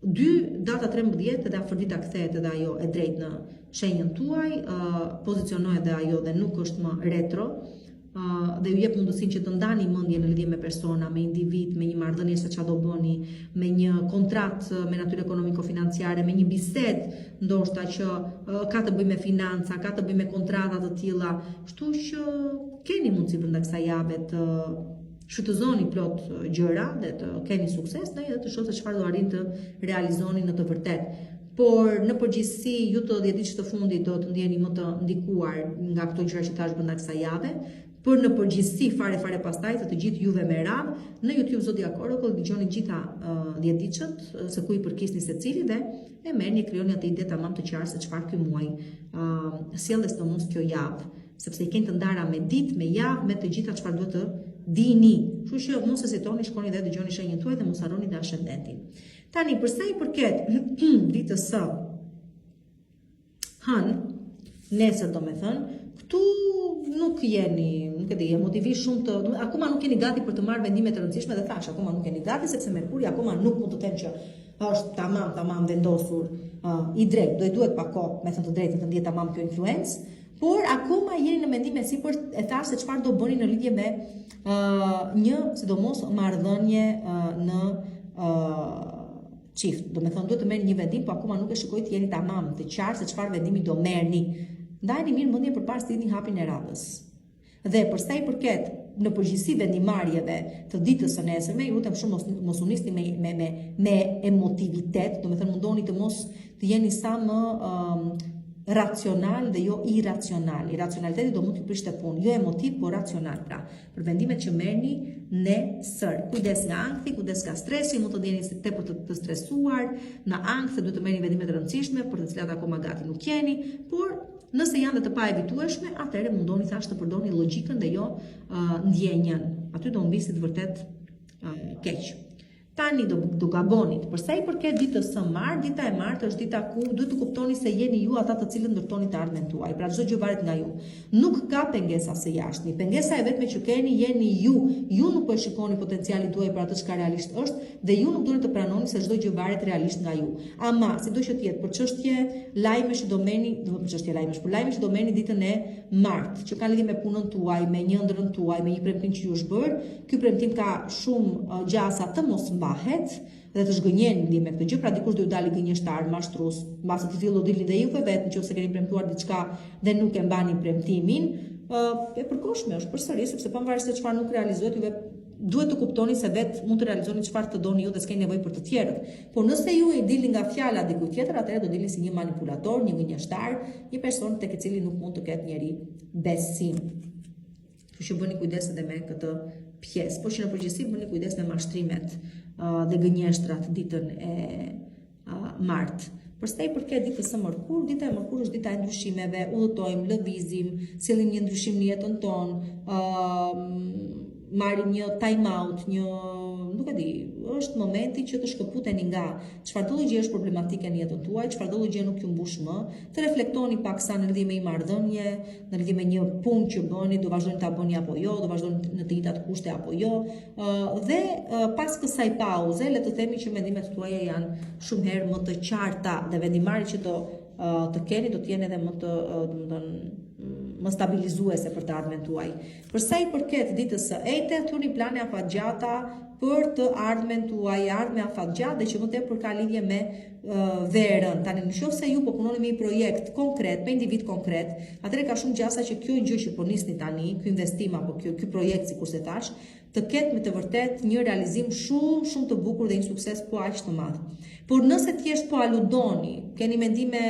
2 data 13 edhe afërdita kthehet edhe ajo e drejtë në shenjën tuaj, pozicionohet edhe ajo dhe nuk është më retro, dhe ju jep mundësinë që të ndani mendjen në lidhje me persona, me individ, me një marrëdhënie se çfarë do bëni, me një kontratë me natyrë ekonomiko-financiare, me një bisedë ndoshta që ka të bëjë me financa, ka të bëjë me kontrata të tilla, kështu që keni mundësi brenda kësaj jave të shfrytëzoni plot gjëra dhe të keni sukses dhe të shohë se çfarë do arrin të realizoni në të vërtetë. Por në përgjithësi ju të 10 ditësh të fundit do të ndjeni më të ndikuar nga këto gjëra që tash brenda kësaj jave. Por në përgjithësi fare pastaj të gjithë juve me radhë në YouTube Zodiac Oracle dëgjoni gjitha 10 ditëshët se ku i përkisni secili dhe e merrni krijoni atë ide tamam të qartë se çfarë ky muaj sjell sidomos kjo javë, sepse i keni të ndara me ditë, me javë, me të gjitha çfarë duhet të dini. Kështu që mos hezitoni, shkoni dhe dëgjoni shenjën tuaj dhe mos harroni dhe ascendentin. Tani për sa i përket ditës së hënë, nesër domethënë, këtu nuk jeni, nuk e di, motivisht shumë të, akoma nuk jeni gati për të marrë vendime të rëndësishme dhe thash, akoma nuk jeni gati sepse Merkuri akoma nuk mund të them që është tamam vendosur i drejt, do i duhet pa kohë, me thënë të drejtën të ndjetë tamam kjo influencë, por akoma jeni në mendime sipër e thash se çfarë do bëni në lidhje me një sidomos marrëdhënie në çift. Do të thonë duhet të merrni një vendim, por akoma nuk e shikoj të jeni tamam të qartë se çfarë vendimi do merrni. Ndajeni mirë mendje përpara se të jeni hapin e radhës. Dhe për sa i përket në përgjithësi vendimarrjeve të ditës së nesërme, ju lutem shumë mos u nisni me emotivitet, do të thënë mundoni të mos të jeni sa më racional dhe jo irracional. Irracionaliteti do mund t'ju prishte punë, jo emotiv, por racional. Pra, për vendimet që merrni në sër. Kujdes nga ankthi, kujdes nga stresi, mund të ndjeni tepër të stresuar, në ankth duhet të merrni vendime të rëndësishme për të cilat akoma gati nuk jeni, por nëse janë dhe të pa evitueshme, atëherë mundoni thashë të përdorni logjikën dhe jo ndjenjën. Aty do mbisit vërtet keq. Tani do gabonit. Përsa i përket ditës së martë, dita e martë është dita ku duhet të kuptoni se jeni ju ata të cilët ndërtoni të ardhmen tuaj. Pra çdo gjë varet nga ju. Nuk ka pengesa së jashtme. Pengesa e vetme që keni jeni ju. Ju nuk po e shikoni potencialin tuaj për atë çka realisht është dhe ju nuk doni të pranoni se çdo gjë varet realisht nga ju. Ama sido që të jetë për çështje lajmesh që do merrni, për çështje lajmesh, për lajme që do merrni ditën e martë, që kanë lidhje me punën tuaj, me një ëndrrën tuaj, me një premtim që ju është bërë, ky premtim ka shumë gjasa të mos mbahet dhe të zhgënjeni lidhje me këtë gjë, pra dikush do ju dalë gënjeshtar, mashtrues, mbas të tillë do dilni dhe ju vetë nëse keni premtuar diçka dhe nuk e mbani premtimin, e përkohshme është përsëri sepse pavarësisht se çfarë nuk realizohet, juve duhet të kuptoni se vetë mund të realizoni çfarë të doni ju dhe s'keni nevojë për të tjerët. Por nëse ju i dilni nga fjala dikujt tjetër, atëherë do dilni si një manipulator, një gënjeshtar, një person tek i cili nuk mund të ketë njeri besim. Kështu që bëni kujdes edhe me këtë pjesë, por që në përgjithësi bëni kujdes me mashtrimet dhe gënjeshtrat ditën e martë. Përsa i përket ditës së mërkurë, dita e mërkurë është dita e ndryshimeve, udhëtojmë, lëvizim, sillim një ndryshim në jetën tonë, marrim një time out, nuk e di, është momenti që të shkëputeni nga çfarëdo gjë është problematike në jetën tuaj, çfarëdo gjë nuk ju mbush më, të reflektoni paksa në lidhje me një marrëdhënie, në lidhje me një punë që bëni, do vazhdoni ta bëni apo jo, do vazhdoni në të njëjtat kushte apo jo, dhe pas kësaj pauze, le të themi që mendimet tuaja janë shumë herë më të qarta dhe vendimarrjet që do të keni do të jenë edhe më të, më stabilizuese për të ardhmen tuaj. Përsa i përket ditës së ejte, thuni plane afatgjata për të ardhmen tuaj, ardhme afatgjatë dhe që më tepër ka lidhje me verën. Tani nëse ju po punoni me një projekt konkret, me individ konkret, atëherë ka shumë gjasa që kjo gjë që po nisni tani, ky investim apo ky projekt sikurse thash, të ketë me të vërtet një realizim shumë të bukur dhe një sukses po aq të madh. Por nëse thjesht po aludoni, keni mendime,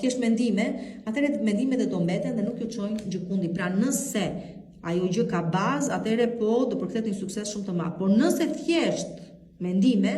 thjesht mendime, atëherë mendimet do mbeten dhe nuk ju çojnë gjikundi. Pra nëse ajo gjë ka bazë, atëherë po do përkthehet një sukses shumë të madh. Por nëse thjesht mendime,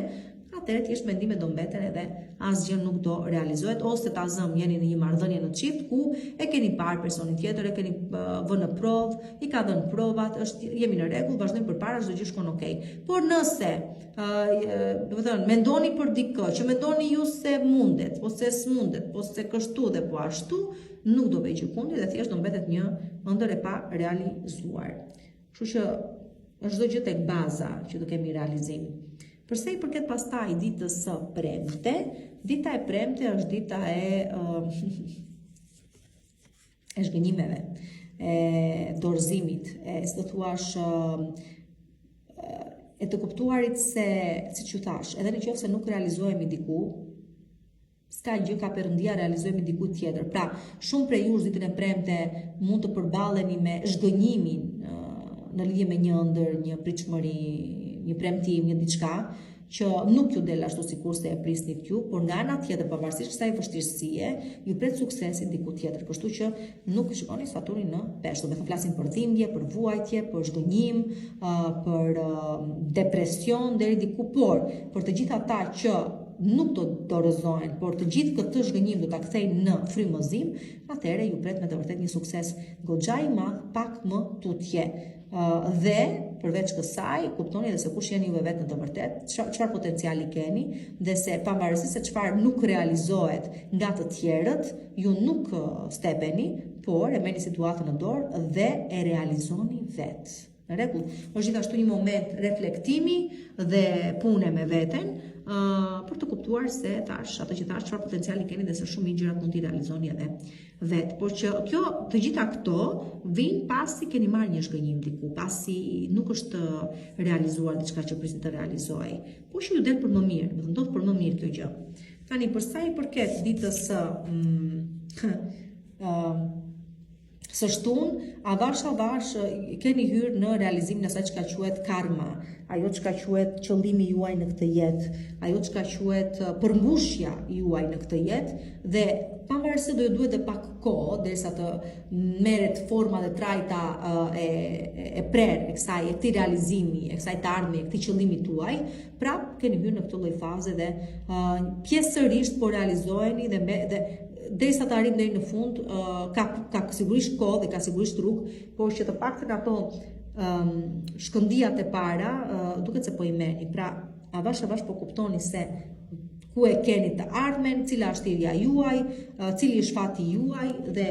atëherë thjesht mendime do mbeten edhe asgjë nuk do realizohet, ose ta zëm jeni në një marrëdhënie në çift ku e keni parë personin tjetër, e keni vënë në provë, i ka dhënë provat, jemi në rregull, vazhdojmë përpara, çdo gjë shkon okay. Por nëse do të thënë mendoni për dikë, që mendoni ju se mundet, ose s'mundet, ose kështu dhe po ashtu, nuk do vej gjikundi dhe thjesht do mbetet një ëndër e pa realizuar. Kështu që është çdo gjë tek baza që do kemi realizim. Përsa i përket pastaj ditës së premte, dita e premte është dita e zhgënjimeve, e dorëzimit, si do thuash, e të kuptuarit se, siç ju thash, edhe nëse nuk realizohemi diku, s'ka gjë ka perëndia realizohemi diku tjetër. Pra, shumë prej jush ditën e premte mund të përballeni me zhgënjimin në lidhje me një ëndër, një pritshmëri, një premtim, një diçka që nuk ju del ashtu sikurse e prisnit ju, por nga ana tjetër pavarësisht kësaj vështirësie, ju pret suksesi diku tjetër. Kështu që nuk shikoni Saturnin në Peshq, do të flasim për dhimbje, për vuajtje, për zhgënjim, për depresion deri diku, por për të gjithë ata që nuk do dorëzohen, por të gjithë këtë zhgënjim do ta kthejnë në frymëzim, atëherë ju pret me të vërtetë një sukses goxha i madh, pak më tutje. Dhe përveç kësaj, kuptoni edhe se kush jeni juve vetë në të vërtetë, çfarë potenciali keni, dhe se pavarësisht se çfarë nuk realizohet nga të tjerët, ju nuk stepeni, por e merrni situatën në dorë dhe e realizoni vetë. Në rregull, është gjithashtu një moment reflektimi dhe pune me veten, për të kuptuar se ato që thash çfarë potenciali keni dhe se shumë gjërat mund t'i realizoni edhe vetë. Por që të gjitha këto vijnë pasi keni marrë një zhgënjim diku, pasi nuk është realizuar diçka që prisni të realizojë, por që ju del për më mirë, do të ndodh për më mirë kjo gjë. Tani përsa i përket ditës Së shtun, avash keni hyrë në realizimin e asaj çka quhet karma, ajo çka quhet qëllimi juaj në këtë jetë, ajo çka quhet përmbushja juaj në këtë jetë dhe pavarësisht se do ju duhet edhe pak kohë derisa të merret forma dhe trajta e prerë e këtij realizimi, e kësaj të ardhme, e këtij qëllimi tuaj, prap keni hyrë në këtë lloj faze dhe pjesërisht po realizoheni dhe derisa të arrini deri në fund, ka sigurisht kohë dhe ka sigurisht rrugë, por që të paktën ato shkëndijat e para duket se po i merrni. Pra, avash po kuptoni se ku e keni të ardhmen, cila është thirrja juaj, cili është fati juaj dhe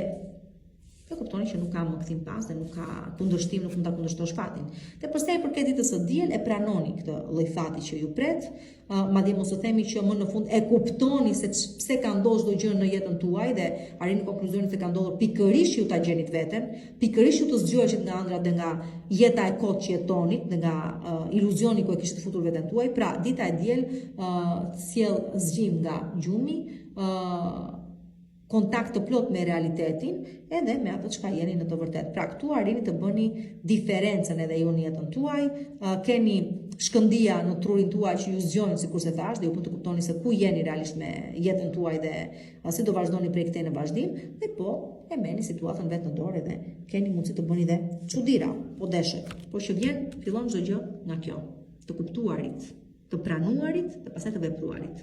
e kuptoni që nuk ka më kthim pas dhe nuk ka kundërshtim, nuk mund ta kundërshtosh fatin. Dhe përsa i përket ditës së diel e pranoni këtë lloj fati që ju pret, madje mos u themi që më në fund e kuptoni se pse ka ndodhur çdo gjë në jetën tuaj dhe arrini konkluzionin se ka ndodhur pikërisht ju ta gjenit veten, pikërisht ju të zgjoheshit nga ëndrat dhe nga jeta e kot që jetonit, dhe nga iluzioni ku e kishit futur veten tuaj. Pra, dita e diel sjell zgjim nga gjumi, kontakt të plot me realitetin edhe me ato çka jeni në të vërtetë. Pra, këtu arrini të bëni diferencën edhe ju në jetën tuaj, keni shkëndija në trurin tuaj që ju zgjon sikurse thash, dhe ju mund të kuptoni se ku jeni realisht me jetën tuaj dhe si do vazhdoni prej këtej në vazhdim, dhe po e merrni situatën vetë në dorë dhe keni mundësi të bëni dhe çuditëra, po deshet. Por që fillon çdo gjë nga kjo, të kuptuarit, të pranuarit dhe pastaj të vepruarit.